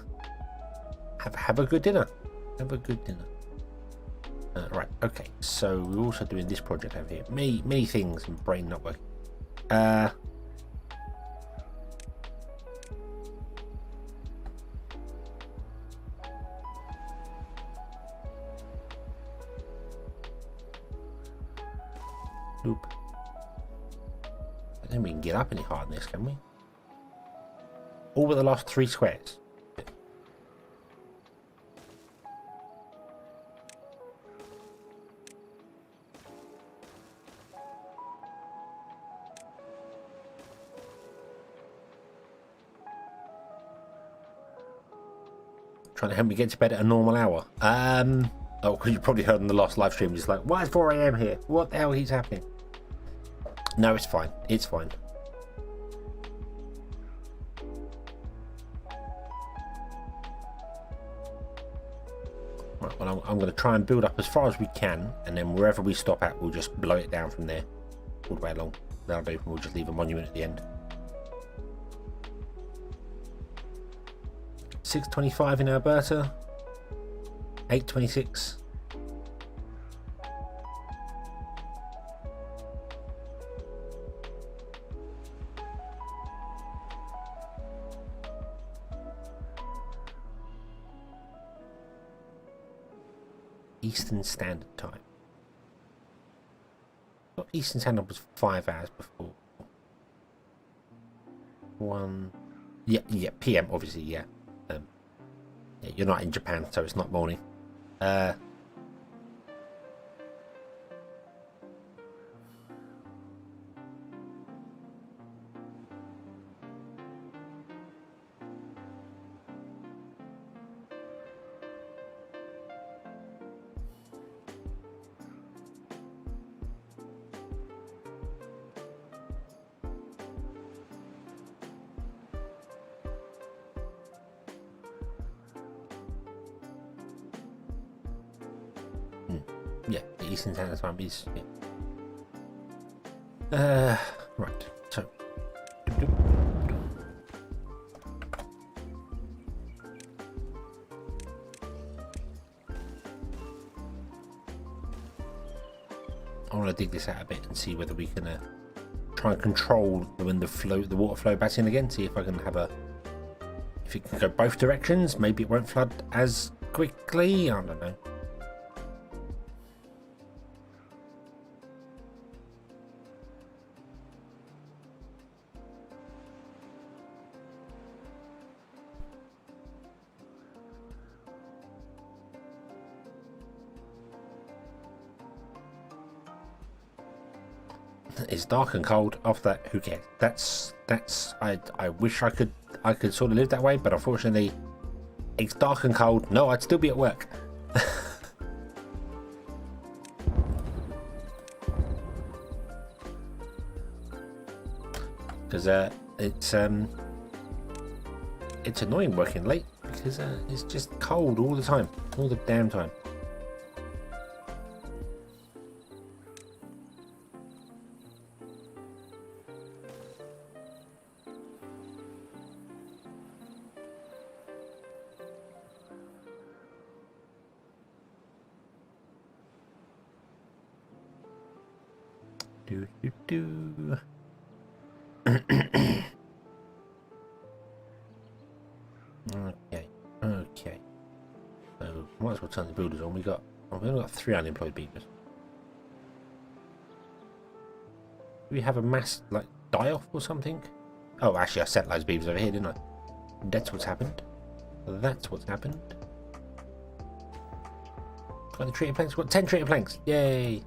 Speaker 1: Have a good dinner. Have a good dinner. Right, okay. So we're also doing this project over here. Many things and brain not working. Loop. I don't think we can get up any higher than this, can we? All but the last 3 squares. Trying to help me get to bed at a normal hour. Oh, because you probably heard on the last live stream, just like, why is 4 AM here? What the hell is happening? No, it's fine. It's fine. Right, well, I'm going to try and build up as far as we can, and then wherever we stop at, we'll just blow it down from there, all the way along. That'll do. We'll just leave a monument at the end. 6:25 in Alberta. 8:26. Eastern Standard Time. Not Eastern Standard was 5 hours before. 1. Yeah, PM obviously. Yeah. Yeah, you're not in Japan, so it's not morning. Yeah, the Eastern Standard Time is. Yeah. Right. So. I want to dig this out a bit and see whether we can try and control when the water flow back in again. See if I can have if it can go both directions. Maybe it won't flood as quickly. I don't know. It's dark and cold. After that, who cares? That's I wish I could sort of live that way, but unfortunately it's dark and cold. No, I'd still be at work. Because it's annoying working late because it's just cold all the time, all the damn time. Okay. So might as well turn the builders on. We've only got 3 unemployed beavers. Do we have a mass like die off or something? Oh, actually, I sent loads of beavers over here, didn't I? That's what's happened. That's what's happened. Got the treated planks. Got 10 treated planks. Yay!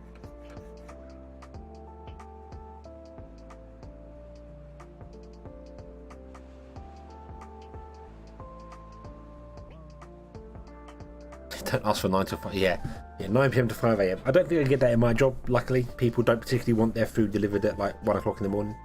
Speaker 1: Don't ask for 9 to 5. Yeah, 9 PM to 5 AM. I don't think I get that in my job. Luckily, people don't particularly want their food delivered at like 1 o'clock in the morning.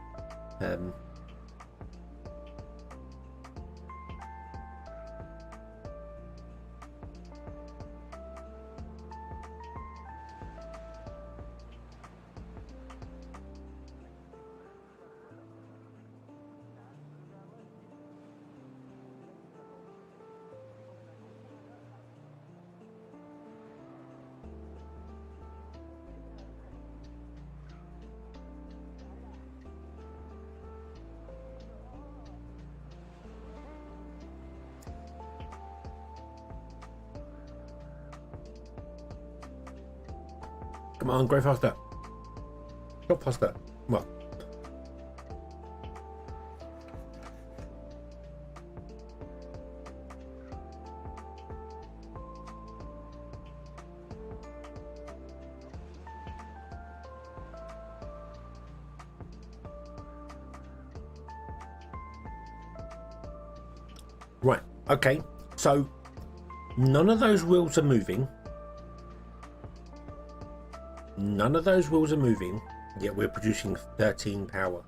Speaker 1: Come on, grow faster. Go faster. Come on. Right, okay, so none of those wheels are moving. None of those wheels are moving, yet we're producing 13 power.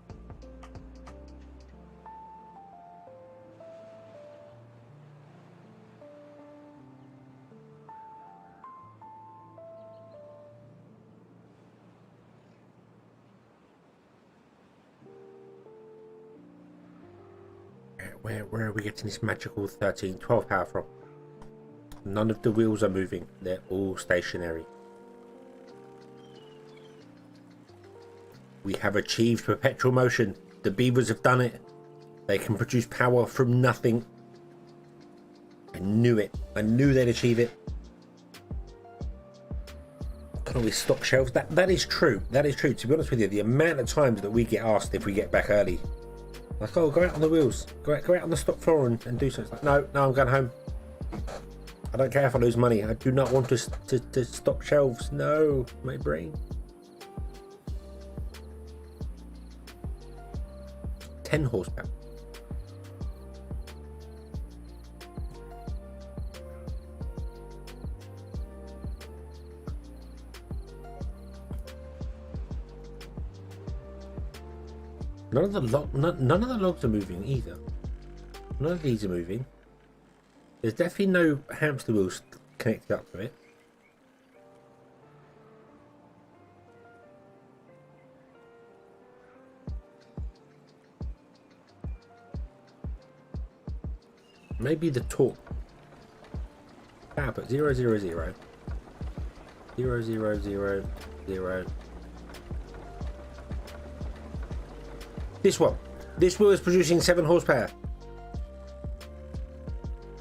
Speaker 1: Where are we getting this magical 12 power from? None of the wheels are moving, they're all stationary. We have achieved perpetual motion. The beavers have done it. They can produce power from nothing. I knew it. I knew they'd achieve it. Can always stock shelves. That is true. That is true. To be honest with you, the amount of times that we get asked if we get back early, like, oh, go out on the wheels, go out on the stock floor and do something. Like, no, I'm going home. I don't care if I lose money. I do not want to stock shelves. No, my brain. 10 horsepower. None of the logs are moving either. None of these are moving. There's definitely no hamster wheels connected up to it. Maybe the torque. Output 0, 0, 0, 0, 0, 0, 0, 0, This one. This wheel is producing 7 horsepower.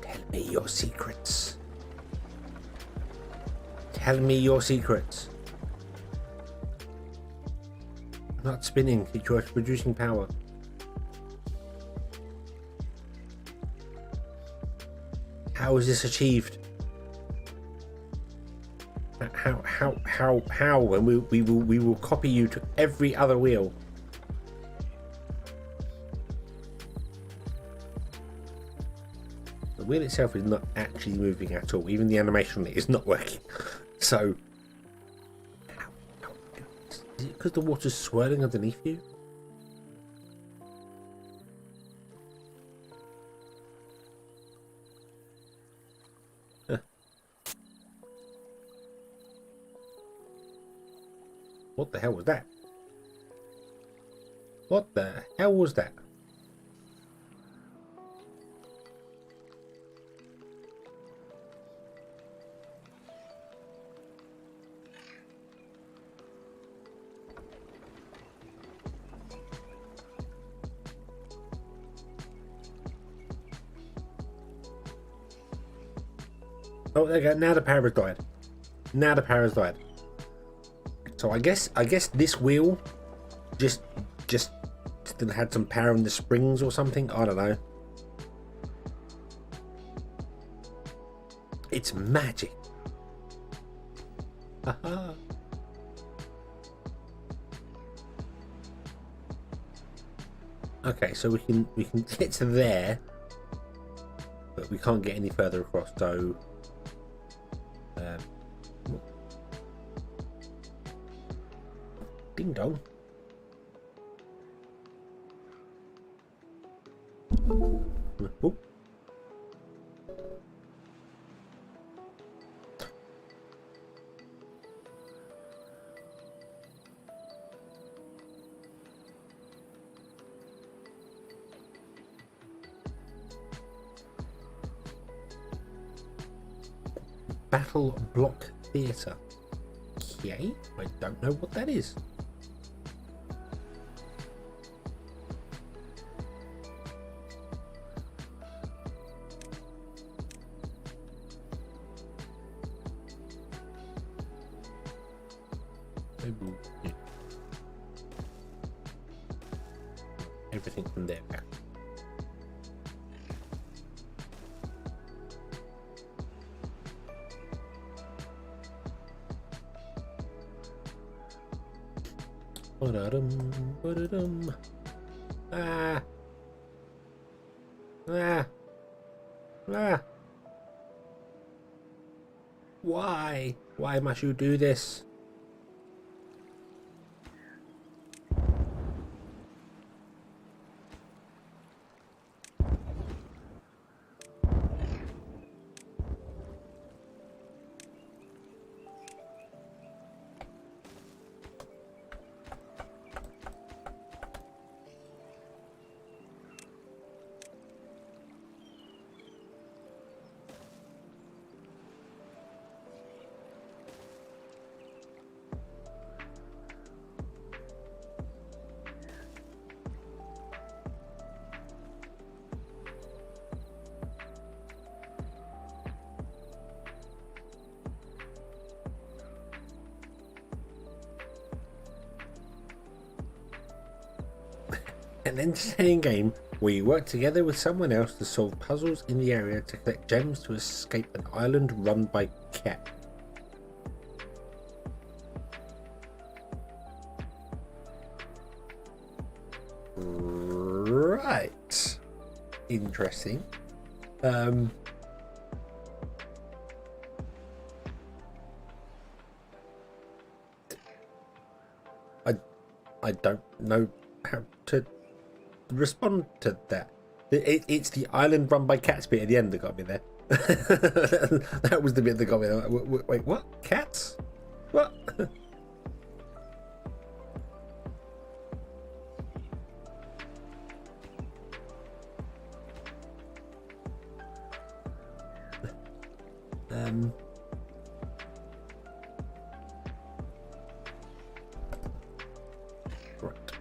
Speaker 1: Tell me your secrets. Tell me your secrets. Not spinning, it's producing power. How is this achieved? How? And we will copy you to every other wheel. The wheel itself is not actually moving at all. Even the animation on it is not working. So, is it because the water's swirling underneath you? What the hell was that? What the hell was that? Oh, there you go. Now the power has died. Now the power has died. So I guess this wheel just still had some power in the springs or something. I don't know. It's magic. Haha. Okay, so we can get to there, but we can't get any further across. So. Ding dong. Oh. Battle Block Theatre. Okay, I don't know what that is. Everything from there back. Ah. Ah. Ah. Why? Why must you do this? An entertaining game where you work together with someone else to solve puzzles in the area to collect gems to escape an island run by cats. Right. Interesting. I don't know how to respond to that. It's the island run by cats bit at the end that got me there. That was the bit that got me there. Wait, what? Cats? What? Right.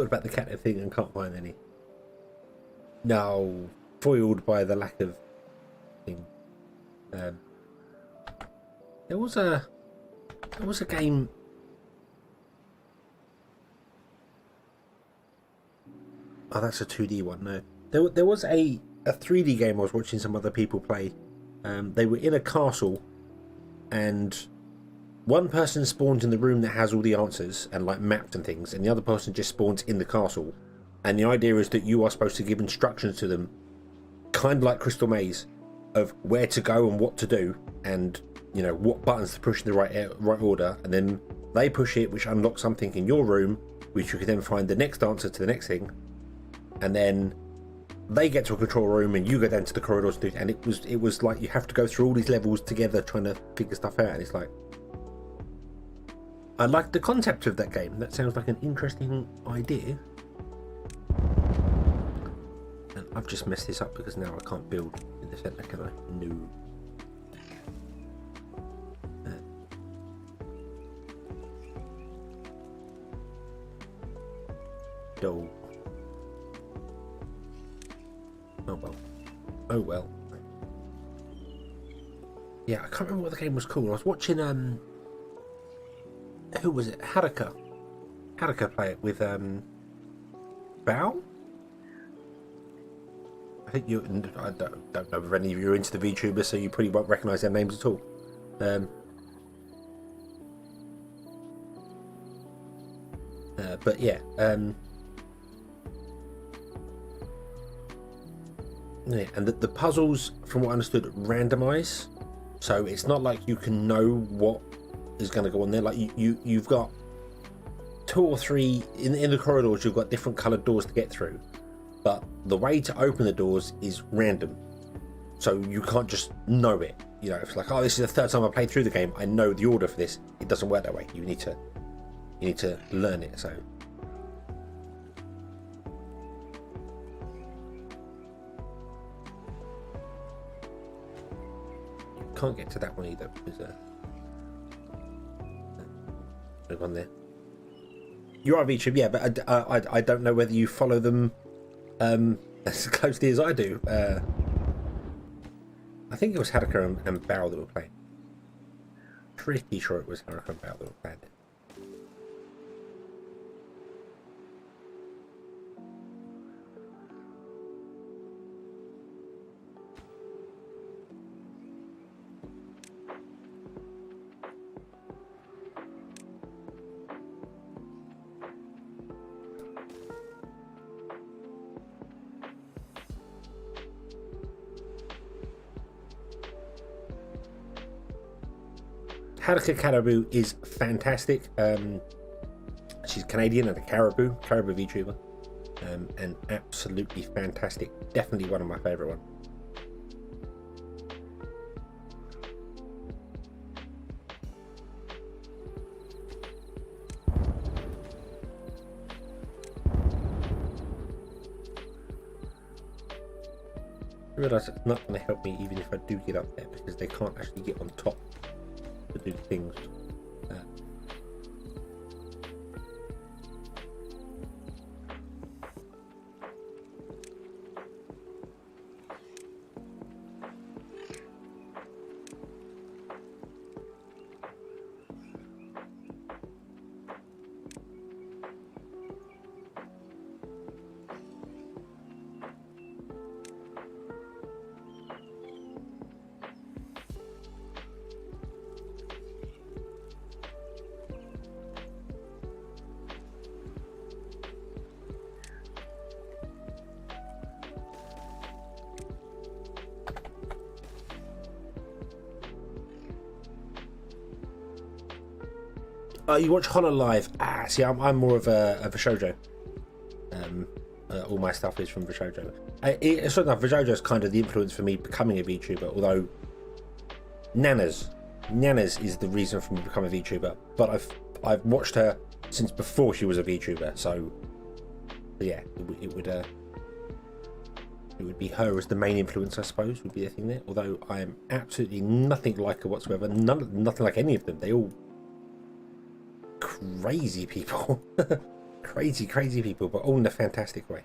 Speaker 1: thought about the cat thing and can't find any. No, foiled by the lack of thing. There was a game. Oh, that's a 2D one. No, there was a 3D game I was watching some other people play. They were in a castle, and one person spawns in the room that has all the answers and like maps and things, and the other person just spawns in the castle. And the idea is that you are supposed to give instructions to them, kind of like Crystal Maze, of where to go and what to do, and you know what buttons to push in the right order, and then they push it, which unlocks something in your room, which you can then find the next answer to the next thing, and then they get to a control room and you go down to the corridors, and it was like you have to go through all these levels together trying to figure stuff out, and it's like, I like the concept of that game. That sounds like an interesting idea. And I've just messed this up because now I can't build in the center, can I? No. Doll. Oh well. Oh well. Yeah, I can't remember what the game was called. I was watching who was it? Haruka play it with Bao? I think you. I don't know if any of you are into the VTubers, so you probably won't recognise their names at all. But yeah. Yeah, and the puzzles, from what I understood, randomise. So it's not like you can know what is going to go on there. Like you've got 2 or 3 in the corridors. You've got different coloured doors to get through, but the way to open the doors is random. So you can't just know it. You know, it's like, oh, this is the 3rd time I played through the game. I know the order for this. It doesn't work that way. You need to learn it. So. Can't get to that one either because I've gone there. You are VTube, yeah, but I don't know whether you follow them as closely as I do. I think it was Haruka and Bao that were playing. Pretty sure it was Haruka and Bao that were playing it. Haruka Caribou is fantastic. She's Canadian and a Caribou VTuber, and absolutely fantastic. Definitely one of my favourite ones. I realise it's not going to help me even if I do get up there, because they can't actually get on top to do things. You watch Hololive. See, I'm more of a shoujo. All my stuff is from Shoujo. It's not enough. Shoujo is kind of the influence for me becoming a VTuber. Although Nanas is the reason for me to become a VTuber. But I've watched her since before she was a VTuber. So yeah, it would be her as the main influence, I suppose, would be the thing there. Although I am absolutely nothing like her whatsoever. Nothing like any of them. They all crazy people. Crazy, crazy people, but all in a fantastic way.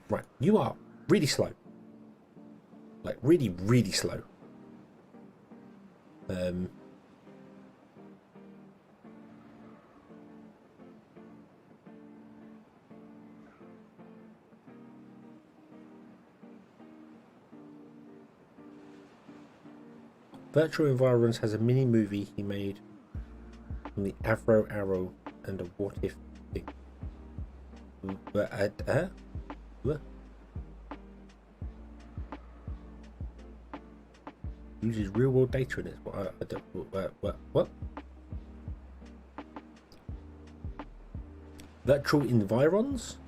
Speaker 1: Right, you are really slow. Like, really, really slow. Virtual Environs has a mini movie he made from the Avro Arrow and a What If thing. What? Uses real world data in it. What? Virtual Environs?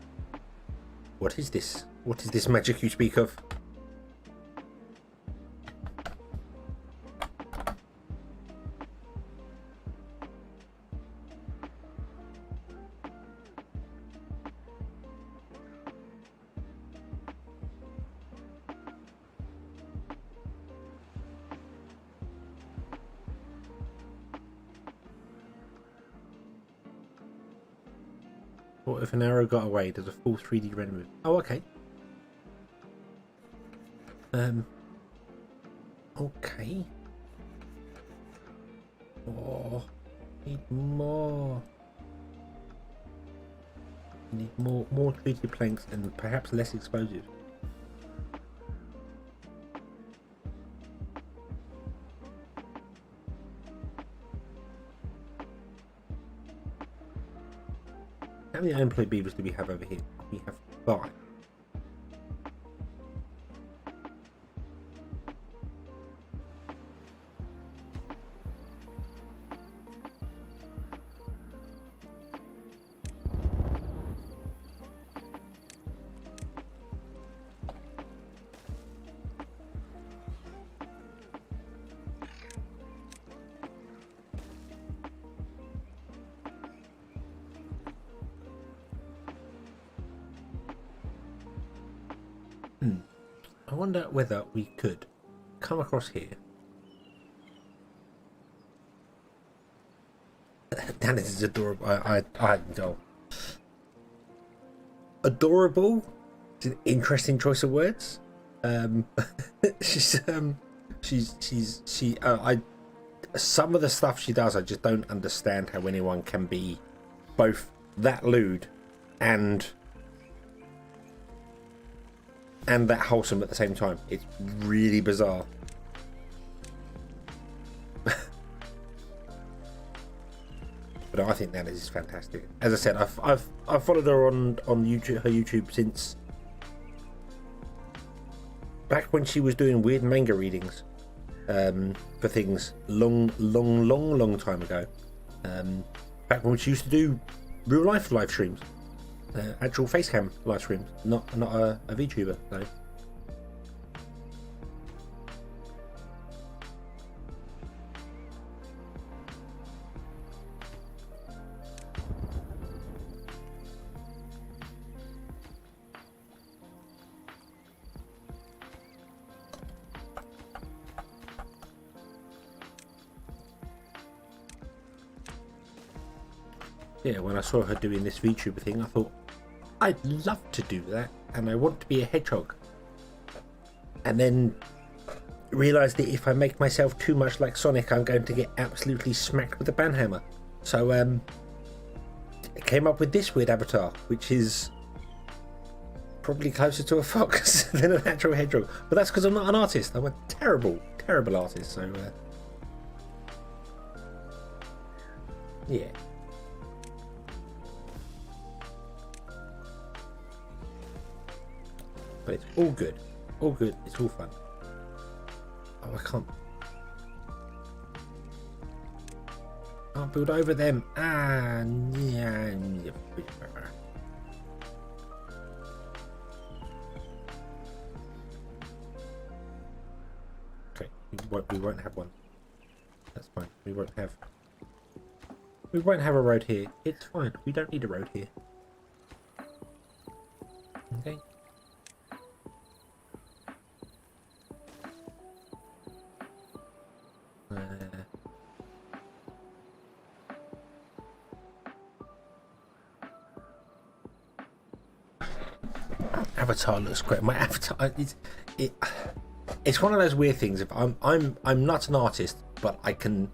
Speaker 1: What is this? What is this magic you speak of? What if an arrow got away? Does a full 3D render move? Oh, okay. Okay. Oh, need more. Need more treated planks and perhaps less explosives. How many unemployed beavers do we have over here? We have 5. I wonder whether we could come across here. Damn, this is adorable. Oh. Adorable is an interesting choice of words. Some of the stuff she does, I just don't understand how anyone can be both that lewd and that wholesome at the same time. It's really bizarre. But I think that is fantastic. As I said, I've followed her on YouTube, her YouTube, since back when she was doing weird manga readings for things long time ago. Back when she used to do real life live streams. Actual facecam live streams, not a VTuber. So. Yeah, when I saw her doing this VTuber thing, I thought, I'd love to do that, and I want to be a hedgehog. And then realised that if I make myself too much like Sonic, I'm going to get absolutely smacked with a banhammer. So I came up with this weird avatar, which is probably closer to a fox than an actual hedgehog. But that's because I'm not an artist. I'm a terrible artist. So yeah. But it's all good. All good. It's all fun. Oh, I can't build over them. Ah, yeah. Okay, we won't have one. That's fine. We won't have a road here. It's fine. We don't need a road here. Okay. avatar looks great. My avatar, it's one of those weird things. If I'm not an artist, but I can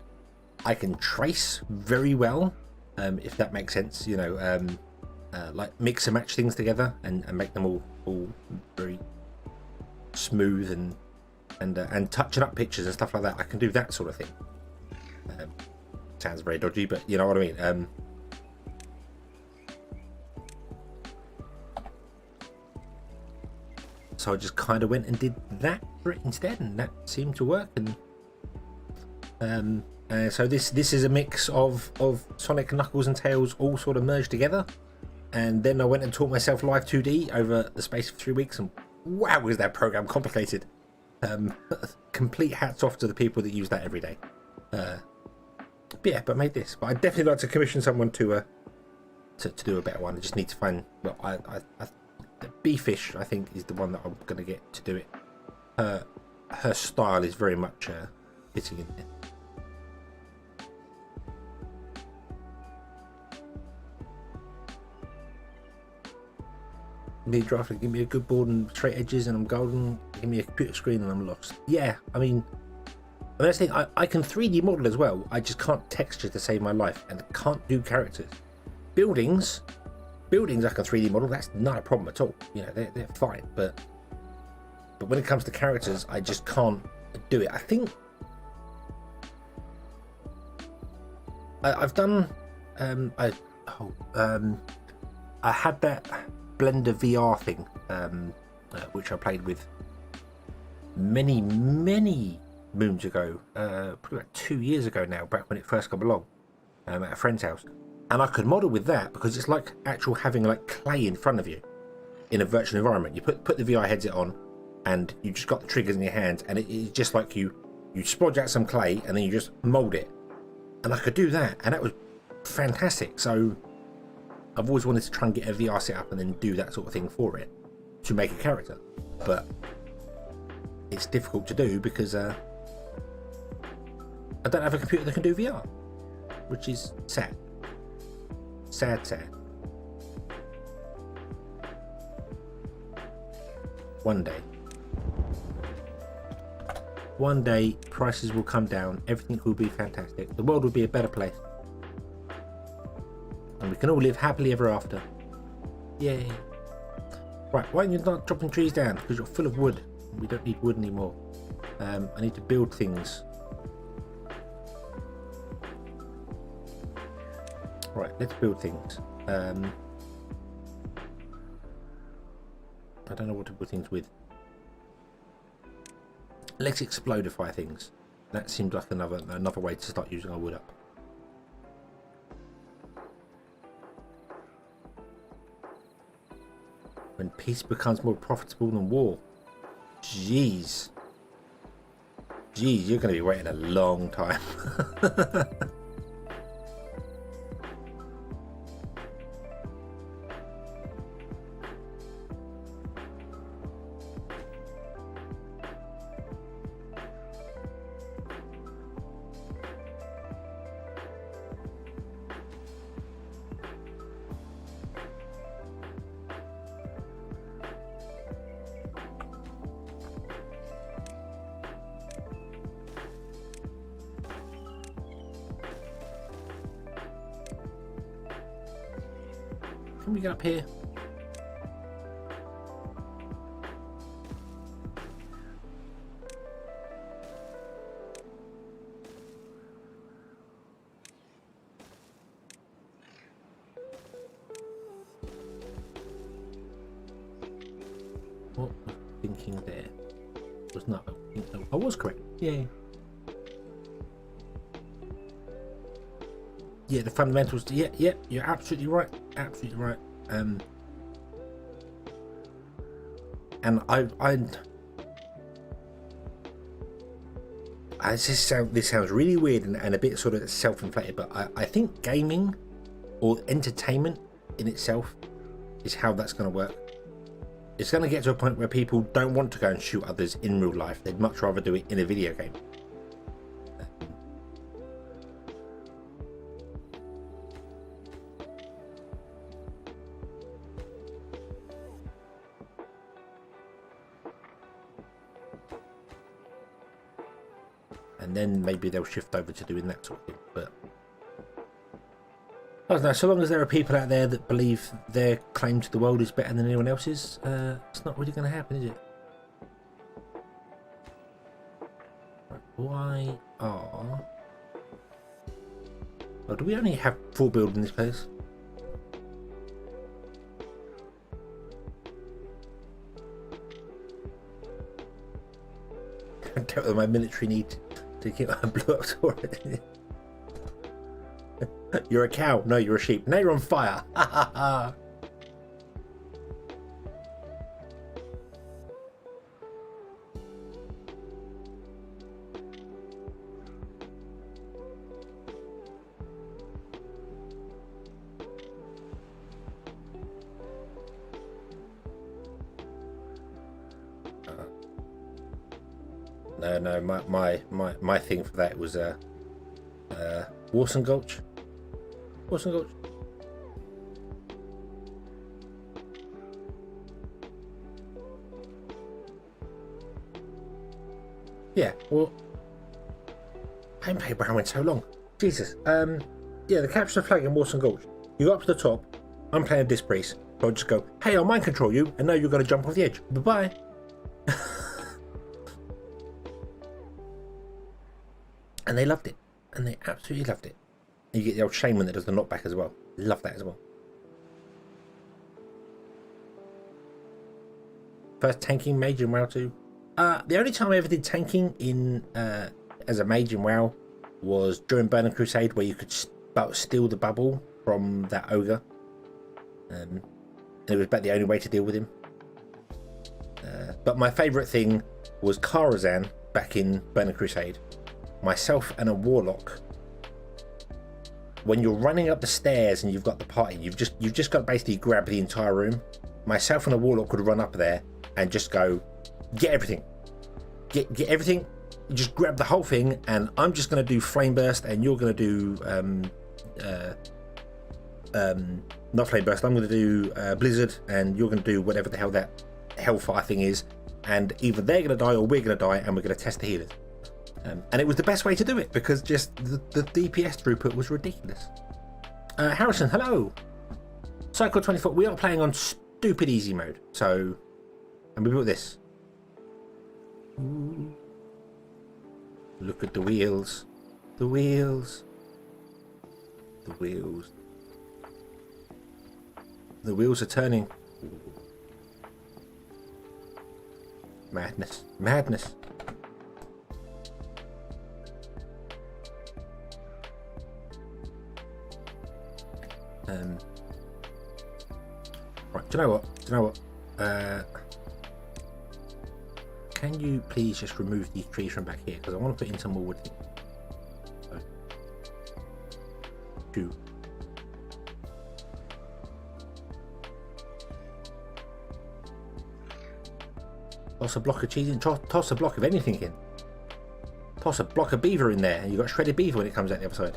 Speaker 1: trace very well, if that makes sense. You know, like mix and match things together and make them all very smooth and touching up pictures and stuff like that. I can do that sort of thing. Sounds very dodgy, but you know what I mean. So I just kind of went and did that for it instead, and that seemed to work. And so this is a mix of Sonic, Knuckles and Tails all sort of merged together. And then I went and taught myself Live 2D over the space of 3 weeks, and wow, is that program complicated. Complete hats off to the people that use that every day. But made this. But I'd definitely like to commission someone to do a better one. I just need to find, well, I the Beefish, I think, is the one that I'm going to get to do it. Her style is very much fitting in there. Me drafting, give me a good board and straight edges and I'm golden. Give me a computer screen and I'm lost. Yeah, I mean, that's the thing. I can 3D model as well. I just can't texture to save my life and can't do characters. Buildings I can 3D model. That's not a problem at all. You know, they're fine. But when it comes to characters, I just can't do it. I think I've done. I had that Blender VR thing, which I played with many moons ago, probably about 2 years ago now, back when it first came along, at a friend's house. And I could model with that because it's like actual having like clay in front of you in a virtual environment. You put the VR headset on and you just got the triggers in your hands, and it's just like you splodge out some clay and then you just mold it. And I could do that, and that was fantastic. So I've always wanted to try and get a VR set up and then do that sort of thing for it to make a character. But it's difficult to do because I don't have a computer that can do VR, which is sad. Sad. One day prices will come down, everything will be fantastic, the world will be a better place, and we can all live happily ever after. Yay. Right, why are you not chopping trees down? Because you're full of wood. We don't need wood anymore. I need to build things. Right, let's build things. I don't know what to put things with. Let's explodify things. That seemed like another way to start using our wood up. When peace becomes more profitable than war. Jeez, you're going to be waiting a long time. Can we get up here? What was I thinking there? Was not. I was correct. Yay. Yeah, the fundamentals. Yeah, you're absolutely right. Absolutely right. And this sounds really weird and a bit sort of self-inflated, but I think gaming or entertainment in itself is how that's going to work. It's going to get to a point where people don't want to go and shoot others in real life. They'd much rather do it in a video game. and then maybe they'll shift over to doing that sort of thing. But I don't know, so long as there are people out there that believe their claim to the world is better than anyone else's, it's not really going to happen, is it? Why are... Oh, do we only have 4 buildings in this place? I don't know my military need to get my blow up already. You're a cow. No, you're a sheep. Now you're on fire. Ha ha ha. No, my thing for that was Warson Gulch. Warson Gulch. Yeah, well, I haven't played Brown in so long. Jesus. Yeah, the capture the flag in Warson Gulch. You go up to the top. I'm playing a disc priest. So I'll just go, hey, I'll mind control you, and now you're going to jump off the edge. Bye-bye. And they loved it. And they absolutely loved it. And you get the old shaman that does the knockback as well. Love that as well. First tanking mage in WoW 2. The only time I ever did tanking in as a mage in WoW was during Burning Crusade, where you could steal the bubble from that ogre. And it was about the only way to deal with him. But my favourite thing was Karazhan back in Burning Crusade. Myself and a warlock. When you're running up the stairs and you've got the party, you've just got to basically grab the entire room. Myself and a warlock could run up there and just go, get everything, get everything. Just grab the whole thing, and I'm just going to do flame burst, and you're going to do not flame burst. I'm going to do blizzard, and you're going to do whatever the hell that hellfire thing is. And either they're going to die or we're going to die, and we're going to test the healers. And it was the best way to do it, because just the DPS throughput was ridiculous. Harrison, hello. Cycle 24. We are playing on stupid easy mode. So, and we built this. Ooh. Look at the wheels. The wheels. The wheels. The wheels are turning. Madness. Madness. Right, do you know what? Can you please just remove these trees from back here? Because I want to put in some more wood. So, two. Toss a block of cheese in. Toss a block of anything in. Toss a block of beaver in there, and you've got shredded beaver when it comes out the other side.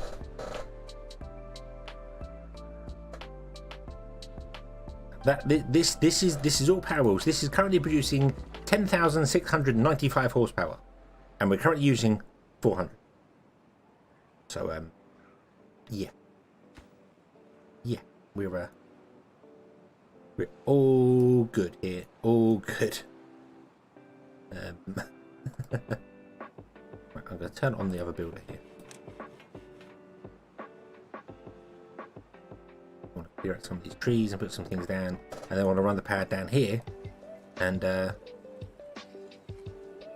Speaker 1: This is all power wheels. This is currently producing 10,695 horsepower, and we're currently using 400. So yeah, we're all good here, all good. Right, I'm going to turn on the other builder here. I want to clear out some of these trees and put some things down, and then I want to run the power down here and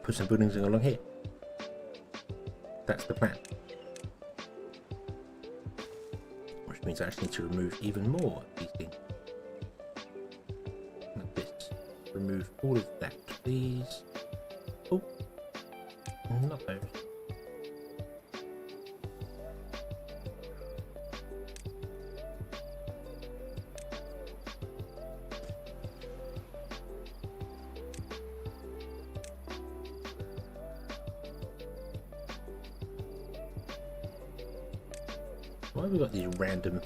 Speaker 1: put some buildings along here. That's the plan. Which means I actually need to remove even more of these things. Like this. Remove all of that, please. Oh, not those. Why have we got these random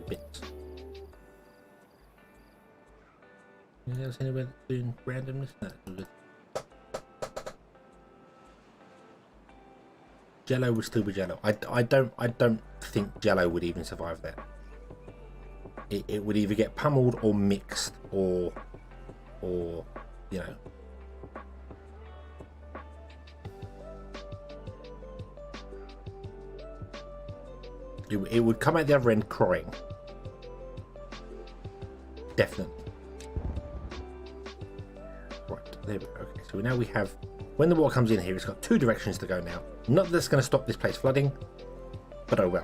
Speaker 1: bits? Anything else anywhere that's doing randomness? No, that's all good. Jello would still be Jello. I don't think Jello would even survive that. It would either get pummeled or mixed or you know. It would come out the other end crying. Definitely. Right, there we go. Okay, so now we have, when the water comes in here, it's got two directions to go now. Not that that's going to stop this place flooding, but oh well.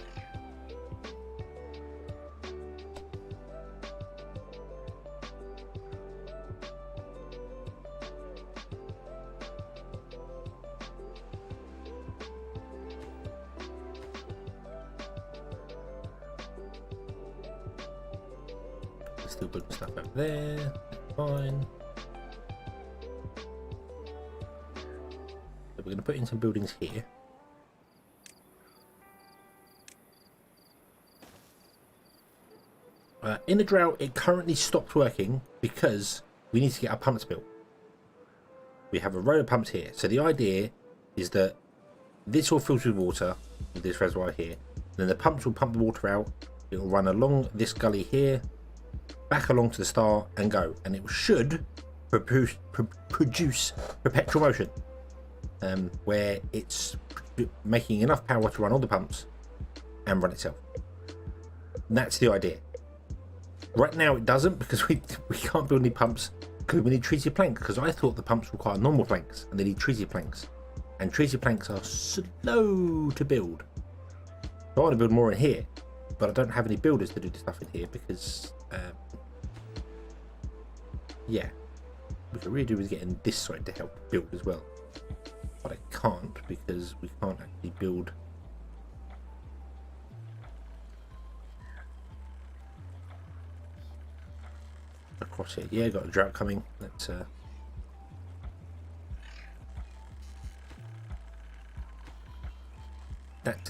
Speaker 1: Still putting stuff over there. Fine. So we're going to put in some buildings here. In the drought, it currently stopped working because we need to get our pumps built. We have a row of pumps here. So the idea is that this all fills with water, with this reservoir here. Then the pumps will pump the water out. It will run along this gully here, back along to the star and go, and it should produce perpetual motion, where it's making enough power to run all the pumps and run itself. And that's the idea. Right now it doesn't, because we can't build any pumps because we need treated planks, because I thought the pumps require normal planks and they need treated planks, and treated planks are slow to build. So I want to build more in here, but I don't have any builders to do the stuff in here because yeah, we could really do with getting this side to help build as well, but I can't because we can't actually build. Across here. Yeah, got a drought coming. That's a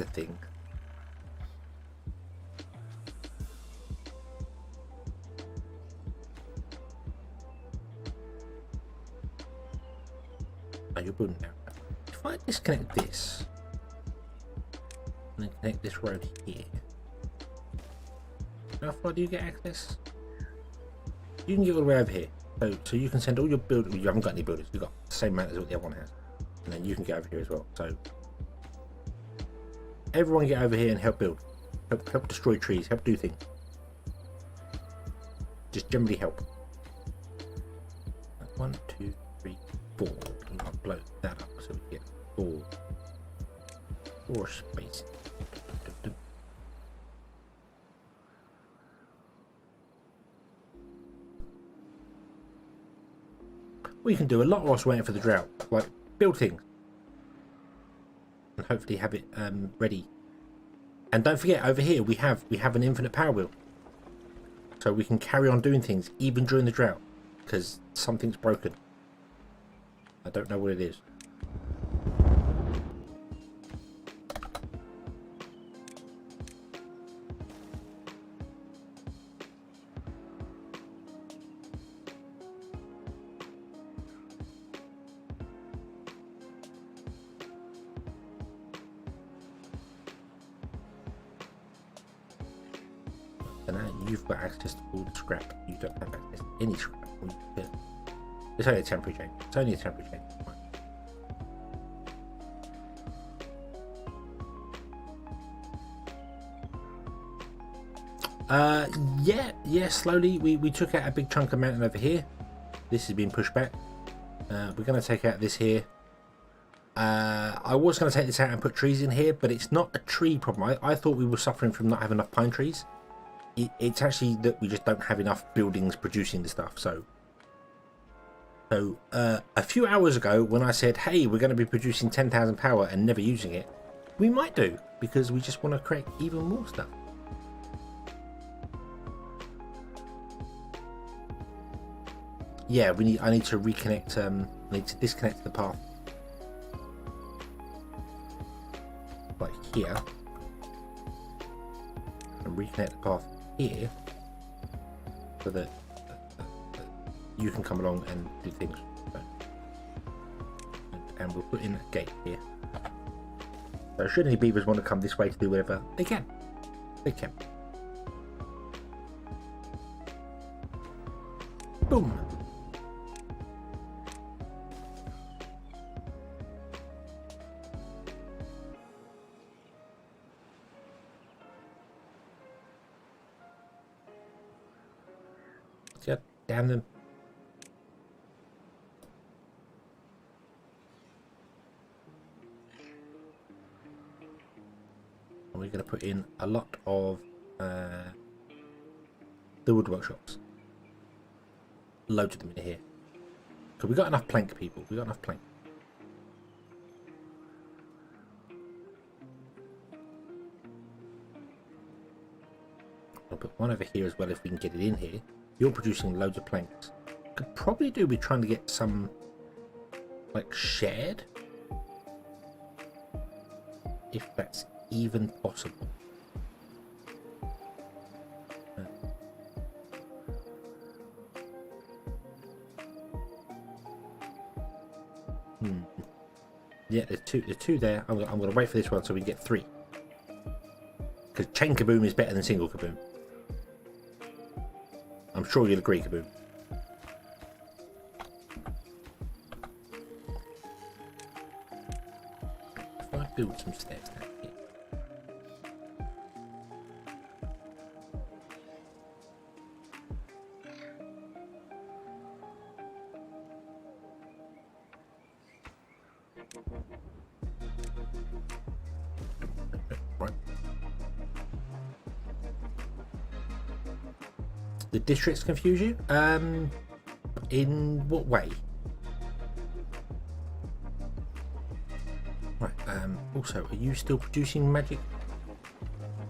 Speaker 1: thing. Oh, you're building now. If I disconnect this and then connect this road here, how far do you get access? You can get all the way over here, so you can send all your builders. You haven't got any builders. You've got the same amount as what the other one has, and then you can get over here as well. So everyone get over here and help build, help destroy trees, help do things. Just generally help. 1, 2, 3, 4. I'll blow that up so we get 4 spaces. We can do a lot whilst waiting for the drought, like build things and hopefully have it ready. And don't forget, over here we have an infinite power wheel, so we can carry on doing things even during the drought because something's broken. I don't know what it is. So now you've got access to all the scrap. You don't have access to any scrap. It's only a temporary change. It's only a temporary change. Yeah, slowly. We took out a big chunk of mountain over here. This has been pushed back. We're going to take out this here. I was going to take this out and put trees in here, but it's not a tree problem. I thought we were suffering from not having enough pine trees. It's actually that we just don't have enough buildings producing the stuff. So a few hours ago, when I said, hey, we're going to be producing 10,000 power and never using it, we might do, because we just want to create even more stuff. Yeah, I need to reconnect. I need to disconnect the path, like here, and reconnect the path here, so that you can come along and do things. And we'll put in a gate here. So should any beavers want to come this way to do whatever, they can. They can. Boom. Yep, damn them. And we're going to put in a lot of the wood workshops. Loads of them in here. Because we got enough plank, people. We got enough plank. I'll put one over here as well if we can get it in here. You're producing loads of planks. Could probably do with trying to get some, like, shared. If that's even possible. Yeah, there's two there. I'm gonna wait for this one so we can get 3. Because chain kaboom is better than single kaboom. I'm sure you'll agree, kaboom. If I build some stairs down here. Right. The districts confuse you? In what way? Right, also, are you still producing magic?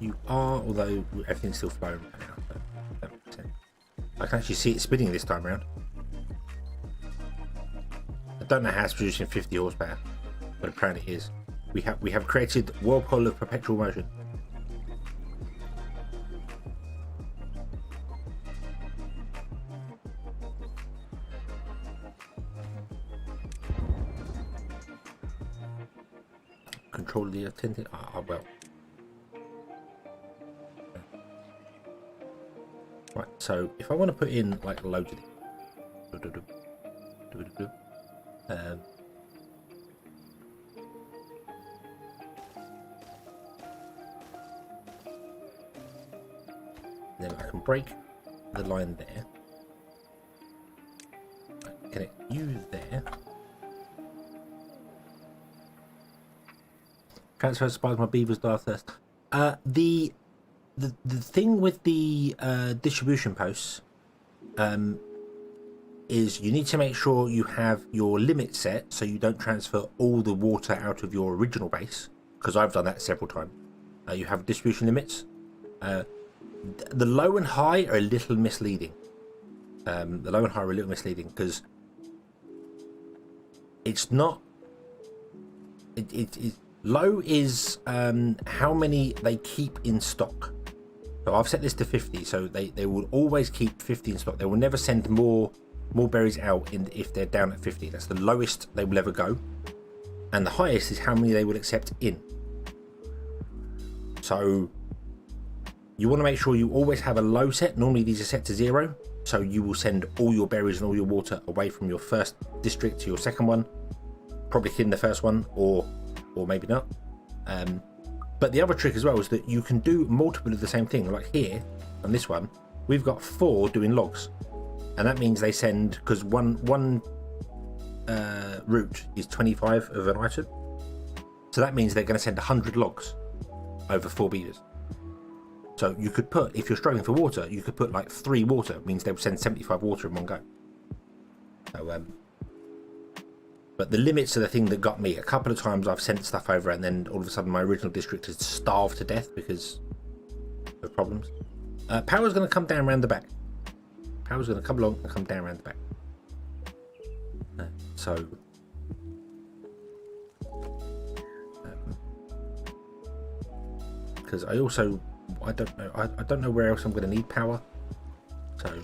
Speaker 1: You are, although everything's still flowing right now. So that makes sense. I can actually see it spinning this time around. I don't know how it's producing 50 horsepower, but apparently it is. We have created whirlpool of perpetual motion. Control the attendant. Ah, well. Right. So if I want to put in like loads of these, then I can break the line there. Connect you there. Transfer spies my beavers die of thirst. The thing with the distribution posts is you need to make sure you have your limit set so you don't transfer all the water out of your original base, because I've done that several times. You have distribution limits. The low and high are a little misleading. The low and high are a little misleading because it's not. Low is how many they keep in stock. So I've set this to 50, so they will always keep 50 in stock. They will never send more berries out if they're down at 50. That's the lowest they will ever go. And the highest is how many they will accept in. So you want to make sure you always have a low set. Normally these are set to 0. So you will send all your berries and all your water away from your first district to your second one. Probably in the first one, or maybe not. But the other trick as well is that you can do multiple of the same thing. Like here on this one, we've got 4 doing logs, and that means they send, because one route is 25 of an item, so that means they're going to send 100 logs over 4 beavers. So you could put, if you're struggling for water, you could put like 3 water. It means they would send 75 water in one go. So but the limits are the thing that got me. A couple of times I've sent stuff over and then all of a sudden my original district is starved to death because of problems. Power's going to come down around the back. Power's going to come along and come down around the back. So because I don't know where else I'm going to need power. So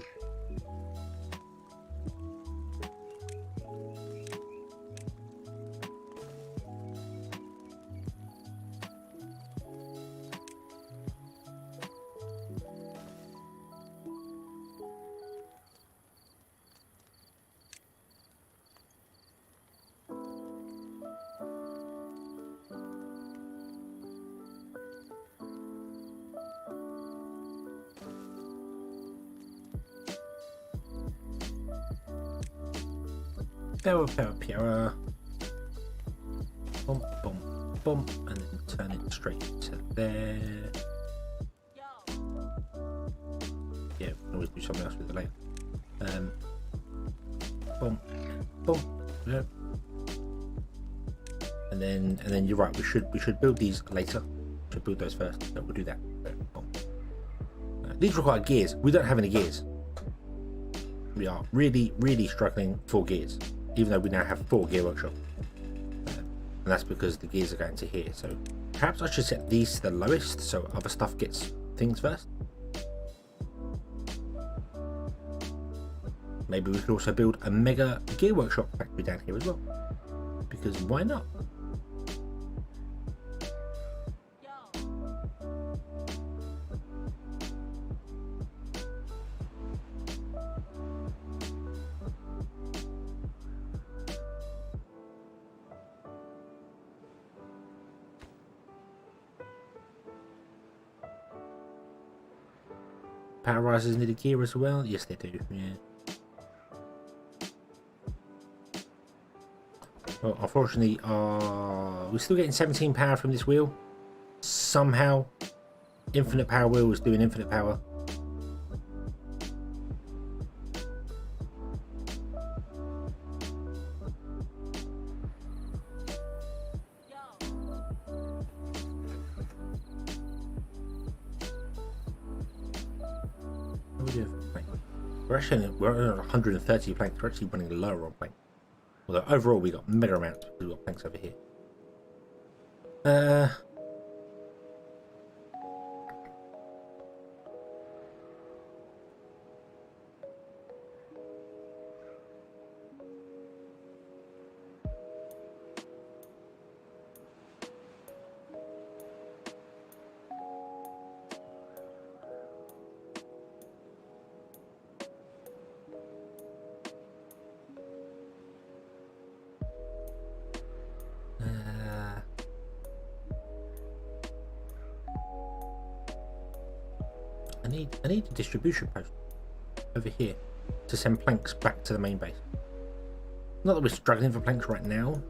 Speaker 1: Power, power, power. Bump, bump, bump, and then turn it straight to there. Yeah, we can always do something else with it later. Bump, bump, yeah. And then you're right. We should build these later. We should build those first. So we'll do that. These require gears. We don't have any gears. We are really struggling for gears, even though we now have 4 gear workshop. And that's because the gears are going to here. So perhaps I should set these to the lowest so other stuff gets things first. Maybe we could also build a mega gear workshop factory down here as well, because why not? Power risers need a gear as well? Yes, they do, yeah. Well, unfortunately, we're still getting 17 power from this wheel. Somehow, infinite power wheel is doing infinite power. We're at 130 planks. We're actually running lower on planks. Although overall we got mega amounts. We've got planks over here. I need a distribution post over here to send planks back to the main base. Not that we're struggling for planks right now,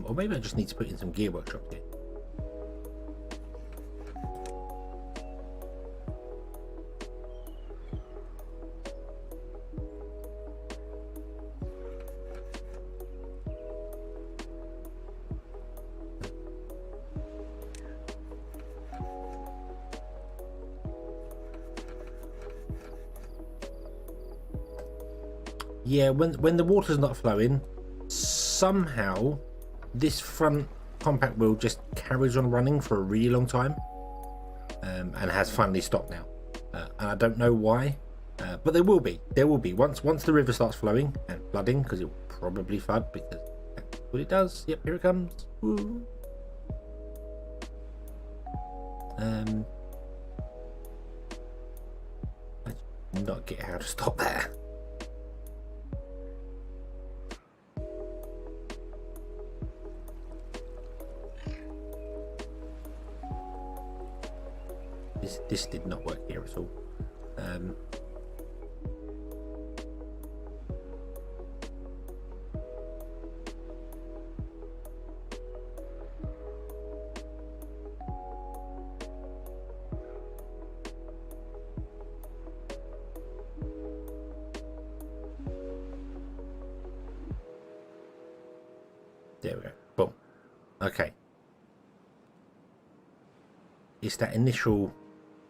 Speaker 1: or maybe I just need to put in some gear workshops here. Yeah, when the water's not flowing, somehow this front compact wheel just carries on running for a really long time, and has finally stopped now. And I don't know why, but there will be once the river starts flowing and flooding, because it will probably flood because that's what it does. Yep, here it comes. Woo. I did not get how to stop that. This did not work here at all. There we go. Boom. Okay. It's that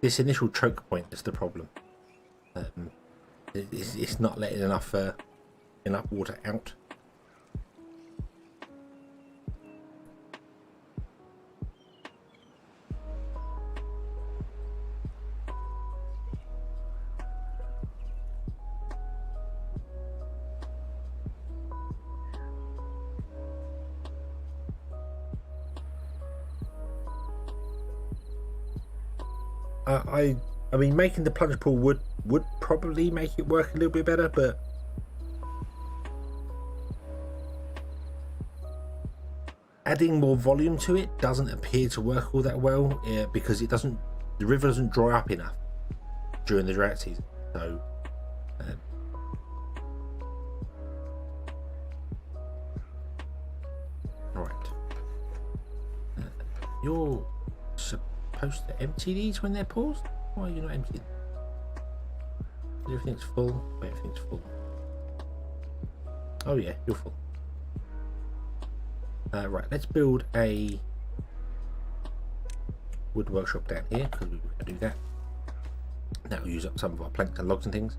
Speaker 1: this initial choke point that's the problem. It's not letting enough water out. I mean, making the plunge pool would probably make it work a little bit better, but adding more volume to it doesn't appear to work all that well, because the river doesn't dry up enough during the drought season. So Right. You're supposed to empty these when they're paused? Why are you not emptying? Everything's full. Wait, everything's full. Oh yeah, you're full. Right, let's build a wood workshop down here, because we can do that. That will use up some of our planks and logs and things.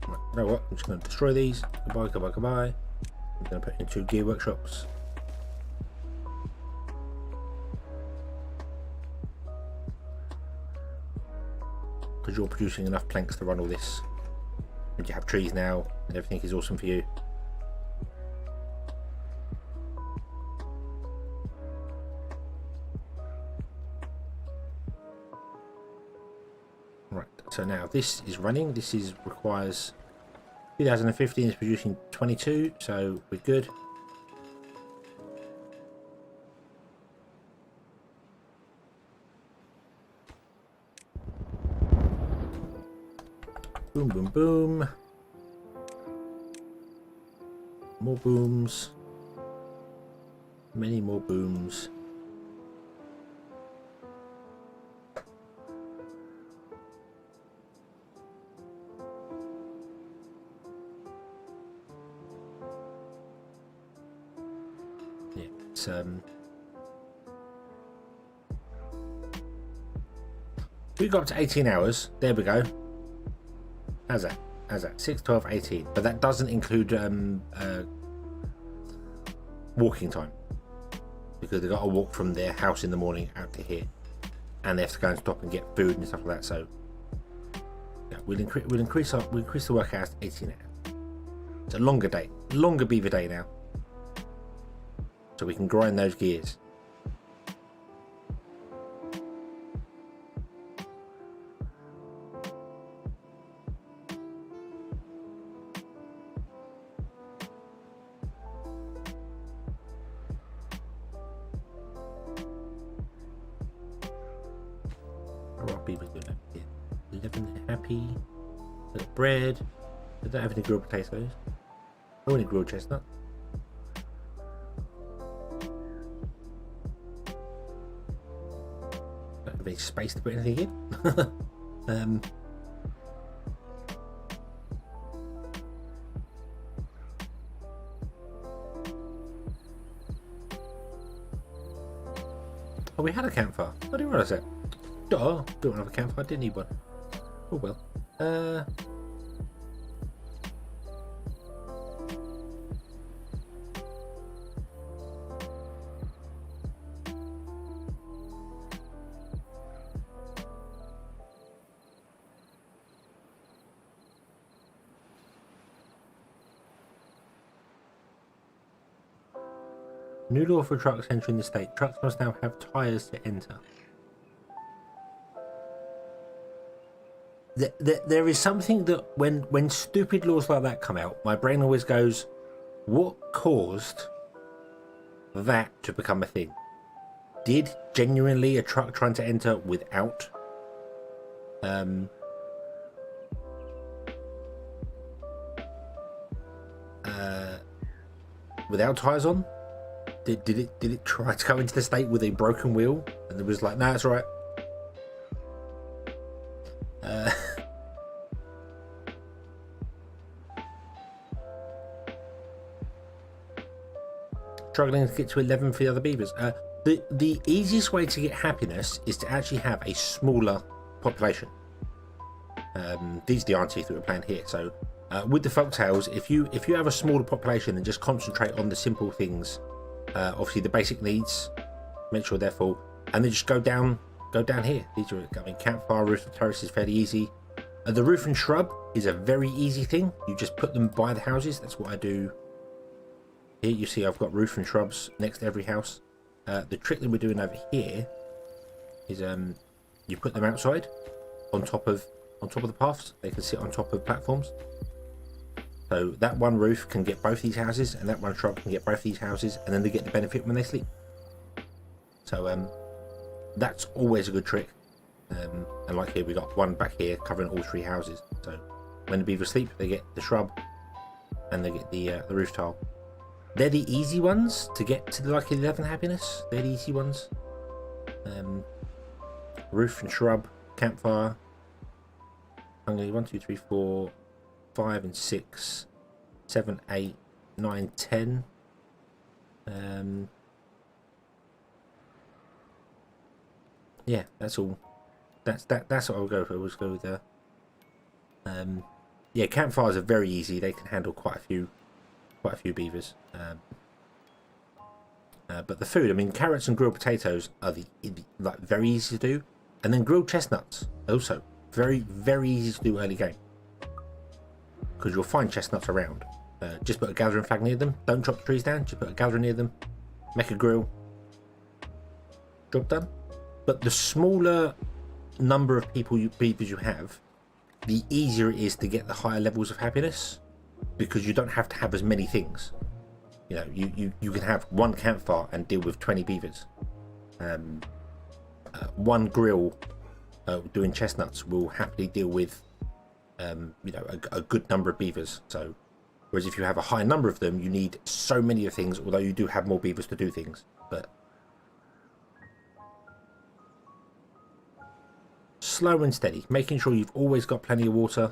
Speaker 1: Right, you know what? I'm just going to destroy these. Goodbye, goodbye, goodbye. I'm going to put in 2 gear workshops. Because you're producing enough planks to run all this, and you have trees now, and everything is awesome for you. Right, so now this is running. This is requires 2015 is producing 22, so we're good. Boom, boom, boom. More booms. Many more booms. Yeah, it's we got up to 18 hours. There we go. How's that? How's that? 6, 12, 18. But that doesn't include walking time, because they've got to walk from their house in the morning out to here, and they have to go and stop and get food and stuff like that. So yeah, we'll increase the work hours to 18 hours. It's a longer day, longer beaver day now, so we can grind those gears. Beavers do that. 11 happy. They've got bread. They don't have any grilled potatoes. Or any grilled chestnut. Don't have any space to put anything in. Oh, we had a campfire. I didn't realise that. Oh, don't have a campfire, didn't need one. Oh well. New law for trucks entering the state. Trucks must now have tyres to enter. There is something that when stupid laws like that come out, my brain always goes, what caused that to become a thing? Did genuinely a truck trying to enter without without tyres on? Did it try to go into the state with a broken wheel, and it was like, nah, it's all right. Struggling to get to 11 for the other beavers. The easiest way to get happiness is to actually have a smaller population. These are the answers that we're playing here. So with the folktales, if you have a smaller population and just concentrate on the simple things, obviously the basic needs, make sure they're full, and then just go down here. These are, I mean, campfire, roof and terrace is fairly easy. The roof and shrub is a very easy thing. You just put them by the houses. That's what I do. Here you see I've got roof and shrubs next to every house. The trick that we're doing over here is you put them outside on top of the paths. They can sit on top of platforms. So that one roof can get both these houses, and that one shrub can get both these houses, and then they get the benefit when they sleep. So that's always a good trick. And like here, we got one back here covering all 3 houses. So when the beavers sleep, they get the shrub, and they get the roof tile. They're the easy ones to get to the like 11 happiness. They're the easy ones. Roof and shrub, campfire. I'm going to 1, 2, 3, 4, 5 and 6, 7, 8, 9, 10. Yeah, that's all. That's what I'll go for. We'll just go with yeah, campfires are very easy. They can handle quite a few beavers. But the food, I mean, carrots and grilled potatoes are like very easy to do, and then grilled chestnuts also very easy to do early game, because you'll find chestnuts around. Just put a gathering flag near them. Don't chop the trees down. Just put a gathering near them. Make a grill. Job done. But the smaller number of beavers you have, the easier it is to get the higher levels of happiness, because you don't have to have as many things. You know, you can have one campfire and deal with 20 beavers. One grill doing chestnuts will happily deal with you know, a good number of beavers. So whereas if you have a high number of them, you need so many of things, although you do have more beavers to do things. But slow and steady, making sure you've always got plenty of water.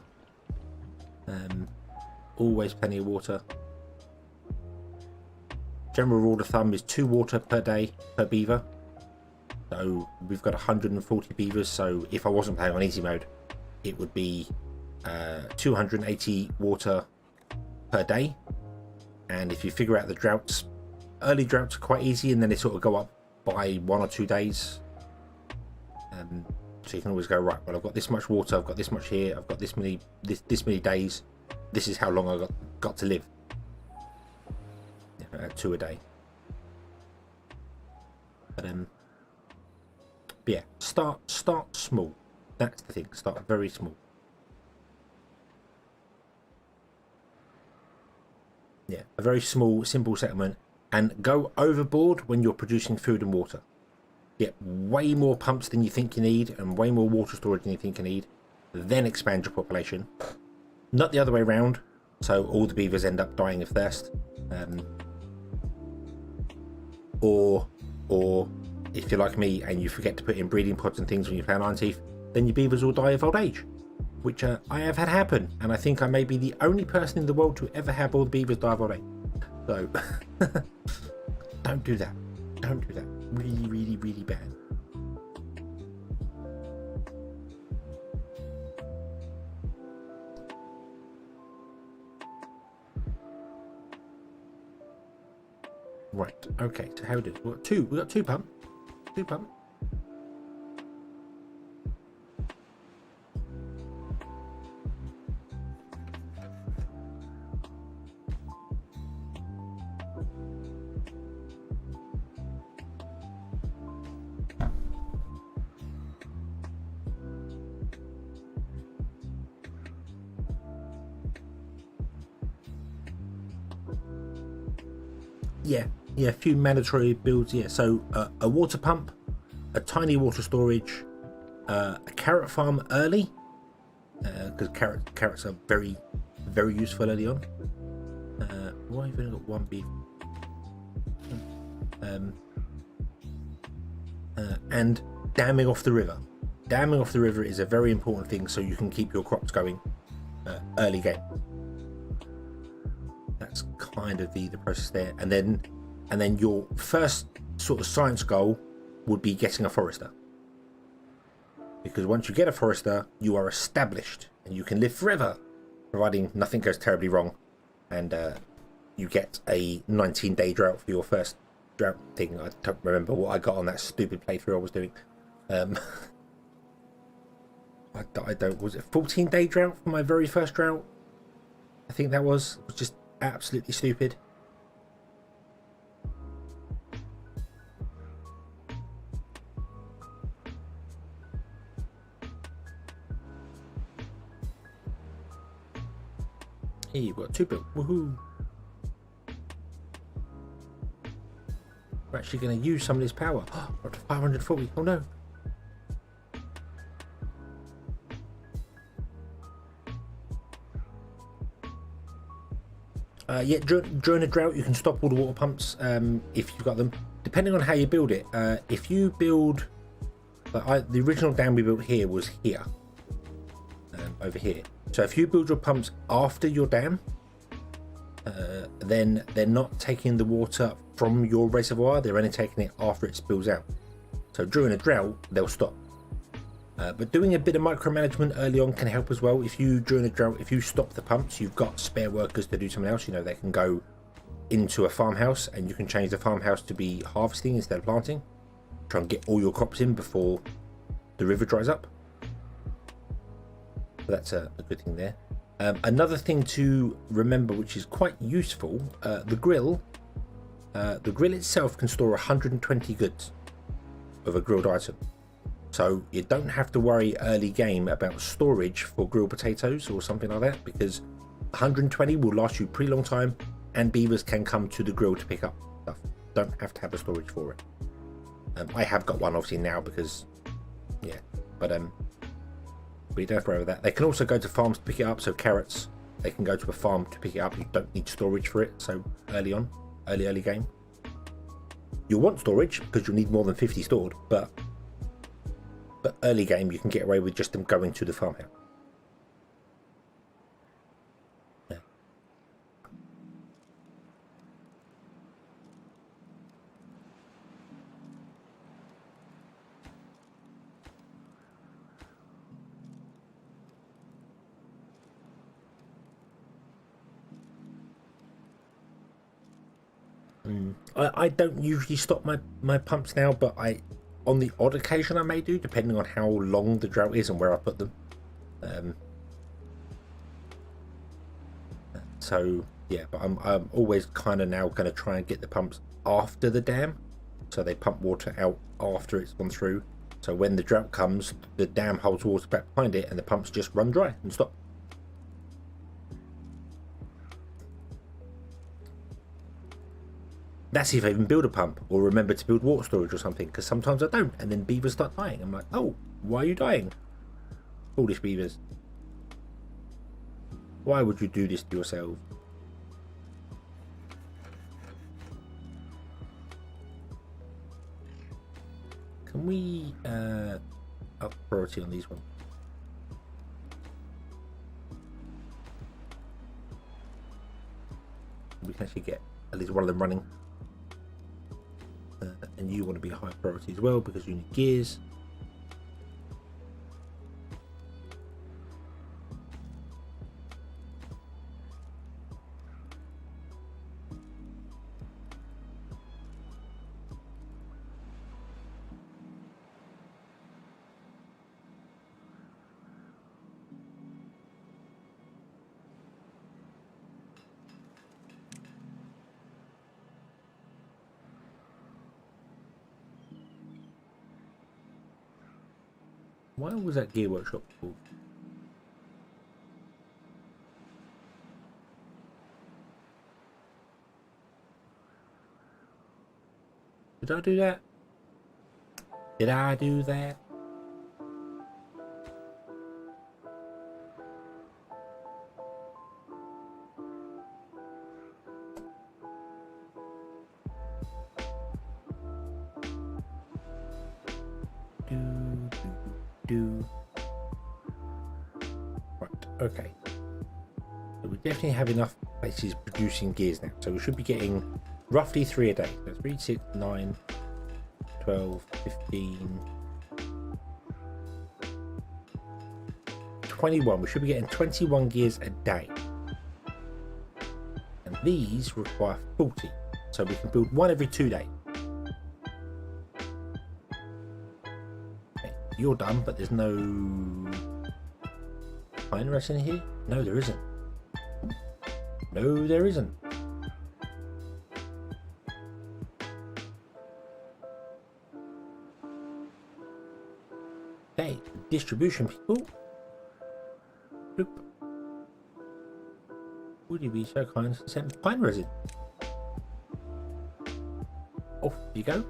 Speaker 1: Always plenty of water. General rule of thumb is 2 water per day per beaver. So we've got 140 beavers, so if I wasn't playing on easy mode, it would be 280 water per day. And if you figure out the droughts, early droughts are quite easy, and then they sort of go up by 1 or 2 days. So you can always go, right, well, I've got this much water, I've got this much here, I've got this many days, this is how long I've got to live. 2 a day. But yeah, start small. That's the thing. Start very small. Yeah, a very small, simple settlement, and go overboard when you're producing food and water. Get way more pumps than you think you need, and way more water storage than you think you need. Then expand your population. Not the other way around. So all the beavers end up dying of thirst. Or if you're like me and you forget to put in breeding pods and things when you play on Iron Teeth, then your beavers will die of old age, which I have had happen, and I think I may be the only person in the world to ever have all the beavers die of old age. So don't do that. Don't do that. Really bad. Right, okay, so how did we got two? We got 2 pump. 2 pump. Yeah, a few mandatory builds. Yeah, so a water pump, a tiny water storage, a carrot farm early, because carrots are very useful early on. Why have we only got 1 beef? And damming off the river. Damming off the river is a very important thing, so you can keep your crops going early game. That's kind of the process there, and then your first sort of science goal would be getting a forester, because once you get a forester, you are established and you can live forever, providing nothing goes terribly wrong, and you get a 19-day drought for your first drought thing. I don't remember what I got on that stupid playthrough I was doing. I don't, was it 14-day drought for my very first drought? I think that was just absolutely stupid. Hey, you've got 2 built. Woohoo! We're actually going to use some of this power. We're up to 540. Oh no! Yeah, during a drought, you can stop all the water pumps if you've got them. Depending on how you build it, if you build, the original dam we built here was here, over here. So if you build your pumps after your dam, then they're not taking the water from your reservoir. They're only taking it after it spills out. So during a drought, they'll stop. But doing a bit of micromanagement early on can help as well. If you, during a drought, if you stop the pumps, you've got spare workers to do something else. You know, they can go into a farmhouse and you can change the farmhouse to be harvesting instead of planting. Try and get all your crops in before the river dries up. So that's a good thing there. Another thing to remember, which is quite useful, the grill itself can store 120 goods of a grilled item. So you don't have to worry early game about storage for grilled potatoes or something like that, because 120 will last you a pretty long time, and beavers can come to the grill to pick up stuff. Don't have to have a storage for it. I have got one obviously now because, yeah, but you don't have to worry about that. They can also go to farms to pick it up. So carrots, they can go to a farm to pick it up. You don't need storage for it. So early on, early game, you'll want storage because you'll need more than 50 stored, but early game you can get away with just them going to the farmhouse. Yeah. I don't usually stop my pumps now, but on the odd occasion I may do, depending on how long the drought is and where I put them. So yeah, but I'm always kind of now going to try and get the pumps after the dam, so they pump water out after it's gone through. So when the drought comes, the dam holds water back behind it and the pumps just run dry and stop. That's if I even build a pump or remember to build water storage or something, because sometimes I don't, and then beavers start dying. I'm like, oh, why are you dying? Foolish beavers. Why would you do this to yourself? Can we up priority on these ones? We can actually get at least one of them running. And you want to be a high priority as well because you need gears. Why was that gear workshop called? Did I do that? Did I do that? Right, okay. So we definitely have enough places producing gears now. So we should be getting roughly 3 a day. So 3, 6, 9, 12, 15, 21. We should be getting 21 gears a day. And these require 40. So we can build one every 2 days. You're done, but there's no pine rest in here? No, there isn't. No, there isn't. Okay, distribution people. Bloop. Would you be so kind as to send pine resin? Off you go.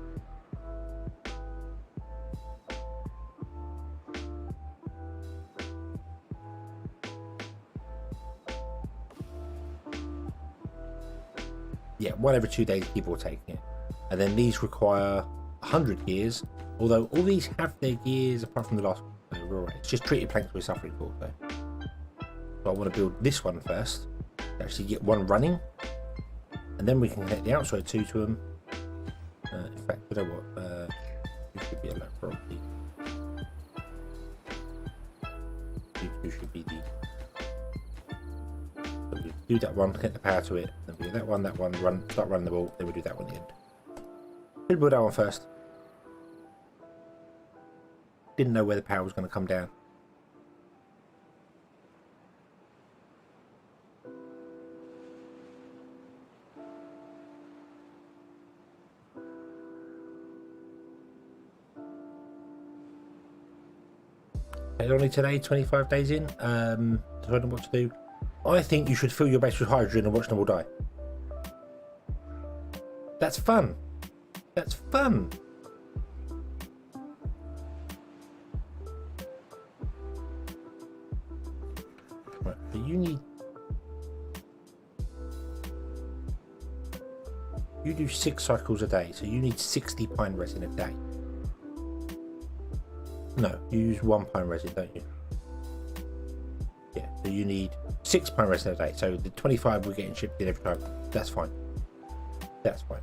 Speaker 1: Yeah, 1 every 2 days people are taking it. And then these require 100 gears, although all these have their gears apart from the last one. So we're all right. It's just treated planks we're suffering for. So I want to build this one first, to actually get one running, and then we can connect the outside two to them. In fact, you know what? You should be a low property. You should be the. So we do that one, connect the power to it, then we do that one, start running the ball, then we do that one at the end. We'll build that one first. Didn't know where the power was going to come down. Only today, 25 days in, deciding what to do. I think you should fill your base with hydrogen and watch them all die. That's fun. That's fun. Right, but you do 6 cycles a day, so you need 60 pine resin a day. No, you use 1 pine resin, don't you? Yeah, so you need 6 pine resin a day. So the 25 we're getting shipped in every time. That's fine. That's fine.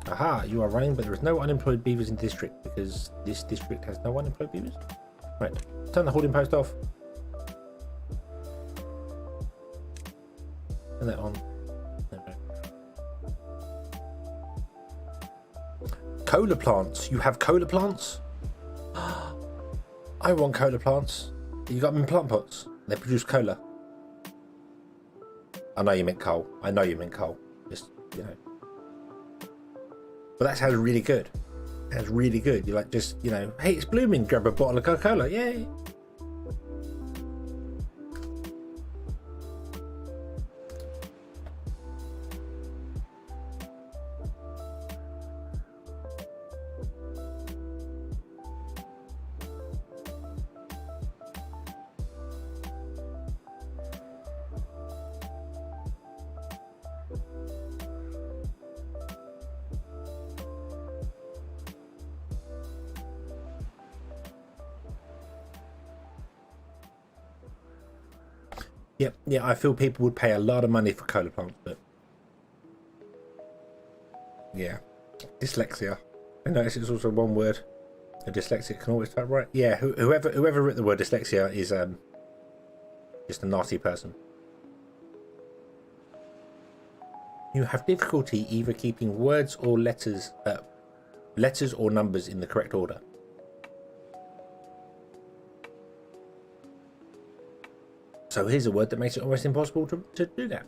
Speaker 1: Aha, you are running, but there is no unemployed beavers in the district because this district has no unemployed beavers. Right, turn the holding post off. Turn that on. Cola plants. You have cola plants? I want cola plants. You got them in plant pots. They produce cola. I know you meant coal. I know you meant coal. Just, you know. But that sounds really good. That's really good. You're like, just, you know, hey, it's blooming. Grab a bottle of Coca-Cola. Yay. Yeah, I feel people would pay a lot of money for cola plants, but yeah, dyslexia. I notice it's also one word. A dyslexic can always type right. Yeah, whoever wrote the word dyslexia is just a nasty person. You have difficulty either keeping words or letters or numbers in the correct order. So here's a word that makes it almost impossible to do that.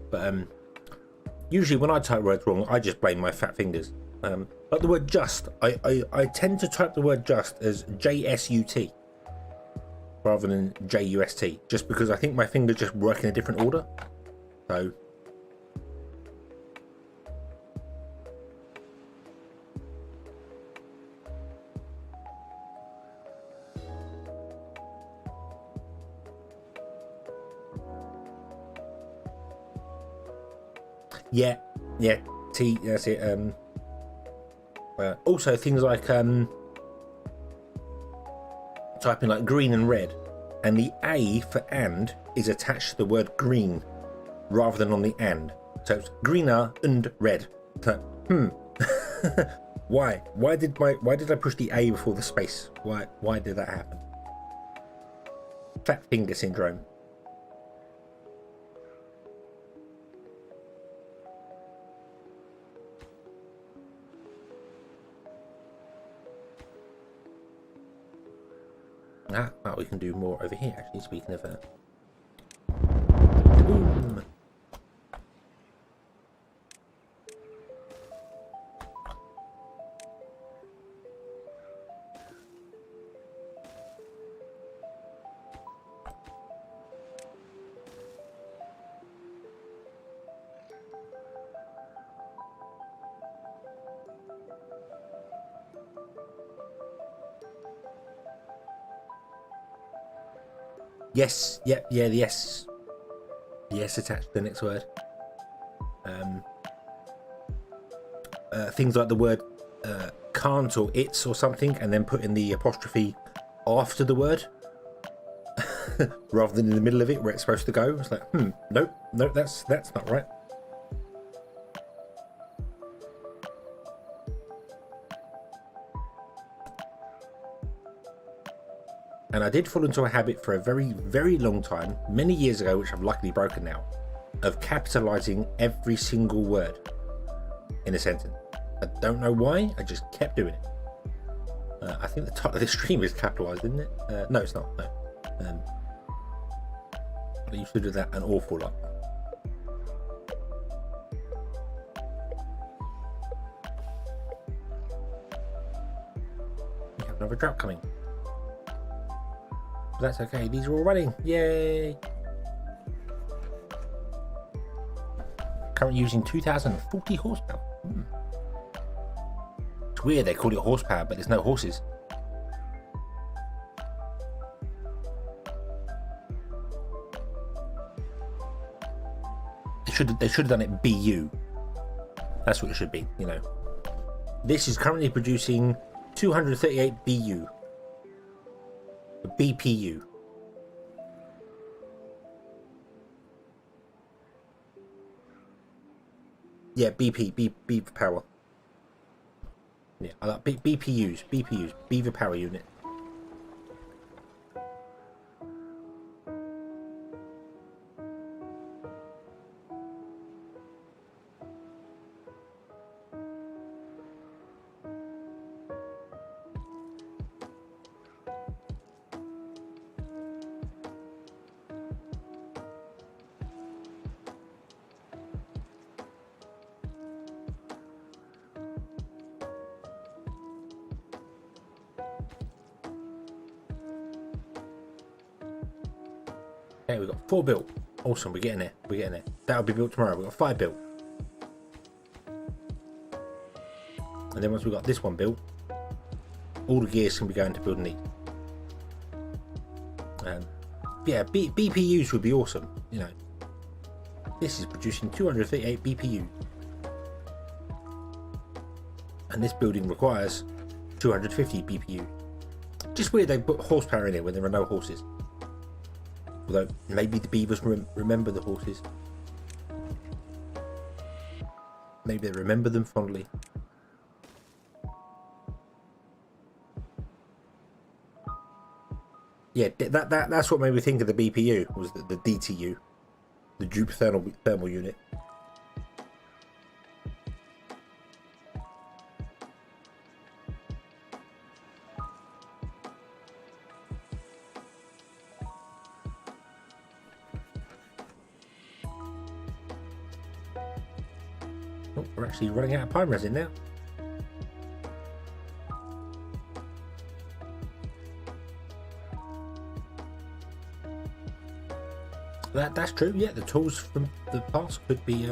Speaker 1: But usually when I type words wrong, I just blame my fat fingers. Like the word just, I tend to type the word just as JSUT rather than JUST, just because I think my fingers just work in a different order. So yeah, T, that's it. Also things like typing like green and red, and the A for and is attached to the word green rather than on the and. So it's greener and red. So, Why did I push the A before the space? Why did that happen? Fat finger syndrome. Well, we can do more over here, actually, speaking of that. Boom. Yes, yep, yeah, the yes. Yes attached to the next word. Things like the word can't or it's or something, and then putting the apostrophe after the word rather than in the middle of it where it's supposed to go. It's like, nope, that's not right. And I did fall into a habit for a very, very long time, many years ago, which I've luckily broken now, of capitalizing every single word in a sentence. I don't know why, I just kept doing it. I think the title of this stream is capitalized, isn't it? No, it's not, no. I used to do that an awful lot. We have another drought coming. But that's okay, these are all running. Yay! Currently using 2040 horsepower. It's weird they call it horsepower, but there's no horses. They should have done it BU. That's what it should be, you know. This is currently producing 238 BU. BPU. Yeah, B for power. Yeah, I like BPUs, B for power unit. Okay, we've got 4 built. Awesome, we're getting there. We're getting there. That'll be built tomorrow. We've got 5 built. And then once we've got this one built, all the gears can be going to building these. Yeah, BPUs would be awesome, you know. This is producing 238 BPUs. And this building requires 250 BPU. Just weird they put horsepower in it when there are no horses. Although, maybe the beavers remember the horses. Maybe they remember them fondly. Yeah, that's what made me think of the BPU, was the DTU. The Dupe Thermal Unit. Oh, we're actually running out of pine resin now. That's true, yeah, the tools from the past could be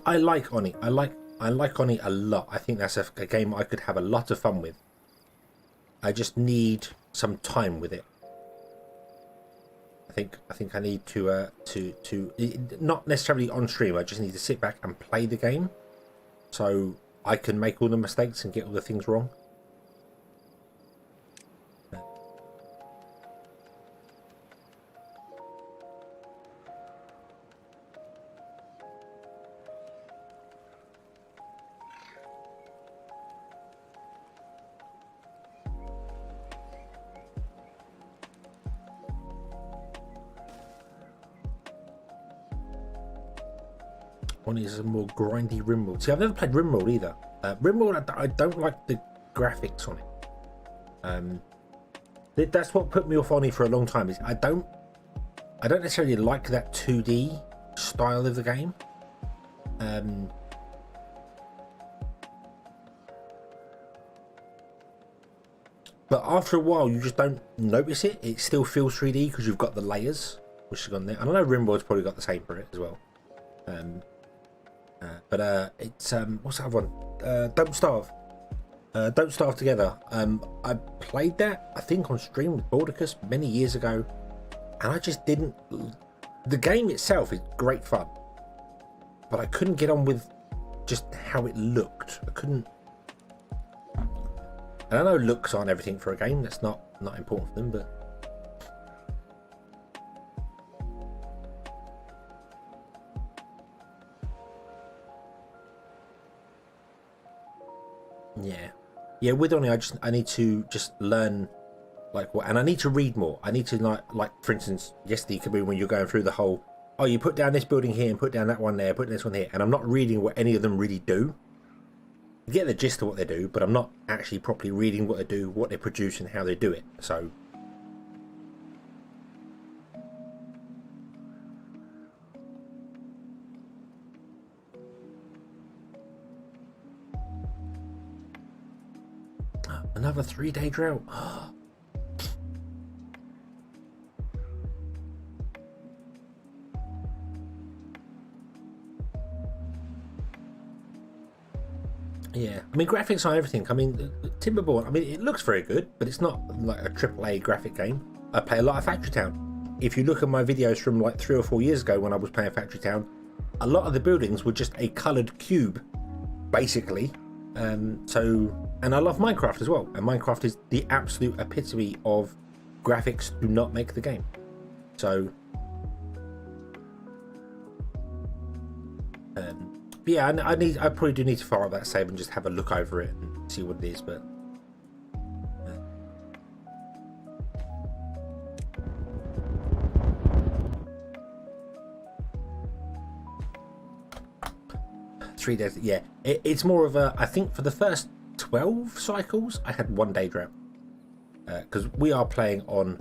Speaker 1: I like Oni. I like Oni a lot. I think that's a game I could have a lot of fun with. I just need some time with it. I think I need to not necessarily on stream. I just need to sit back and play the game, so I can make all the mistakes and get all the things wrong. One is a more grindy Rimworld. See, I've never played Rimworld either. Rimworld, I don't like the graphics on it. That's what put me off Oni for a long time. Is I don't necessarily like that 2D style of the game. But after a while, you just don't notice it. It still feels 3D because you've got the layers which have gone there. And I know Rimworld's probably got the same for it as well. It's what's that one? Don't Starve. Don't Starve Together. I played that, I think, on stream with Bordicus many years ago, and I just didn't. The game itself is great fun, but I couldn't get on with just how it looked. I couldn't. And I know looks aren't everything for a game. That's not important for them, but. Yeah, with Oni, I need to just learn, like, what, and I need to read more. I need to, like for instance, yesterday, Kaboom, when you're going through the whole, oh, you put down this building here and put down that one there, put this one here, and I'm not reading what any of them really do. I get the gist of what they do, but I'm not actually properly reading what they do, what they produce, and how they do it. So. Another 3-day drought. Yeah, I mean, graphics are everything. I mean, Timberborn, I mean, it looks very good, but it's not like a AAA graphic game. I play a lot of Factory Town. If you look at my videos from like 3 or 4 years ago when I was playing Factory Town, a lot of the buildings were just a coloured cube, basically. And I love Minecraft as well, and Minecraft is the absolute epitome of graphics do not make the game. So yeah, I probably do need to fire up that save and just have a look over it and see what it is, but 3 days. Yeah, it's more of a, I think for the first 12 cycles I had 1 day drought, because we are playing on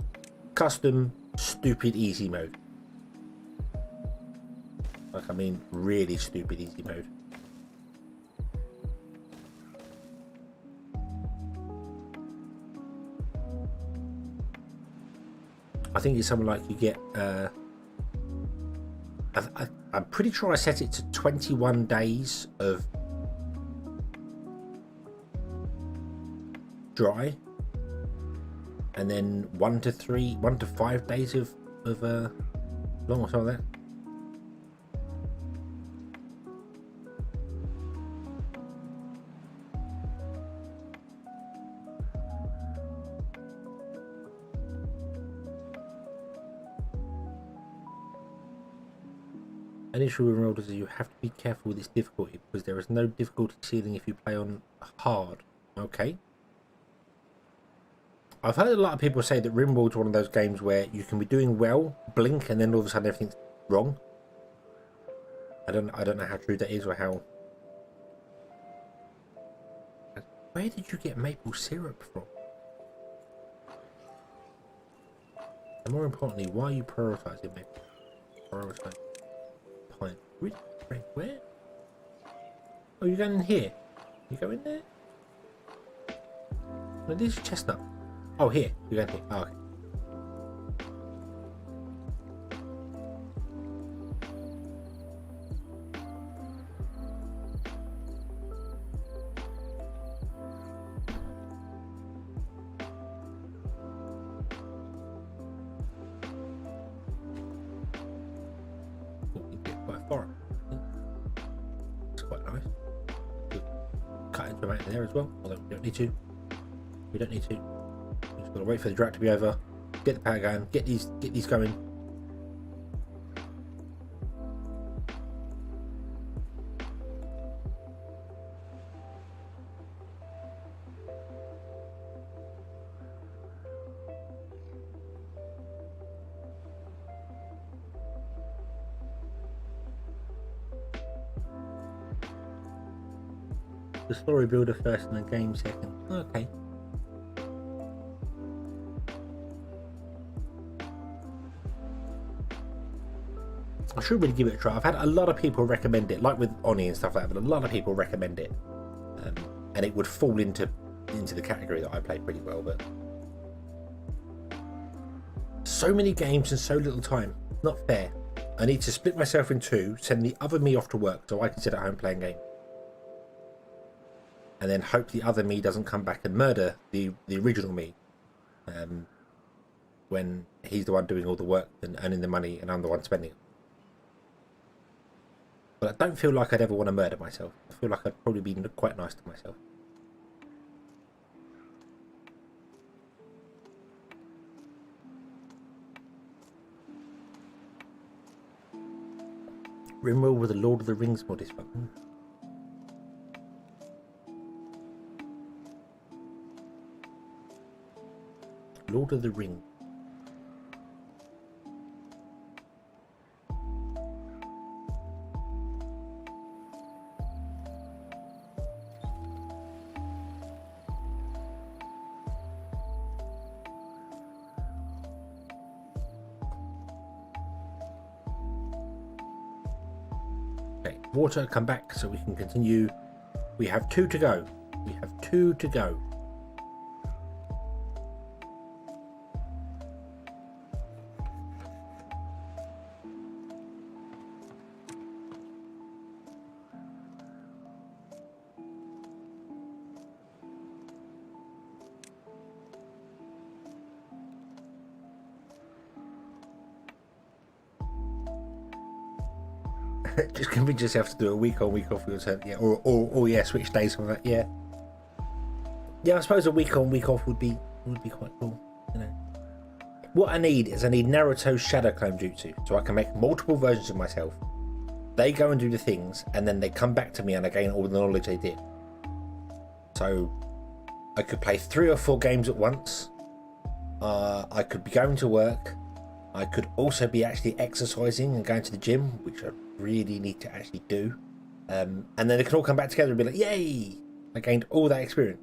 Speaker 1: custom stupid easy mode. Like, I mean, really stupid easy mode. I think it's something like you get I'm pretty sure I set it to 21 days of dry, and then 1 to 5 days of long or something like that. An issue with Emerald is that you have to be careful with its difficulty, because there is no difficulty ceiling if you play on hard. Okay. I've heard a lot of people say that Rimworld's one of those games where you can be doing well, blink, and then all of a sudden everything's wrong. I don't know how true that is, or how. Where did you get maple syrup from? And more importantly, why are you prioritizing maple? Prioritize pine. Really? Where? Oh, you're going in here. You go in there? No, this is chestnut. Oh, here. You're going here. Oh, okay. There as well, although we don't need to. We don't need to. We've just got to wait for the drought to be over, get the power going, get these going. The story builder first and the game second. Okay. I should really give it a try. I've had a lot of people recommend it, like with Oni and stuff like that, but a lot of people recommend it. And it would fall into the category that I play pretty well, but so many games and so little time. Not fair. I need to split myself in two, send the other me off to work so I can sit at home playing game. And then hope the other me doesn't come back and murder the original me. When he's the one doing all the work and earning the money and I'm the one spending it. But I don't feel like I'd ever want to murder myself. I feel like I'd probably be quite nice to myself. Rimworld with the Lord of the Rings mod is fun. Lord of the Ring. Okay, water, come back so we can continue. We have 2 to go. We have 2 to go. Just convince yourself to do a week on, week off. Yeah, or yeah, switch days from that. Yeah, yeah. I suppose a week on, week off would be quite cool. You know, what I need is Naruto's Shadow Clone Jutsu, so I can make multiple versions of myself. They go and do the things, and then they come back to me, and I gain all the knowledge they did. So I could play 3 or 4 games at once. I could be going to work. I could also be actually exercising and going to the gym, which I really need to actually do. And then they can all come back together and be like, yay! I gained all that experience.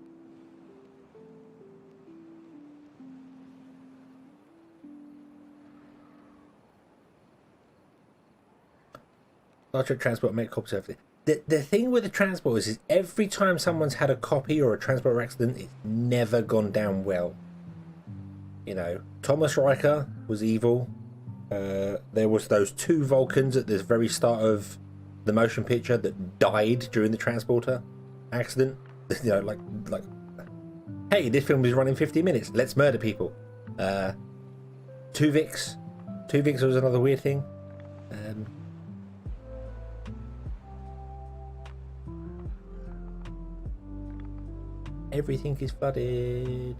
Speaker 1: Star Trek Transport make copies of everything. The thing with the transporters is every time someone's had a copy or a transporter accident, it's never gone down well. You know, Thomas Riker was evil. There was those 2 Vulcans at the very start of the motion picture that died during the transporter accident. You know, like, hey, this film is running 50 minutes. Let's murder people. Tuvix was another weird thing. Everything is flooded.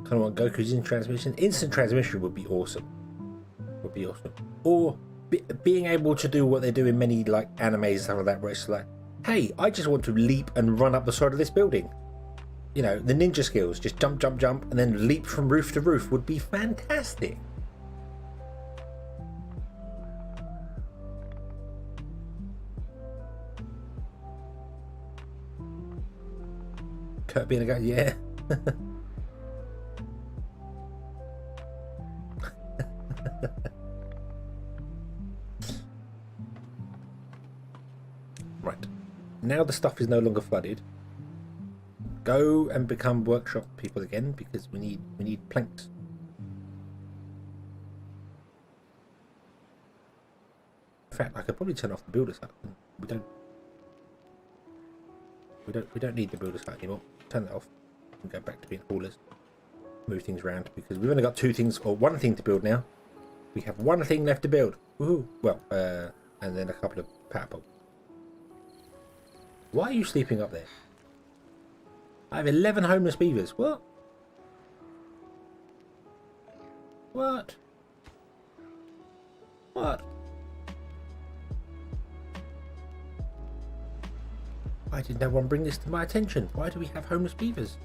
Speaker 1: Kind of want Goku's instant transmission. Instant transmission would be awesome. Would be awesome. Or being able to do what they do in many like animes and stuff like that, where it's like, hey, I just want to leap and run up the side of this building. You know, the ninja skills, just jump, jump, jump, and then leap from roof to roof would be fantastic. Kurt being a guy, yeah. Right, now the stuff is no longer flooded. Go and become workshop people again because we need planks. In fact, I could probably turn off the builder's hut. We don't need the builder's hut anymore. Turn that off and go back to being haulers. Move things around because we've only got 2 things or 1 thing to build now. We have 1 thing left to build. Woohoo! Well, and then a couple of power poles. Why are you sleeping up there? I have 11 homeless beavers. What? What? What? Why did no one bring this to my attention? Why do we have homeless beavers?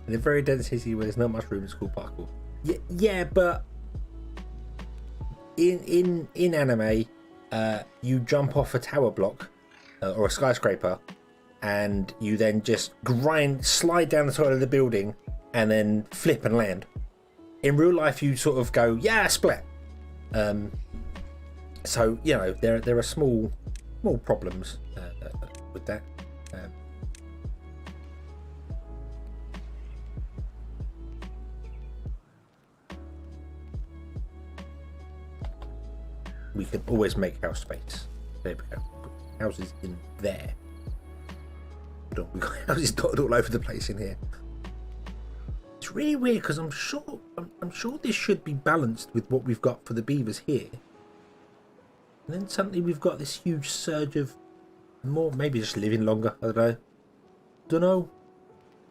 Speaker 1: In a very dense city where there's not much room to school parkour. Yeah, but in anime, you jump off a tower block or a skyscraper, and you then just slide down the side of the building, and then flip and land. In real life, you sort of go, yeah, splat. So you know there are small problems with that. We can always make house space. There we go. Put houses in there. We've got houses dotted all over the place in here. It's really weird because I'm sure this should be balanced with what we've got for the beavers here. And then suddenly we've got this huge surge of more, maybe just living longer. I don't know.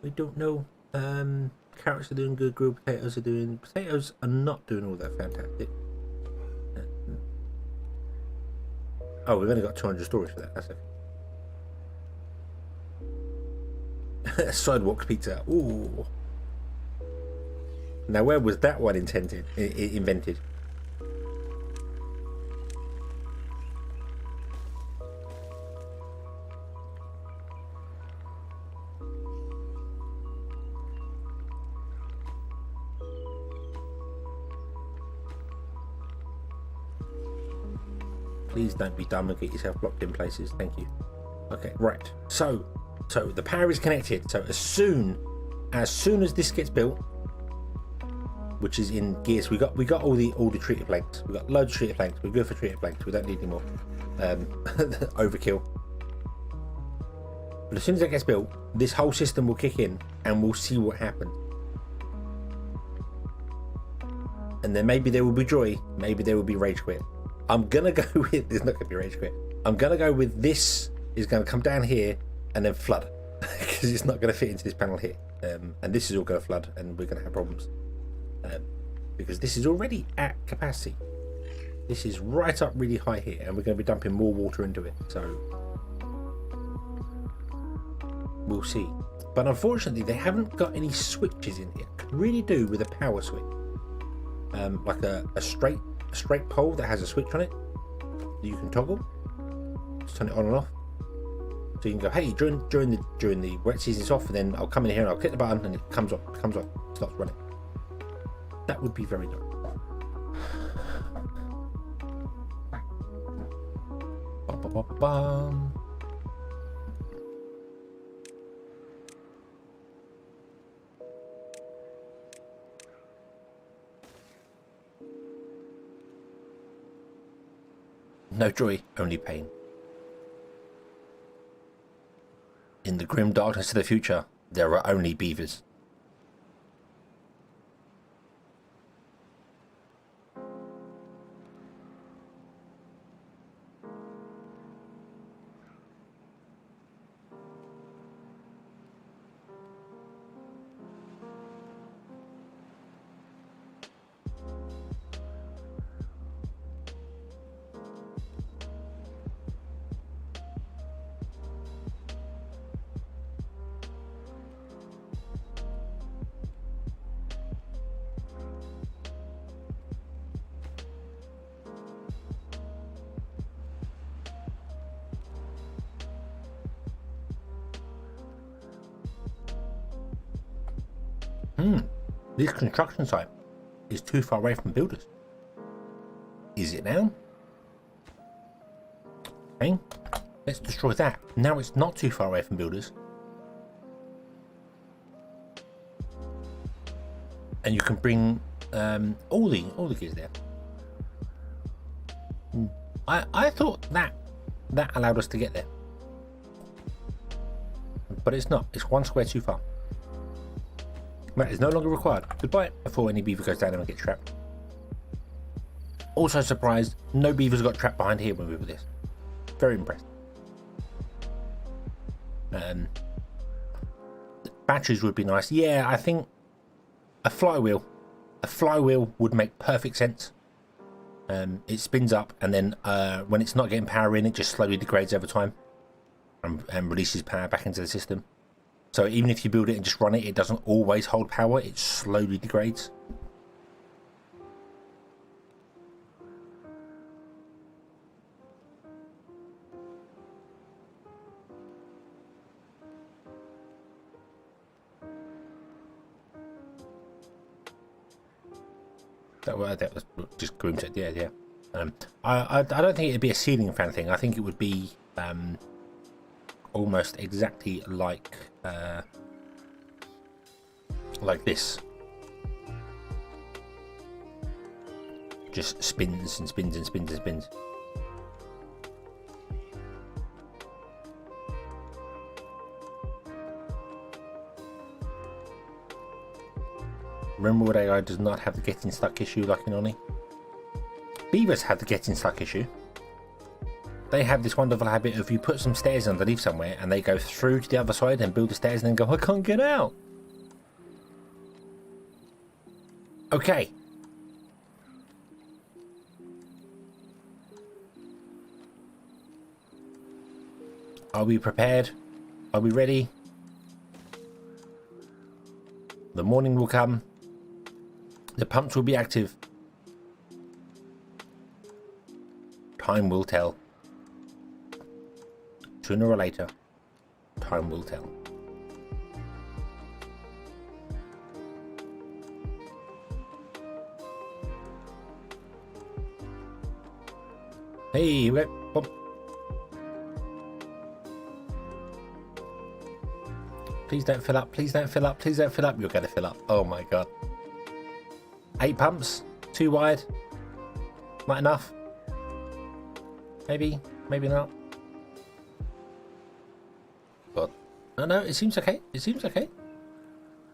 Speaker 1: We don't know. Carrots are doing good. Grilled potatoes are not doing all that fantastic. Oh, we've only got 200 storage for that. That's okay. Sidewalk pizza. Ooh. Now, where was that one invented? Please don't be dumb and get yourself blocked in places. Thank you. Okay, right. So the power is connected. So as soon as this gets built, which is in gears, we got all the treated planks. We got loads of treated planks. We're good for treated planks. We don't need any more. Overkill. But as soon as that gets built, this whole system will kick in, and we'll see what happens. And then maybe there will be joy. Maybe there will be rage quit. I'm gonna go with, there's not gonna be rage quit. I'm gonna go with this is gonna come down here and then flood because it's not gonna fit into this panel here. And this is all gonna flood, and we're gonna have problems because this is already at capacity. This is right up really high here, and we're gonna be dumping more water into it. So we'll see. But unfortunately, they haven't got any switches in here. Could really do with a power switch, like a straight pole that has a switch on it that you can toggle. Just turn it on and off, so you can go, hey, during the wet season it's off, and then I'll come in here and I'll click the button and it comes on, starts running. That would be very nice. Bum, bum, bum, bum. No joy, only pain. In the grim darkness of the future, there are only beavers. This construction site is too far away from builders. Is it now? Okay, let's destroy that. Now it's not too far away from builders. And you can bring all the gears there. I thought that allowed us to get there. But it's not. It's one square too far. That is no longer required. Goodbye, before any beaver goes down there and gets trapped. Also surprised, no beavers got trapped behind here when we were this. Very impressed. Batteries would be nice. Yeah, I think a flywheel would make perfect sense. It spins up, and then when it's not getting power in, it just slowly degrades over time and releases power back into the system. So even if you build it and just run it, it doesn't always hold power. It slowly degrades. That was just grim. Yeah, yeah. I don't think it'd be a ceiling fan thing. I think it would be almost exactly like this. Just spins and spins and spins and spins. Remember what AI does not have the getting stuck issue like in Oni? Beavers have the getting stuck issue. They have this wonderful habit of you put some stairs underneath somewhere and they go through to the other side and build the stairs and then go, I can't get out. Okay. Are we prepared? Are we ready? The morning will come. The pumps will be active. Time will tell. Sooner or later, time will tell. Hey, we go. Bump. Please don't fill up. Please don't fill up. Please don't fill up. You're going to fill up. Oh my god. 8 pumps. 2 wide. Not enough. Maybe. Maybe not. God. No, it seems okay. It seems okay.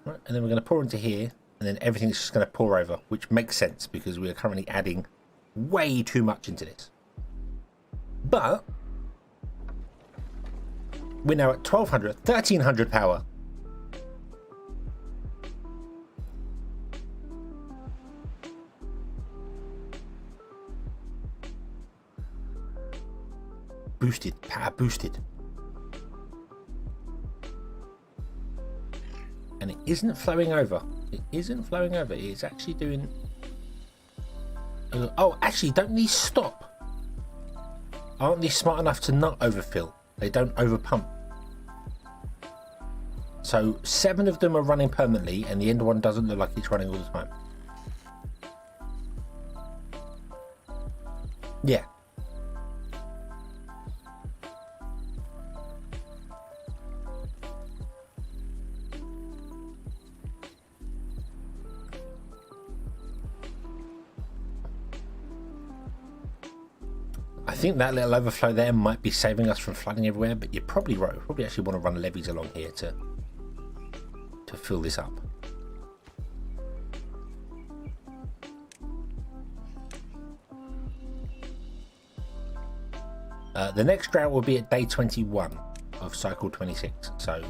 Speaker 1: Right, and then we're going to pour into here. And then everything's just going to pour over. Which makes sense because we are currently adding way too much into this. But we're now at 1200, 1300 power. Boosted, power boosted. And it isn't flowing over. It isn't flowing over. It's actually doing... Oh, actually, don't these stop? Aren't these smart enough to not overfill? They don't overpump. So 7 of them are running permanently and the end one doesn't look like it's running all the time. Yeah. I think that little overflow there might be saving us from flooding everywhere, but you're probably right. We probably actually want to run levees along here to fill this up. The next drought will be at day 21 of cycle 26. So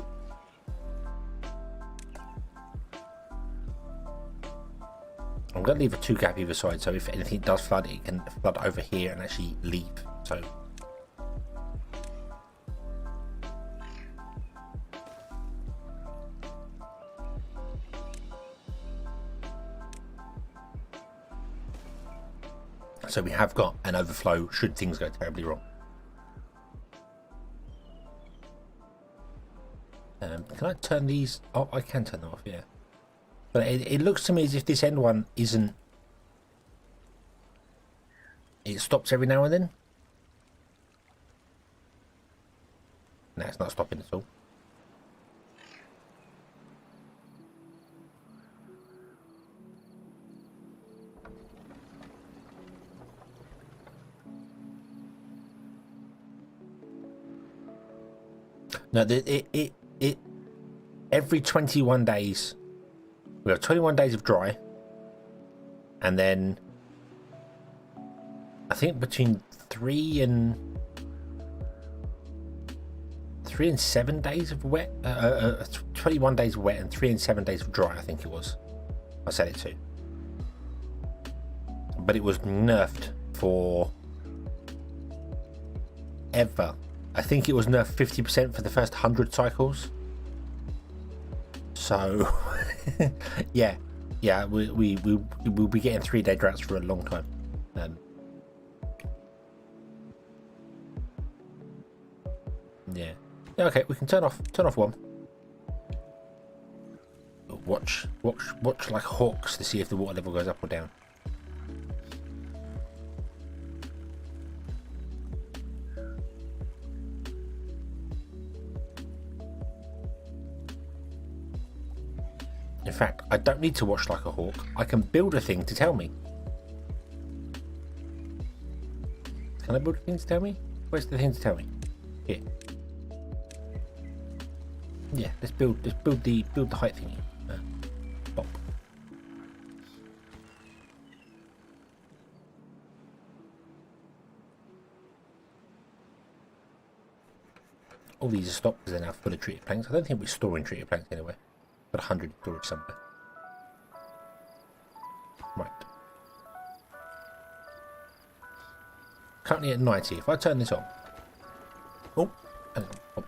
Speaker 1: I'm going to leave a 2 gap either side, so if anything does flood, it can flood over here and actually leave. So we have got an overflow should things go terribly wrong. Can I turn these? Oh, I can turn them off, yeah. But it looks to me as if this end one isn't... It stops every now and then. No, it's not stopping at all. No, it every 21 days... We have 21 days of dry, and then I think between 3 and 7 days of wet, 21 days of wet and 3 and 7 days of dry. I think it was. I said it too, but it was nerfed for ever. I think it was nerfed 50% for the first 100 cycles. So. yeah, we'll be getting 3-day droughts for a long time. Yeah. Okay, we can turn off one. Watch like hawks to see if the water level goes up or down. In fact, I don't need to watch like a hawk. I can build a thing to tell me. Can I build a thing to tell me? Where's the thing to tell me? Here. Yeah, let's build the height thingy. Pop. All these are stopped because they're now full of treated planks. I don't think we're storing treated planks anyway. Got 100 storage somewhere. Right. Currently at 90. If I turn this on. Oh, hang on. Oh.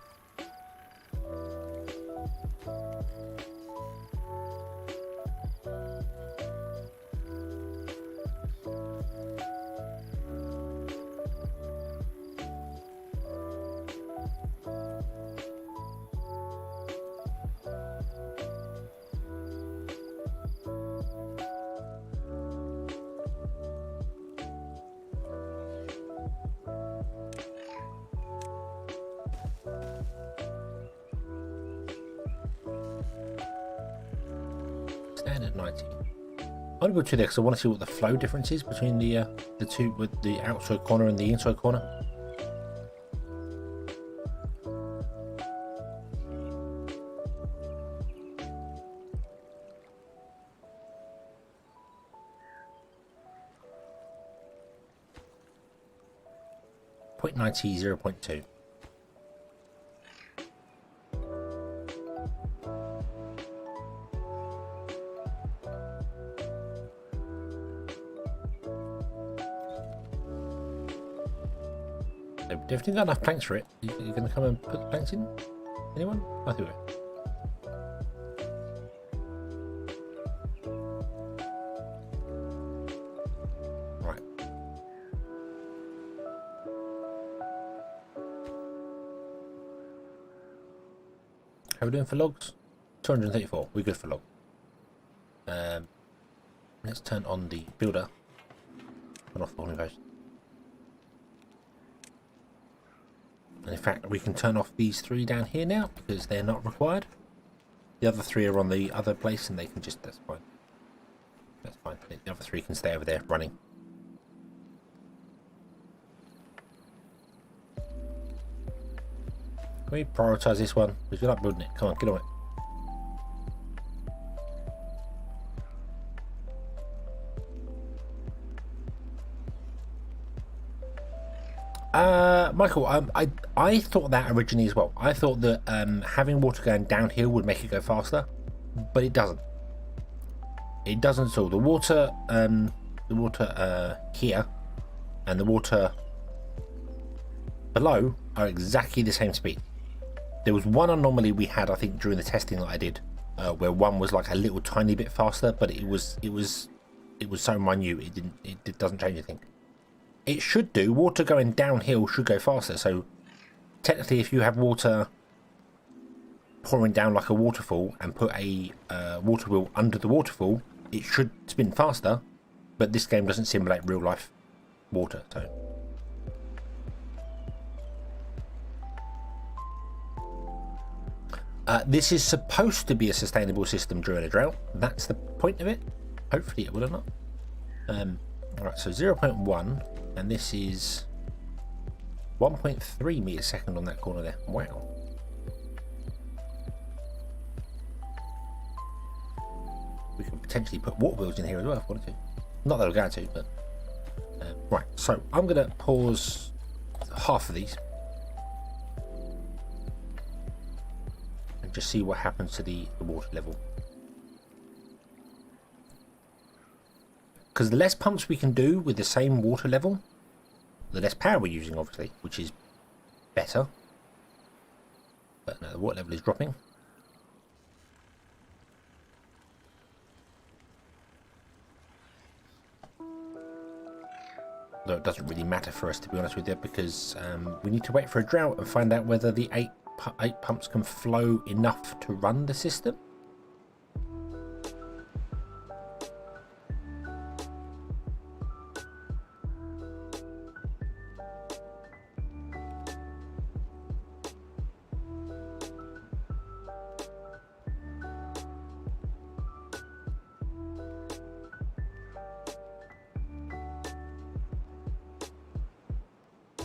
Speaker 1: Stand at 90. I'm going to go to there because I want to see what the flow difference is between the two, with the outside corner and the inside corner. Point 90, 0.2. Definitely got enough planks for it. You're going to come and put the planks in? Anyone? I do it. Right. How are we doing for logs? 234. We're good for log. Let's turn on the builder. Turn off the hauling post. And in fact, we can turn off these three down here now because they're not required. The other three are on the other place and they can just, that's fine. That's fine. The other three can stay over there running. Can we prioritise this one? Because we're not building it. Come on, get on it. Michael, I thought that originally as well. I thought that having water going downhill would make it go faster, but it doesn't. It doesn't at all. The water here and the water below are exactly the same speed. There was one anomaly we had, I think, during the testing that I did, where one was like a little tiny bit faster, but it was so minute it doesn't change anything. It should do. Water going downhill should go faster. So technically, if you have water pouring down like a waterfall and put a water wheel under the waterfall, it should spin faster. But this game doesn't simulate real life water. So this is supposed to be a sustainable system during a drought. That's the point of it. Hopefully it will or not. Alright, so 0.1. And this is 1.3 meters second on that corner there. Wow. We could potentially put water wheels in here as well if we wanted to. Not that we're going to, but... right, so I'm going to pause half of these. And just see what happens to the water level. Because the less pumps we can do with the same water level, the less power we're using, obviously, which is better. But no, the water level is dropping. Though it doesn't really matter for us, to be honest with you, because we need to wait for a drought and find out whether the eight pumps can flow enough to run the system.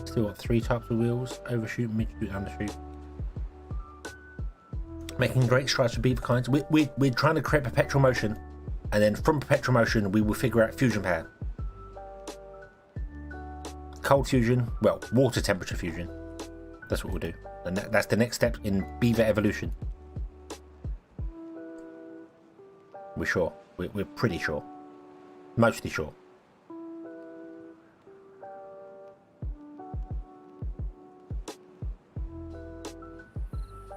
Speaker 1: Still got 3 types of wheels: overshoot, midshoot, undershoot. Making great strides for beaver kinds. We're trying to create perpetual motion, and then from perpetual motion we will figure out fusion power. Cold fusion, well, water temperature fusion. That's what we'll do, and that's the next step in beaver evolution. We're sure. We're pretty sure. Mostly sure.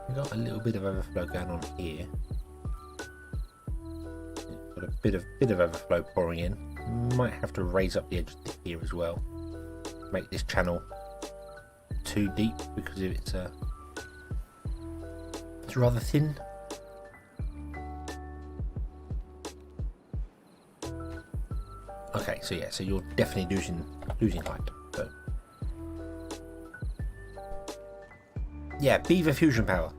Speaker 1: We've got a little bit of overflow going on here. Got a bit of overflow pouring in. Might have to raise up the edge here as well. Make this channel too deep because it's rather thin. Okay, so yeah, so you're definitely losing height. So yeah, beaver fusion power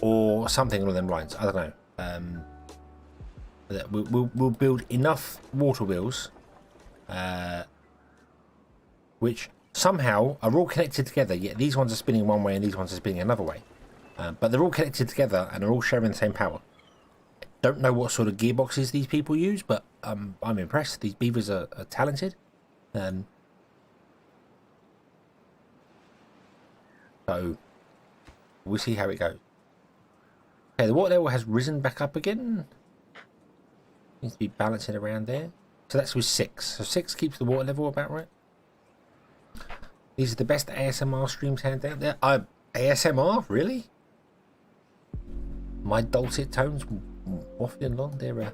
Speaker 1: or something along them lines. I don't know. We'll build enough water wheels, which somehow are all connected together. Yeah, these ones are spinning one way and these ones are spinning another way, but they're all connected together and are all sharing the same power. Don't know what sort of gearboxes these people use, but I'm impressed. These beavers are talented. So we'll see how it goes. Okay, the water level has risen back up again. Needs to be balancing around there. So that's with 6. So 6 keeps the water level about right. These are the best ASMR streams hands out there. ASMR? Really? My dulcet tones wafting along. They're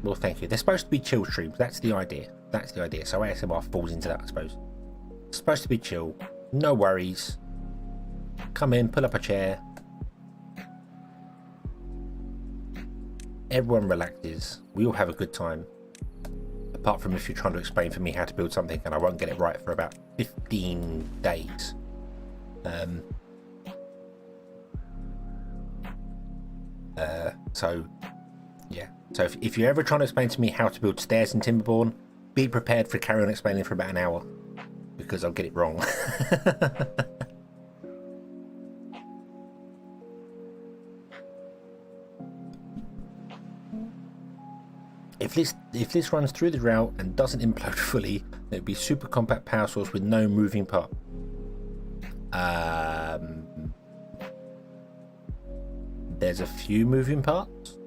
Speaker 1: well, thank you. They're supposed to be chill streams. That's the idea. That's the idea. So ASMR falls into that, I suppose. It's supposed to be chill. No worries. Come in, pull up a chair. Everyone relaxes. We all have a good time. Apart from if you're trying to explain for me how to build something and I won't get it right for about 15 days. So yeah. So if you're ever trying to explain to me how to build stairs in Timberborn, be prepared for carry on explaining for about an hour, because I'll get it wrong. If this runs through the route and doesn't implode fully, it would be super compact power source with no moving part. There's a few moving parts.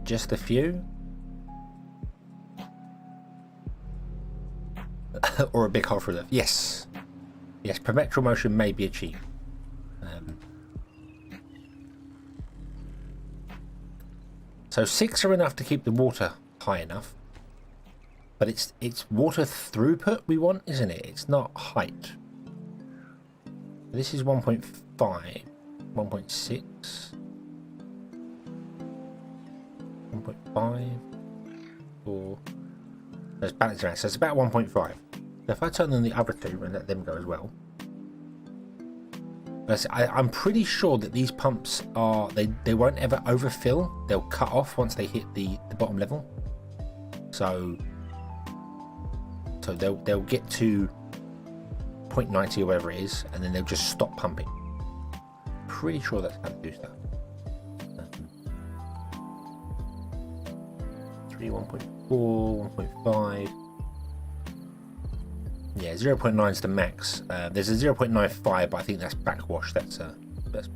Speaker 1: Just a few. Or a big hole through that. Yes. Yes, perpetual motion may be achieved. So 6 are enough to keep the water high enough. But it's water throughput we want, isn't it? It's not height. This is 1.5, 1.6, 1.5, or let's balance around. So it's about 1.5. So if I turn on the other two and let them go as well, I'm pretty sure that these pumps are they won't ever overfill. They'll cut off once they hit the bottom level. So they'll get to 0.90 or whatever it is, and then they'll just stop pumping. Pretty sure that's how to do stuff. 3, 1.4, 1.5. Yeah, 0.9 is the max. There's a 0.95, but I think that's backwash. That's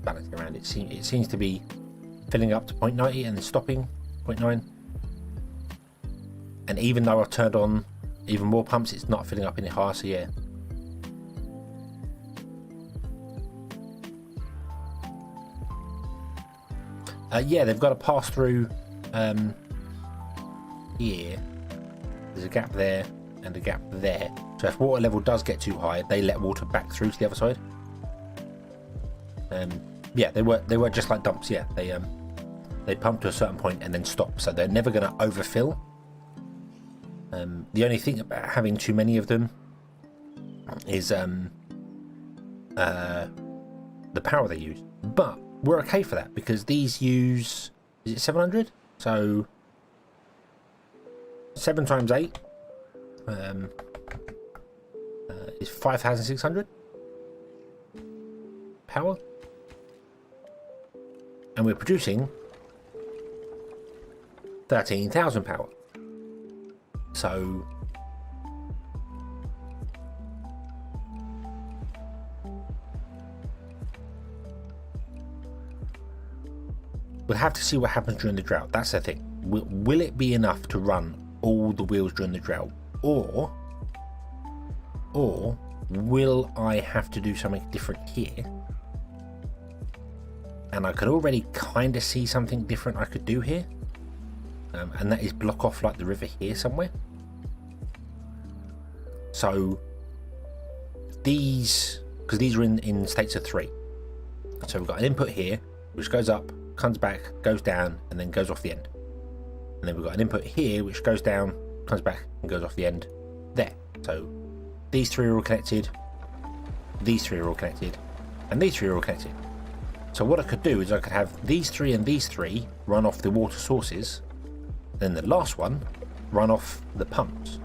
Speaker 1: balancing around. It seems to be filling up to 0.90 and then stopping 0.9. And even though I've turned on even more pumps, it's not filling up any higher. So yeah. Yeah, they've got a pass through here. There's a gap there and a gap there. So if water level does get too high, they let water back through to the other side. Yeah, they work just like dumps. Yeah, they pump to a certain point and then stop. So they're never going to overfill. The only thing about having too many of them is the power they use. But we're okay for that because these use, is it 700? So 7 times 8 is 5,600 power. And we're producing 13,000 power. So we'll have to see what happens during the drought. That's the thing. Will it be enough to run all the wheels during the drought, or will I have to do something different here? And I could already kind of see something different I could do here, and that is block off like the river here somewhere. So these, because these are in states of 3, so we've got an input here which goes up, comes back, goes down, and then goes off the end. And then we've got an input here which goes down, comes back, and goes off the end there. So these 3 are all connected, these 3 are all connected, and these 3 are all connected. So what I could do is I could have these 3 and these 3 run off the water sources, then the last one run off the pumps.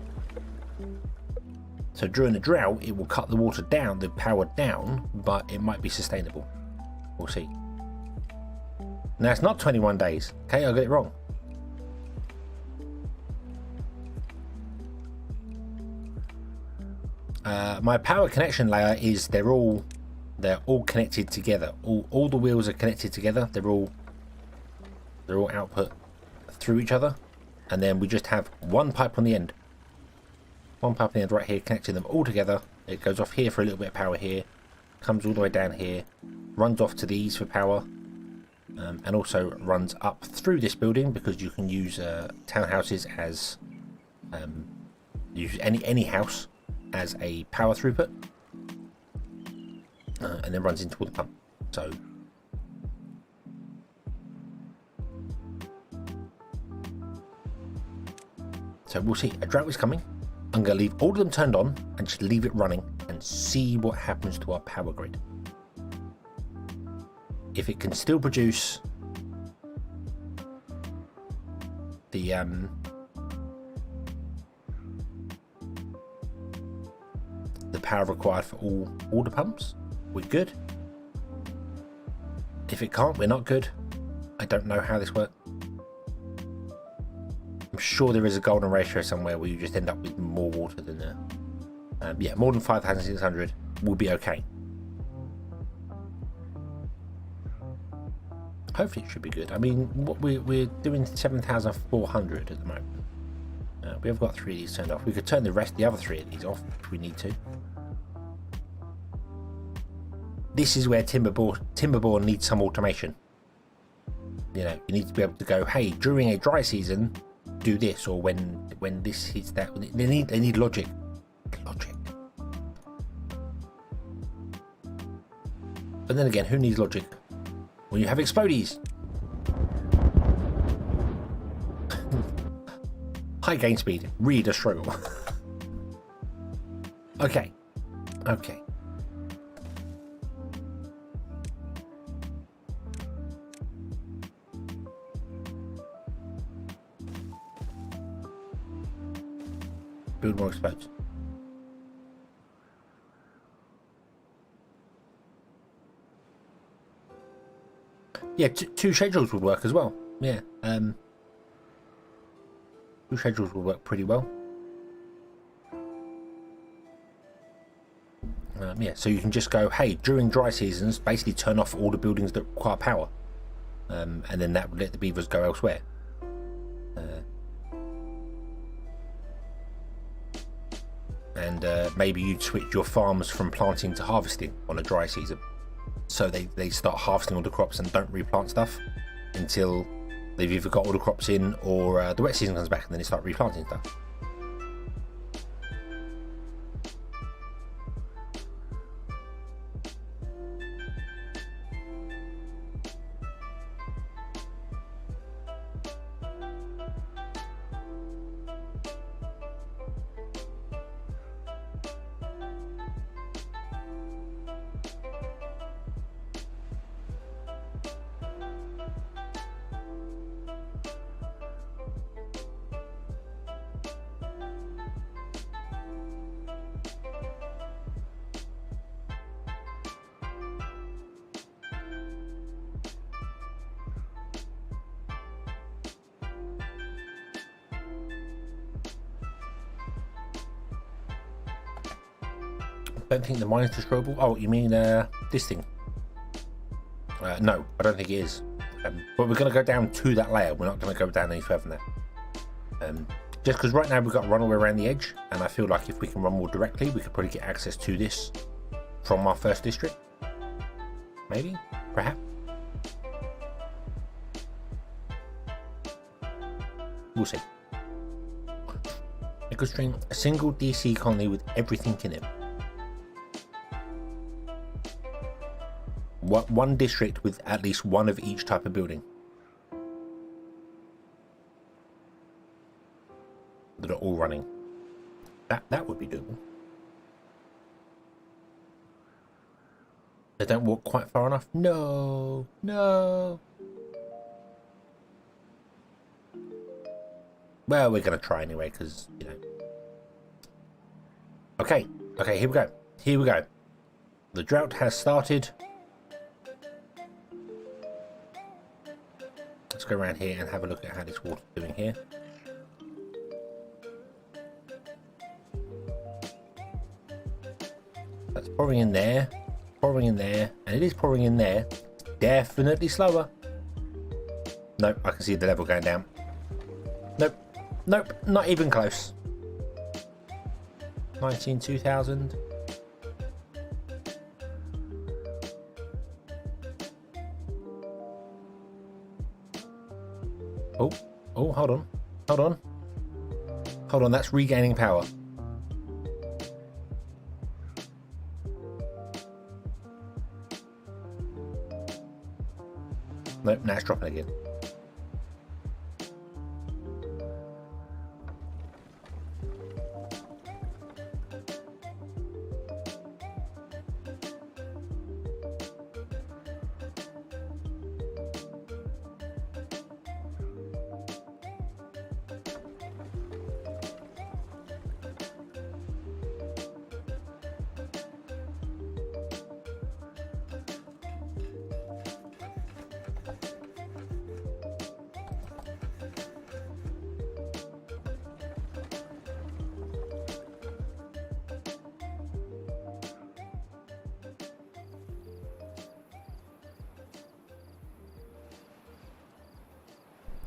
Speaker 1: So during the drought it will cut the water down, the power down, but it might be sustainable. We'll see. Now it's not 21 days. Okay, I got it wrong. My power connection layer is they're all connected together. All the wheels are connected together. They're all output through each other, and then we just have one pipe on the end. One pipe on the end right here, connecting them all together. It goes off here for a little bit of power here, comes all the way down here, runs off to these for power, and also runs up through this building, because you can use townhouses as use any house as a power throughput, and then runs into all the pump. So we'll see. A drought is coming. I'm going to leave all of them turned on and just leave it running and see what happens to our power grid. If it can still produce the power required for all the pumps, we're good. If it can't, we're not good. I don't know how this works. I'm sure there is a golden ratio somewhere where you just end up with more water than yeah, more than 5,600 will be okay. Hopefully it should be good. I mean, what we're doing 7,400 at the moment. We have got 3 of these turned off. We could turn the other 3 of these off if we need to. This is where Timberborn needs some automation. You know, you need to be able to go, hey, during a dry season, do this, or when this hits that. They need logic. But then again, who needs logic when you have explodies? High gain speed, really does struggle. Okay. Build more explodes. Yeah, 2 schedules would work as well. Yeah, 2 schedules will work pretty well. Yeah, so you can just go, hey, during dry seasons, basically turn off all the buildings that require power, and then that would let the beavers go elsewhere. And maybe you'd switch your farms from planting to harvesting on a dry season, so they start harvesting all the crops and don't replant stuff until they've either got all the crops in, or the wet season comes back and then they start replanting stuff. Don't think the mine's destroyable. Oh, you mean this thing? No, I don't think it is. But we're going to go down to that layer. We're not going to go down any further than that. Just because right now we've got to run all the way around the edge, and I feel like if we can run more directly, we could probably get access to this from our first district. Maybe, perhaps. We'll see. It could string a single DC colony with everything in it. One district with at least one of each type of building that are all running. That would be doable. They don't walk quite far enough. No, no. Well, we're gonna try anyway, because you know. Okay, here we go. Here we go. The drought has started. Let's go around here and have a look at how this water's doing here. That's pouring in there, and it is pouring in there. Definitely slower. Nope, I can see the level going down. Nope, not even close. 2000. Oh, hold on, that's regaining power. Nope, now it's dropping again.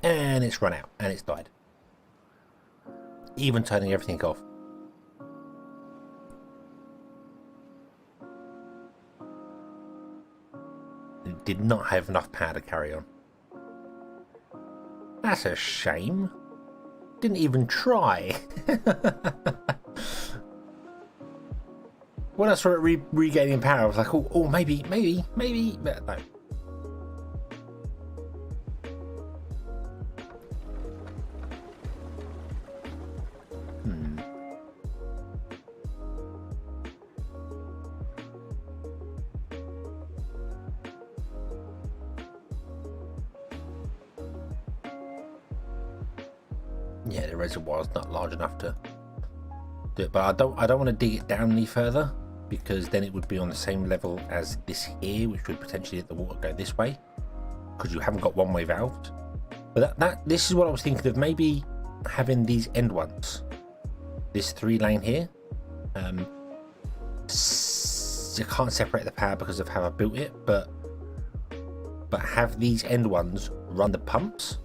Speaker 1: And it's run out, and it's died. Even turning everything off. It did not have enough power to carry on. That's a shame. Didn't even try. When I saw it regaining power, I was like, oh, maybe, but no. Yeah, the reservoir's not large enough to do it, but I don't want to dig it down any further, because then it would be on the same level as this here, which would potentially let the water go this way, because you haven't got one-way valved. But this is what I was thinking of, maybe having these end ones, this 3-lane here. You can't separate the power because of how I built it, but have these end ones run the pumps,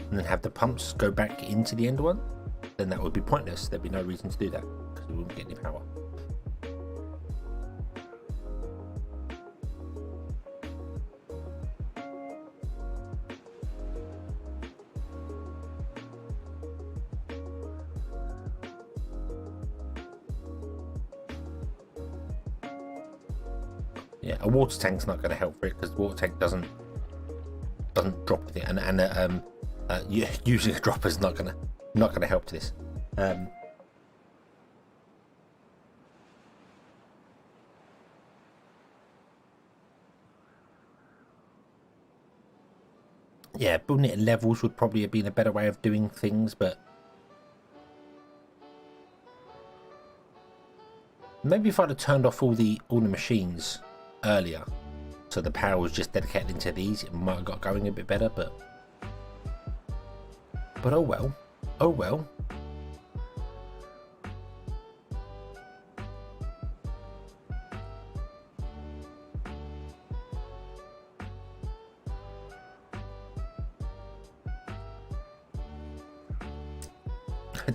Speaker 1: and then have the pumps go back into the end one. Then that would be pointless. There'd be no reason to do that, because we wouldn't get any power. Yeah, a water tank's not going to help for it, because the water tank doesn't drop with it, and using a dropper is not gonna help to this. Yeah, building it at levels would probably have been a better way of doing things, but maybe if I'd have turned off all the machines earlier, so the power was just dedicated into these, it might have got going a bit better, but oh well.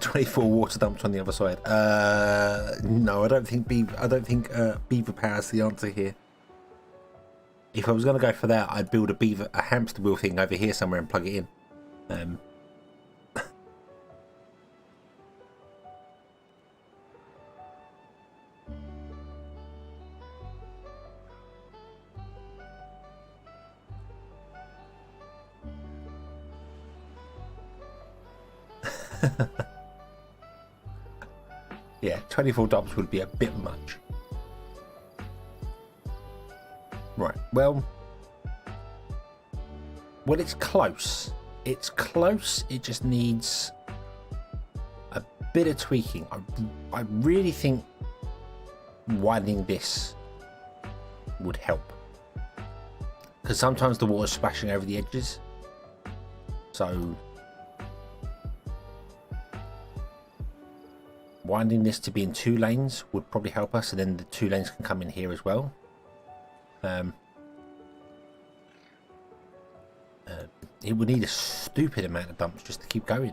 Speaker 1: 24 water dumps on the other side. No, I don't think beaver power is the answer here. If I was going to go for that, I'd build a hamster wheel thing over here somewhere and plug it in. Yeah, 24 dumps would be a bit much. Right, well, it's close. It's close, it just needs a bit of tweaking. I really think widening this would help. Because sometimes the water's splashing over the edges. So winding this to be in 2 lanes would probably help us, and then the 2 lanes can come in here as well. It would need a stupid amount of dumps just to keep going.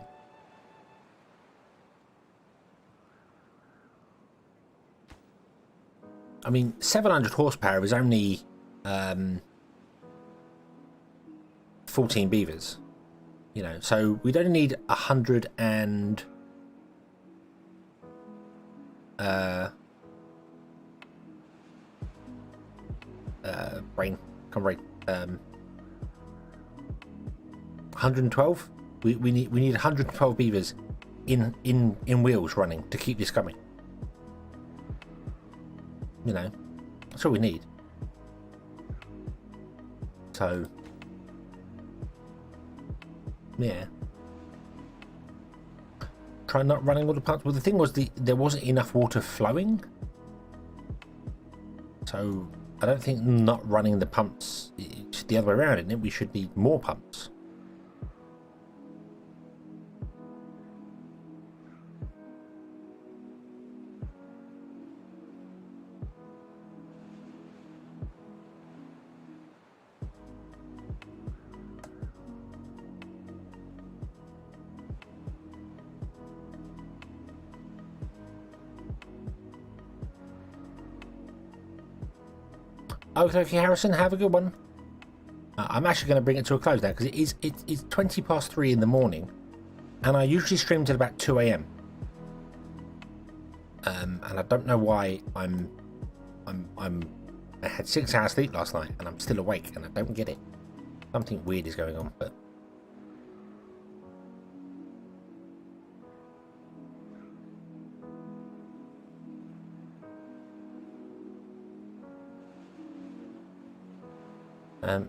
Speaker 1: I mean, 700 horsepower is only 14 beavers, you know, so we'd only need 100 and come rain 112. We need 112 beavers in wheels running to keep this going. You know, that's all we need. So yeah, try not running all the pumps. Well, the thing was there wasn't enough water flowing, so I don't think not running the pumps, it's the other way around, isn't it? We should need more pumps. Okay, Harrison, have a good one. I'm actually going to bring it to a close now because it's 20 past 3 in the morning, and I usually stream till about 2 a.m. And I don't know why I had 6 hours sleep last night and I'm still awake, and I don't get it. Something weird is going on, but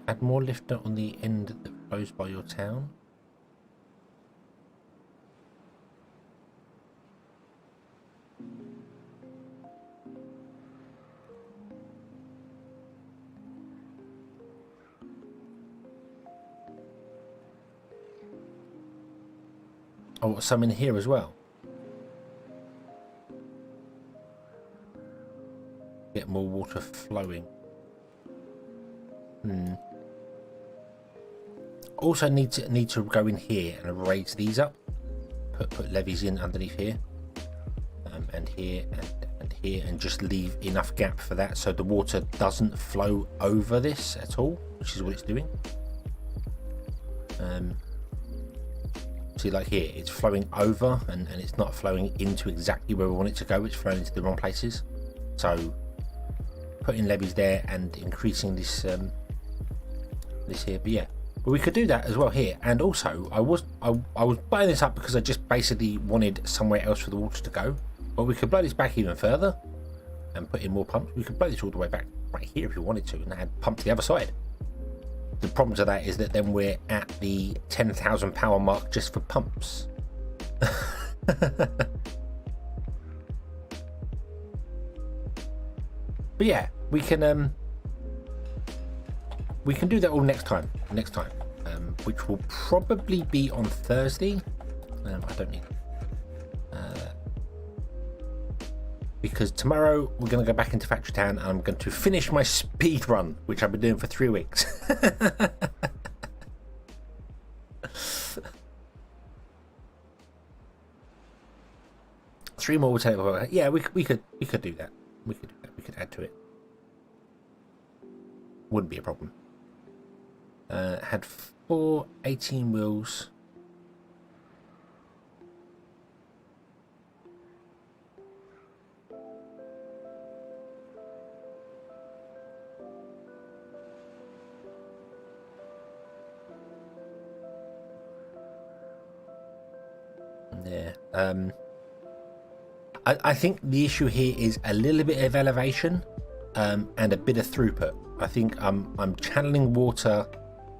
Speaker 1: add more lifter on the end that flows by your town. Oh, some in here as well. Get more water flowing. Also need to go in here and raise these up. Put levees in underneath here, and here and here, and just leave enough gap for that so the water doesn't flow over this at all, which is what it's doing. See, like here, it's flowing over, and it's not flowing into exactly where we want it to go. It's flowing into the wrong places. So putting levees there and increasing this this here. But yeah, but we could do that as well here. And also I was blowing this up because I just basically wanted somewhere else for the water to go, but we could blow this back even further and put in more pumps. We could blow this all the way back right here if we wanted to, and add pump to the other side. The problem to that is that then we're at the 10,000 power mark just for pumps. But yeah, we can do that all next time, which will probably be on Thursday. I don't need because tomorrow we're going to go back into Factory Town and I'm going to finish my speed run, which I've been doing for 3 weeks. 3 more will take. Yeah, we could do that. We could do that. We could add to it. Wouldn't be a problem. Had 4 18 wheels. Yeah. I think the issue here is a little bit of elevation and a bit of throughput. I think I'm channeling water,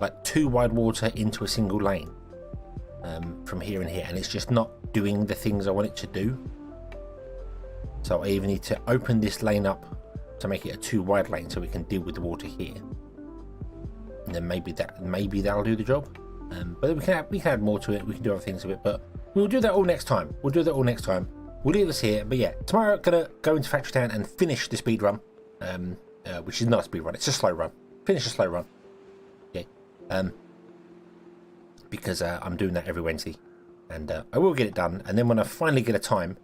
Speaker 1: like 2 wide water into a single lane from here and here, and it's just not doing the things I want it to do. So I either need to open this lane up to make it a 2 wide lane so we can deal with the water here, and then maybe that'll do the job. But we can add more to it. We can do other things with it, but we'll do that all next time. We'll leave this here, but yeah, tomorrow I'm gonna go into Factory Town and finish the speed run, which is not a speed run, it's a slow run. Finish a slow run, okay? Because I'm doing that every Wednesday, and I will get it done. And then when I finally get a time,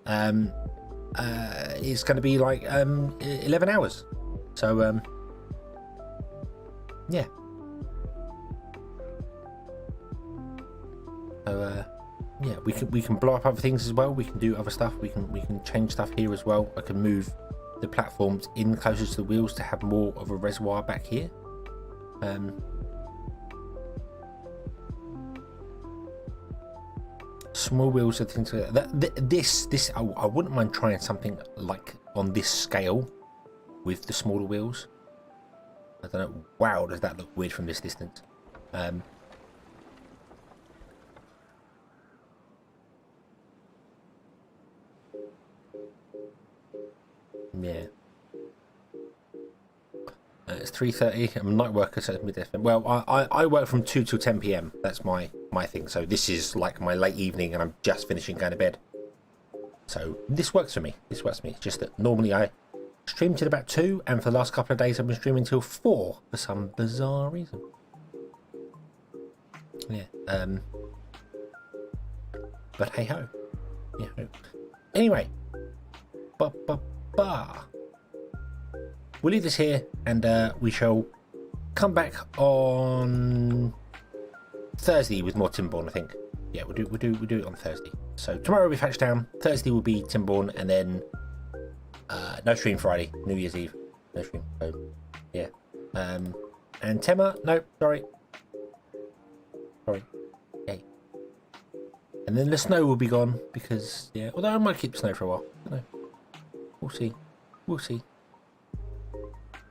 Speaker 1: it's going to be like 11 hours. So yeah. So yeah, we can blow up other things as well. We can do other stuff. We can change stuff here as well. I can move the platforms in closer to the wheels to have more of a reservoir back here. Small wheels are things like that. This I wouldn't mind trying something like on this scale with the smaller wheels. I don't know. Wow, does that look weird from this distance? Yeah. It's 3:30. I'm a night worker, so it's midday. Well, I work from 2 till 10 p.m. That's my thing. So this is like my late evening, and I'm just finishing going to bed. So this works for me. This works for me. It's just that normally I stream till about 2, and for the last couple of days I've been streaming till 4 for some bizarre reason. Yeah. But hey ho. Yeah. Anyway. We'll leave this here, and we shall come back on Thursday with more Timberborn, I think. Yeah, we'll do it on Thursday. So tomorrow will be Factory Town, Thursday will be Timberborn, and then no stream Friday, New Year's Eve, no stream. So yeah, and Tema, no, sorry, okay. And then the snow will be gone because yeah, although I might keep snow for a while. I don't know. We'll see.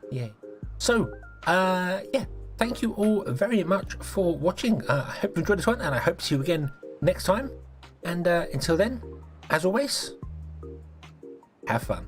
Speaker 1: Yeah. So, yeah. Thank you all very much for watching. I hope you enjoyed this one, and I hope to see you again next time. And until then, as always, have fun.